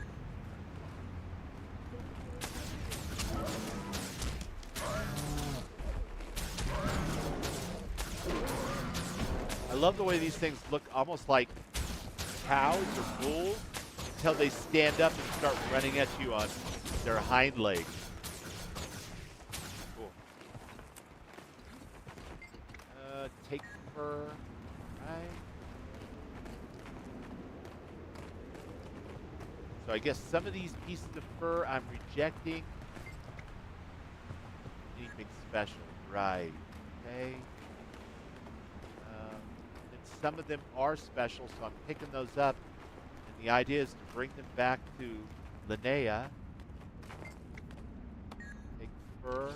I love the way these things look almost like cows or bulls until they stand up and start running at you on their hind legs. Cool. Take fur. Right. So I guess some of these pieces of fur I'm rejecting. Anything special. Right. Okay. And some of them are special, so I'm picking those up. And the idea is to bring them back to Linnea. Take fur.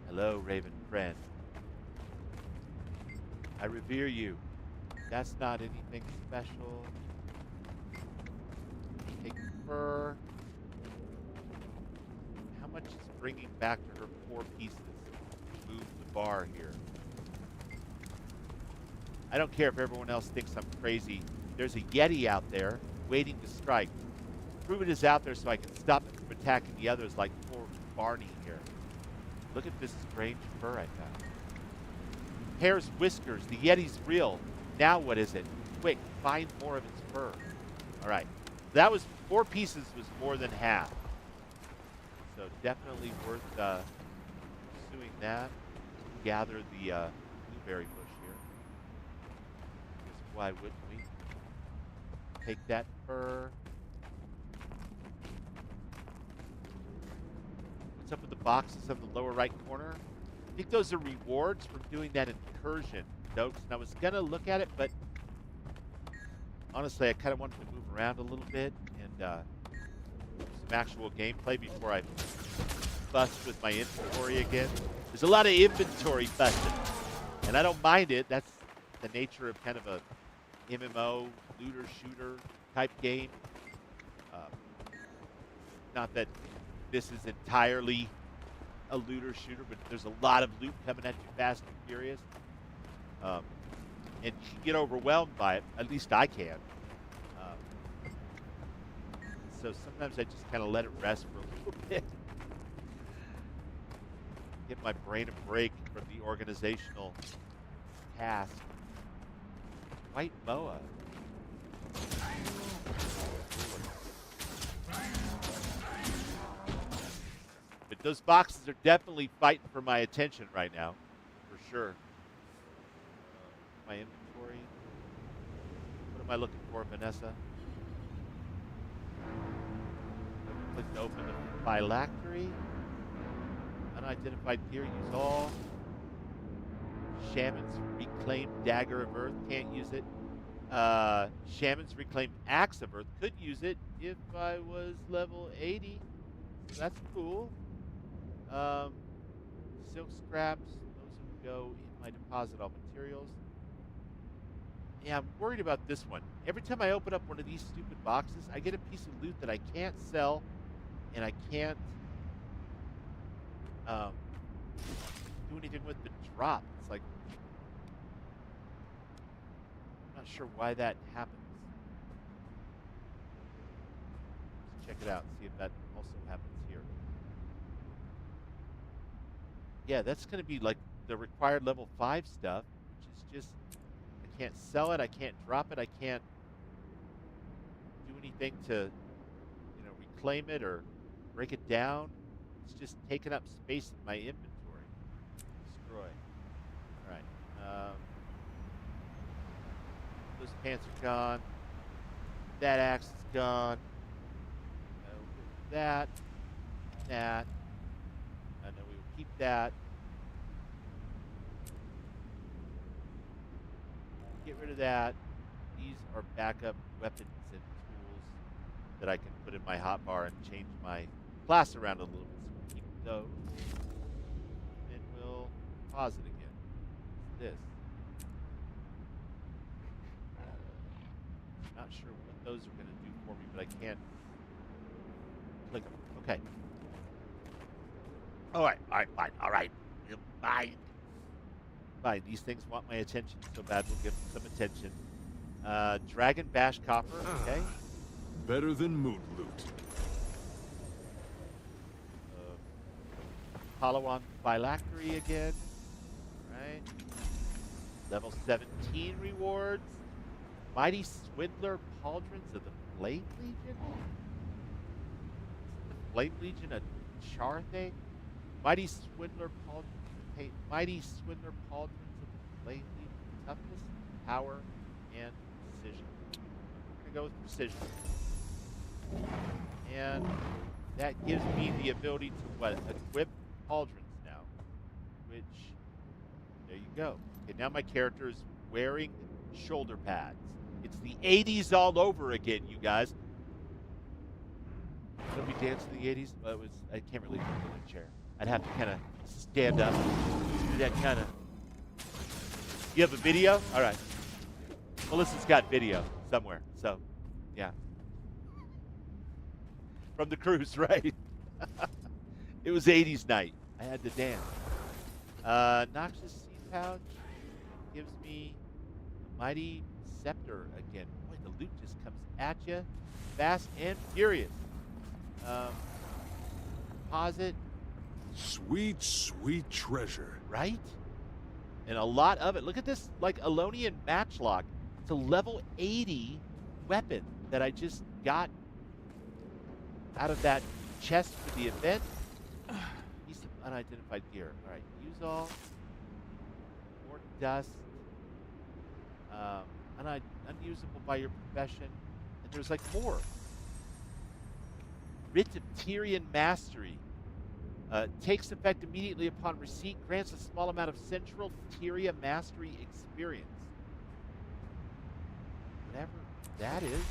Hello, Raven friend. I revere you. That's not anything special. Take fur. How much is bringing back to her 4 pieces? Move the bar here. I don't care if everyone else thinks I'm crazy. There's a Yeti out there waiting to strike. Prove it is out there so I can stop it from attacking the others like poor Barney here. Look at this strange fur I found. Hair's whiskers. The Yeti's real. Now what is it? Quick, find more of its fur. All right. That was 4 pieces was more than half. So definitely worth pursuing that. Gather the blueberry bush here. Because why wouldn't we? Take that fur. What's up with the boxes of the lower right corner? I think those are rewards for doing that incursion, Dokes. And I was going to look at it, but honestly, I kind of wanted to move around a little bit and some actual gameplay before I bust with my inventory again. There's a lot of inventory busting, and I don't mind it. That's the nature of kind of a MMO, looter-shooter type game. Not that this is entirely a looter-shooter, but there's a lot of loot coming at you fast and furious. And you can get overwhelmed by it. At least I can. So sometimes I just kind of let it rest for a little bit. Get my brain a break from the organizational task. White boa. But those boxes are definitely fighting for my attention right now, for sure. My inventory. What am I looking for, Vanessa? Click to open the phylactery. Unidentified gear, use all. Shaman's reclaimed dagger of earth, can't use it. Shaman's reclaimed axe of earth, could use it if I was level 80. So that's cool. Silk scraps, those would go in my deposit all materials. Yeah, I'm worried about this one. Every time I open up one of these stupid boxes, I get a piece of loot that I can't sell, and I can't do anything with the drop. It's like, I'm not sure why that happens. Let's check it out and see if that also happens here. Yeah, that's going to be like the required level 5 stuff, which is just, I can't sell it, I can't drop it, I can't do anything to, reclaim it or break it down. It's just taking up space in my inventory. Destroy. All right. Those pants are gone. That axe is gone. That. And then we will keep that. Get rid of that. These are backup weapons and tools that I can put in my hotbar and change my class around a little bit. So we'll keep those. Then we'll pause it again. This. Not sure what those are going to do for me, but I can't click them. Okay. All right. Fine. Fine. These things want my attention so bad, we'll give them some attention. Dragon Bash Copper, okay. Better than moon loot. Palawan Phylactery again. Right. Level 17 rewards. Mighty Swindler Pauldrons of the Flame Legion? The Flame Legion a char thing? Mighty Swindler Pauldrons of the Flame Legion. Toughness, power, and precision. We're going to go with precision. And that gives me the ability to, equip pauldrons now. Which, there you go. Okay, now my character is wearing shoulder pads. It's the 80s all over again, you guys. Don't we dance in the 80s? Well, I can't really do it in a chair. I'd have to kind of stand up, do that kind of. You have a video? All right. Melissa's got video somewhere, so yeah. From the cruise, right? It was 80s night. I had to dance. Noxious Seed Pouch gives me Mighty Scepter again. Boy, the loot just comes at you fast and furious. Deposit. Sweet, sweet treasure. Right? And a lot of it. Look at this, like, Elonian matchlock. It's a level 80 weapon that I just got out of that chest for the event. Piece of unidentified gear. All right, use all. More dust. Unusable by your profession. And there's like more. Writ of Tyrian Mastery. Takes effect immediately upon receipt. Grants a small amount of central Tyria Mastery experience. Whatever that is.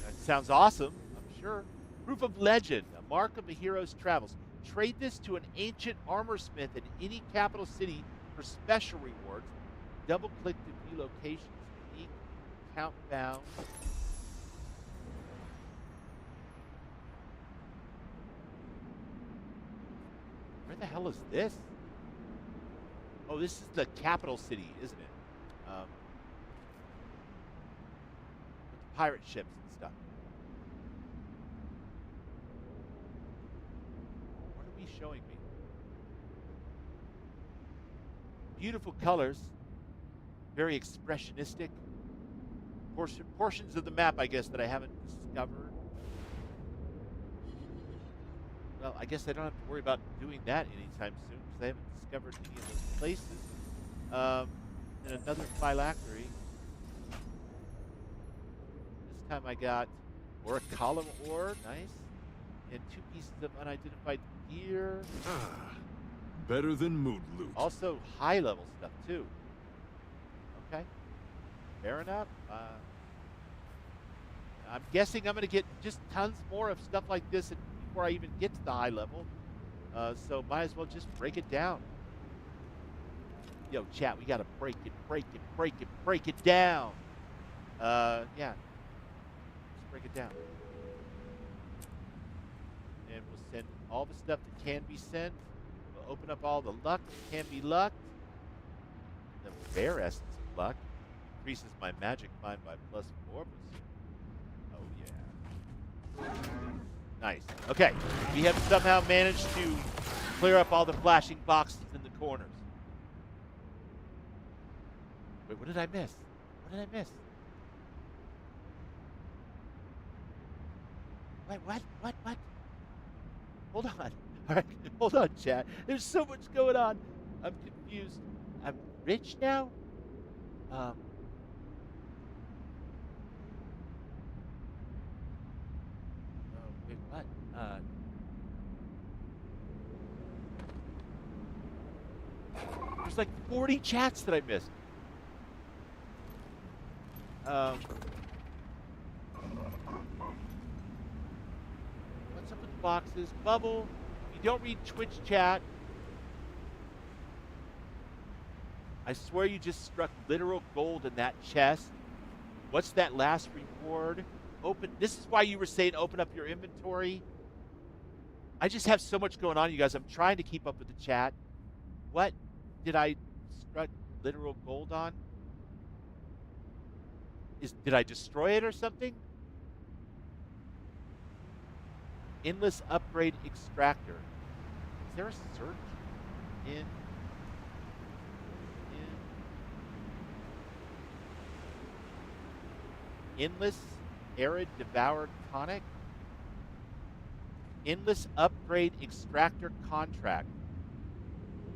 That sounds awesome, I'm sure. Proof of Legend, a mark of a hero's travels. Trade this to an ancient armor smith in any capital city for special rewards. Double click to view locations. Unique, count bound. Where the hell is this? Oh, this is the capital city, isn't it? With the pirate ships and stuff. What are we showing me? Beautiful colors. Very expressionistic. Portions of the map, I guess, that I haven't discovered. Well, I guess I don't have to worry about doing that anytime soon because I haven't discovered any of those places. And another phylactery. This time I got a column ore, nice, and 2 pieces of unidentified gear. Better than mood loot. Also high level stuff too. Okay, fair enough. I'm guessing I'm going to get just tons more of stuff like this before I even get to the high level. So might as well just break it down. Yo, chat, we got to break it down. Yeah. Let's break it down. And we'll send all the stuff that can be sent. We'll open up all the luck that can be lucked. The rare essence of luck increases my magic mine by +4%. Oh, yeah. Nice. Okay. We have somehow managed to clear up all the flashing boxes in the corners. Wait, what did I miss? What did I miss? Wait, what? Hold on. All right, hold on, chat. There's so much going on. I'm confused. I'm rich now? Wait, what? There's like 40 chats that I missed. What's up with the boxes? Bubble, if you don't read Twitch chat, I swear you just struck literal gold in that chest. What's that last reward? Open. This is why you were saying open up your inventory. I just have so much going on, you guys. I'm trying to keep up with the chat. What did I struck literal gold on? Did I destroy it or something? Endless upgrade extractor. Is there a search in endless arid devoured tonic? Endless upgrade extractor contract.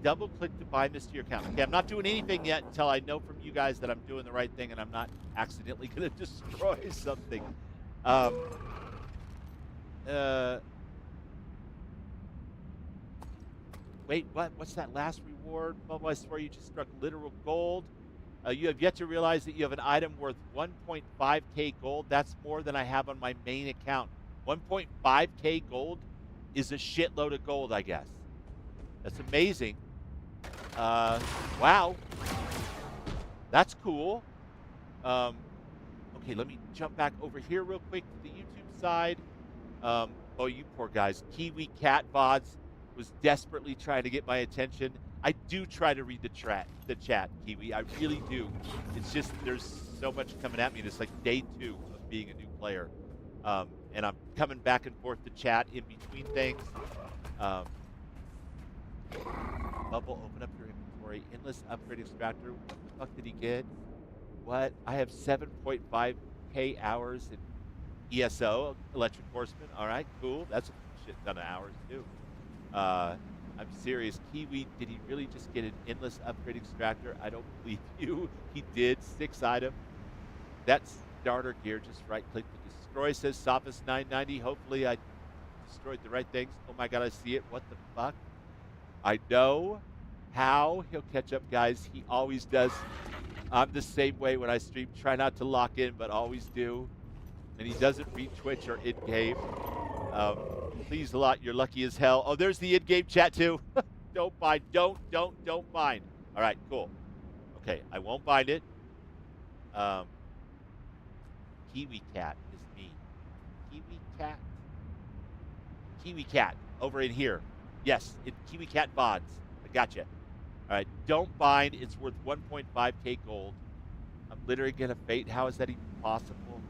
Double click to buy this to your account. Okay, I'm not doing anything yet until I know from you guys that I'm doing the right thing and I'm not accidentally going to destroy something. Wait, what? What's that last reward? Bubble, I swear you just struck literal gold. You have yet to realize that you have an item worth 1.5k gold. That's more than I have on my main account. 1.5k gold is a shitload of gold, I guess. That's amazing. Wow. That's cool. Okay, let me jump back over here real quick to the YouTube side. Oh, you poor guys. Kiwi Cat VODs. was desperately trying to get my attention. I do try to read the chat, Kiwi. I really do. It's just there's so much coming at me. It's like day 2 of being a new player. And I'm coming back and forth to chat in between things. Bubble, open up your inventory. Endless upgrade extractor. What the fuck did he get? What? I have 7.5k hours in ESO, Electric Horseman. All right, cool. That's a shit ton of hours, too. I'm serious. Kiwi, did he really just get an endless upgrade extractor? I don't believe you. He did. 6 items. That's starter gear. Just right-click to destroy, says Sophist 990. Hopefully I destroyed the right things. Oh my god, I see it. What the fuck? I know how he'll catch up, guys. He always does. I'm the same way when I stream. Try not to lock in, but always do. And he doesn't read Twitch or in-game. Please a lot. You're lucky as hell. Oh, there's the in-game chat too. Don't mind. Don't mind. All right, cool. Okay, I won't bind it. Kiwi Cat is me. Kiwi Cat. Kiwi Cat over in here. Yes, Kiwi Cat VODs. I gotcha. All right, don't bind. It's worth 1.5k gold. I'm literally gonna fate. How is that even possible?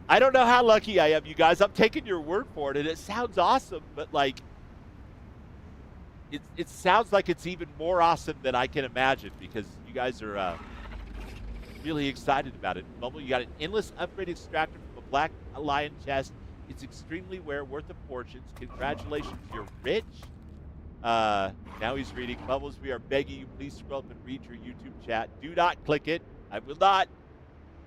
I don't know how lucky I am, you guys. I'm taking your word for it, and it sounds awesome, but like, it sounds like it's even more awesome than I can imagine because you guys are really excited about it. Bubble, you got an endless upgrade extractor from a black lion chest. It's extremely rare, worth a fortune. Congratulations, you're rich. Now he's reading. Bubbles, we are begging you, please scroll up and read your YouTube chat. Do not click it. I will not.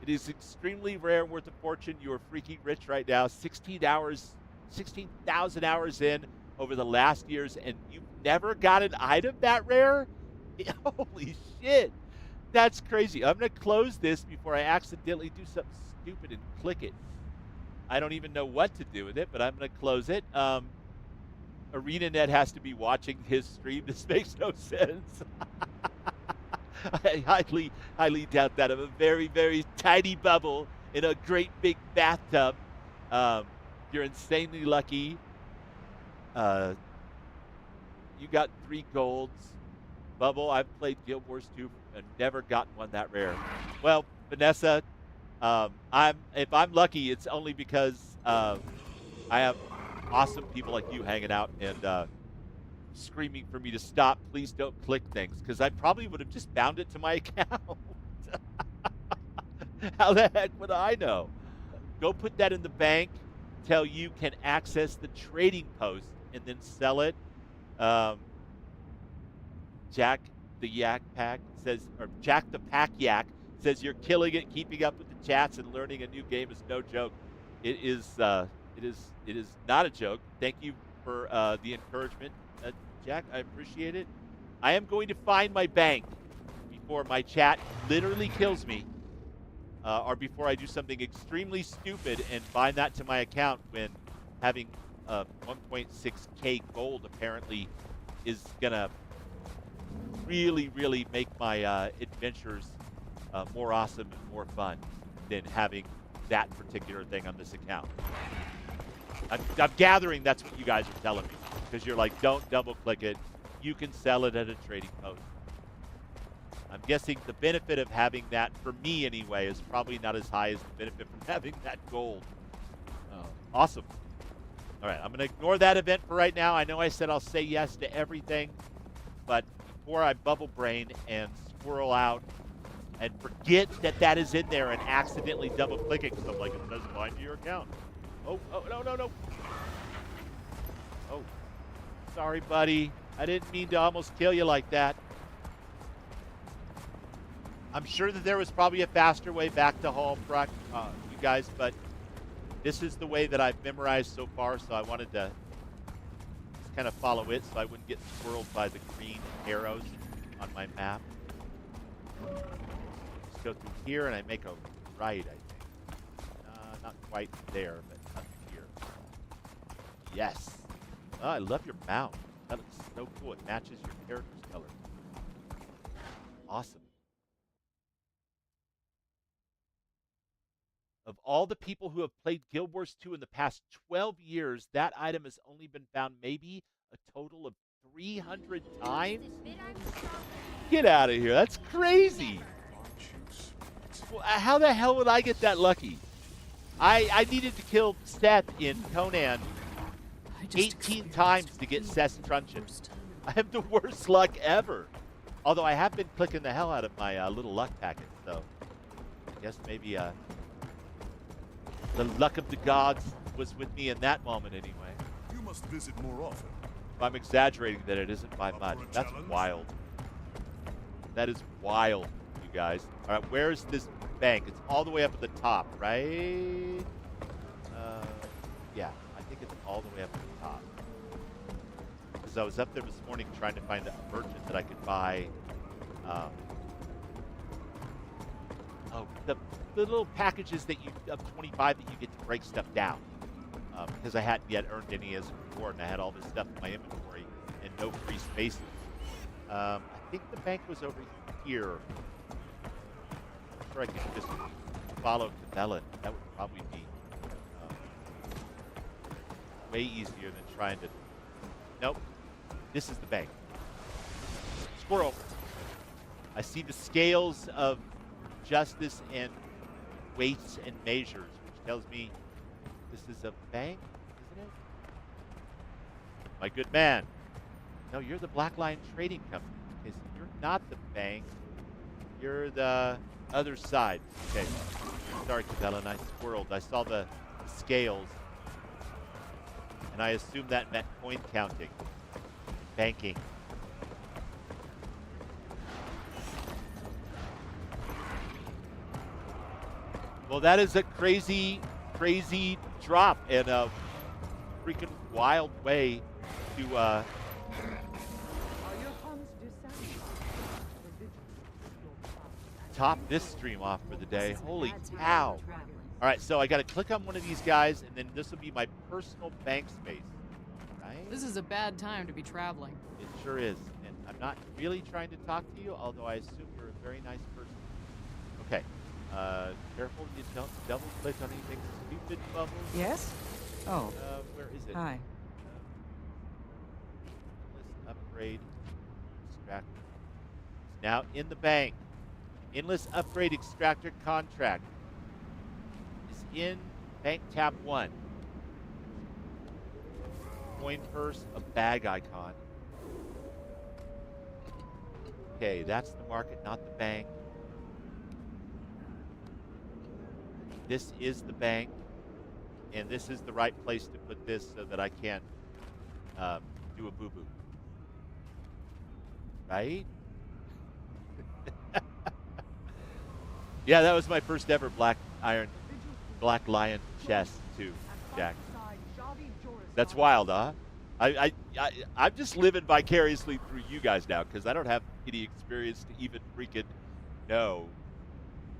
It is extremely rare and worth a fortune. You are freaking rich right now. 16,000 hours in over the last years, and you've never got an item that rare? Holy shit. That's crazy. I'm going to close this before I accidentally do something stupid and click it. I don't even know what to do with it, but I'm going to close it. ArenaNet has to be watching his stream. This makes no sense. I highly doubt that. I'm a very, very tiny bubble in a great big bathtub. You're insanely lucky. You got 3 golds. Bubble, I've played Guild Wars 2 and never gotten one that rare. Well, Vanessa, if I'm lucky, it's only because I have awesome people like you hanging out and screaming for me to stop. Please don't click things, because I probably would have just bound it to my account. How the heck would I know? Go put that in the bank till you can access the trading post and then sell it. Jack the Yak Pack says, or Jack the Pack Yak says, you're killing it. Keeping up with the chats and learning a new game is no joke. It is not a joke. Thank you for the encouragement, Jack. I appreciate it. I am going to find my bank before my chat literally kills me, or before I do something extremely stupid and bind that to my account when having 1.6k gold apparently is gonna really, really make my adventures more awesome and more fun than having that particular thing on this account. I'm gathering that's what you guys are telling me, because you're like, don't double click it. You can sell it at a trading post. I'm guessing the benefit of having that, for me anyway, is probably not as high as the benefit from having that gold. Awesome. All right, I'm going to ignore that event for right now. I know I said I'll say yes to everything, but before I bubble brain and squirrel out and forget that that is in there and accidentally double click it because I'm like, it doesn't bind to your account. Oh, no. Oh, sorry, buddy. I didn't mean to almost kill you like that. I'm sure that there was probably a faster way back to Hoelbrak, you guys, but this is the way that I've memorized so far, so I wanted to just kind of follow it so I wouldn't get swirled by the green arrows on my map. Just go through here and I make a right, I think. Not quite there, but up here. Yes. Oh, I love your mount. That looks so cool. It matches your character's color. Awesome. Of all the people who have played Guild Wars 2 in the past 12 years, that item has only been found maybe a total of 300 times? Get out of here. That's crazy. Well, how the hell would I get that lucky? I needed to kill Seth in Conan 18 times to get Seth's truncheon. I have the worst luck ever. Although I have been clicking the hell out of my little luck packet, so I guess maybe the luck of the gods was with me in that moment anyway. You must visit more often. I'm exaggerating that it isn't by much. That's wild. That is wild, you guys. All right, where's this bank? It's all the way up at the top, right? Yeah, I think it's all the way up at the top. Because I was up there this morning trying to find a merchant that I could buy. The little packages that of 25 that you get to break stuff down. Because I hadn't yet earned any as a reward, and I had all this stuff in my inventory and no free spaces. I think the bank was over here. I'm sure I could just follow Cabela. That would probably be way easier than trying to... Nope. This is the bank. Squirrel. I see the scales of justice and weights and measures, which tells me this is a bank, isn't it? My good man. No, you're the Black Lion Trading Company. Okay, so you're not the bank. You're the other side. Okay. Sorry, Cabela, and I squirreled. I saw the scales, and I assumed that meant coin counting. Banking. Well, that is a crazy, crazy drop and a freaking wild way to top this stream off for the day. Holy cow. All right, so I got to click on one of these guys, and then this will be my personal bank space, right? This is a bad time to be traveling. It sure is, and I'm not really trying to talk to you, although I assume you're a very nice person. Okay. Careful you don't double click on anything stupid, Bubbles. Yes? Oh. Where is it? Hi. Endless upgrade extractor. It's now in the bank. Endless upgrade extractor contract is in bank tab 1. Coin purse, a bag icon. Okay, that's the market, not the bank. This is the bank, and this is the right place to put this so that I can't do a boo-boo. Right? Yeah, that was my first ever Black Lion chest too, Jack. That's wild, huh? I'm just living vicariously through you guys now because I don't have any experience to even freaking know.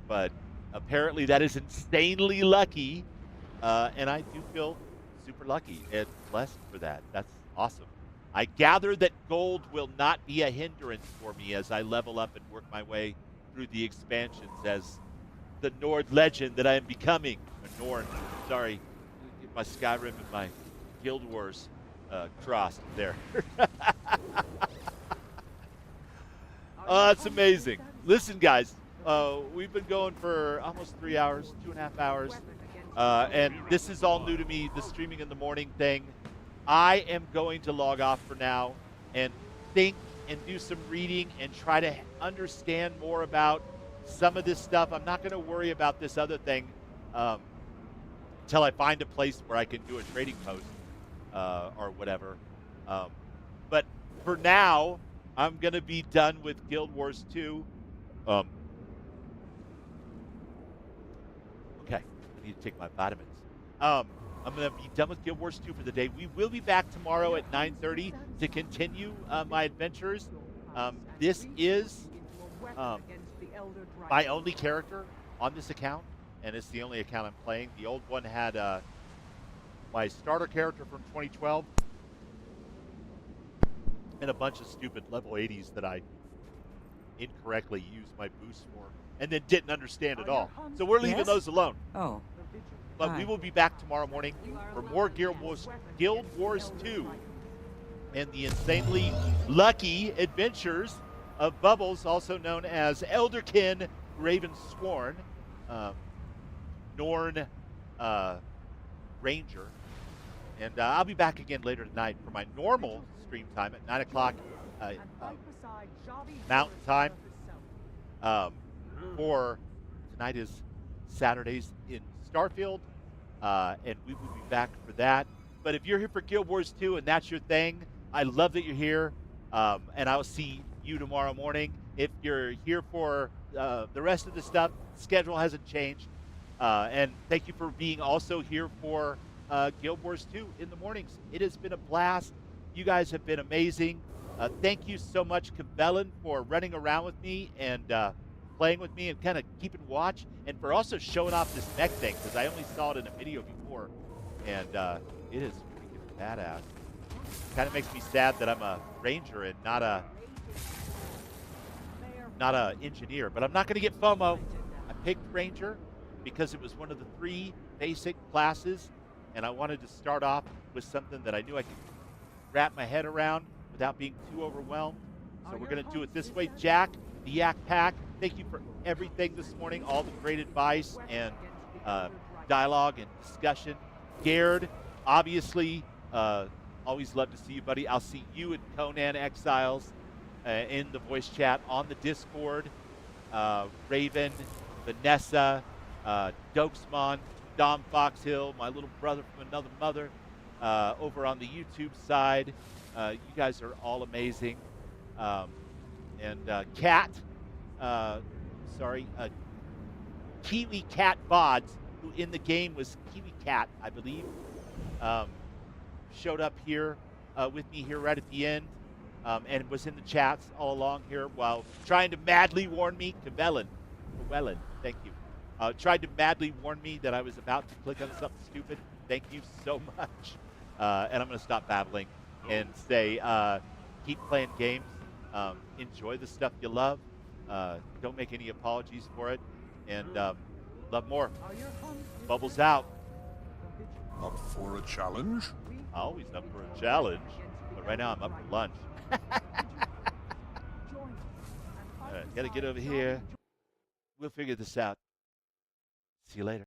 But apparently that is insanely lucky, and I do feel super lucky and blessed for that. That's awesome. I gather that gold will not be a hindrance for me as I level up and work my way through the expansions as the Nord legend that I am becoming. Or Norn, sorry, get my Skyrim and my Guild Wars crossed there. Oh, that's amazing. Listen, guys. We've been going for almost 3 hours, 2.5 hours, and this is all new to me, the streaming in the morning thing. I am going to log off for now and think and do some reading and try to understand more about some of this stuff. I'm not going to worry about this other thing until I find a place where I can do a trading post or whatever. But for now, I'm going to be done with Guild Wars 2. Okay, I need to take my vitamins. I'm going to be done with Guild Wars 2 for the day. We will be back tomorrow at 9:30 to continue my adventures. This is my only character on this account, and it's the only account I'm playing. The old one had my starter character from 2012 and a bunch of stupid level 80s that I incorrectly used my boost for and then didn't understand at all. So we're leaving those alone. Oh. but we Hi. will be back tomorrow morning for more Guild Wars 2 and the insanely lucky adventures of Bubbles, also known as Elderkin Ravensworn, Norn Ranger. And I'll be back again later tonight for my normal stream time at 9 o'clock Mountain Time. For tonight is Saturdays in Starfield, and we will be back for that. But if you're here for Guild Wars 2 and that's your thing, I love that you're here, and I will see you tomorrow morning. If you're here for the rest of the stuff, schedule hasn't changed. And thank you for being also here for Guild Wars 2 in the mornings. It has been a blast. You guys have been amazing. Thank you so much, Cabellin, for running around with me and playing with me and kind of keeping watch, and for also showing off this mech thing, because I only saw it in a video before, and it is freaking badass. Kind of makes me sad that I'm a ranger and not a engineer, but I'm not going to get FOMO. I picked ranger because it was one of the 3 basic classes, and I wanted to start off with something that I knew I could wrap my head around without being too overwhelmed. So we're going to do it this way. Jack, the Yak Pack, thank you for everything this morning, all the great advice and dialogue and discussion. Gerd, obviously, always love to see you, buddy. I'll see you in Conan Exiles in the voice chat on the Discord. Raven, Vanessa, Dokesmon, Dom Foxhill, my little brother from another mother, over on the YouTube side. You guys are all amazing. And Cat, Kiwi Cat Bods, who in the game was Kiwi Cat, I believe, showed up here with me here right at the end, and was in the chats all along here while trying to madly warn me, Cabellin, thank you, tried to madly warn me that I was about to click on something stupid. Thank you so much. And I'm going to stop babbling and say, keep playing games. Enjoy the stuff you love. Don't make any apologies for it. And love more. Bubbles out. Up for a challenge? Always up for a challenge. But right now I'm up for lunch. All right, gotta get over here. We'll figure this out. See you later.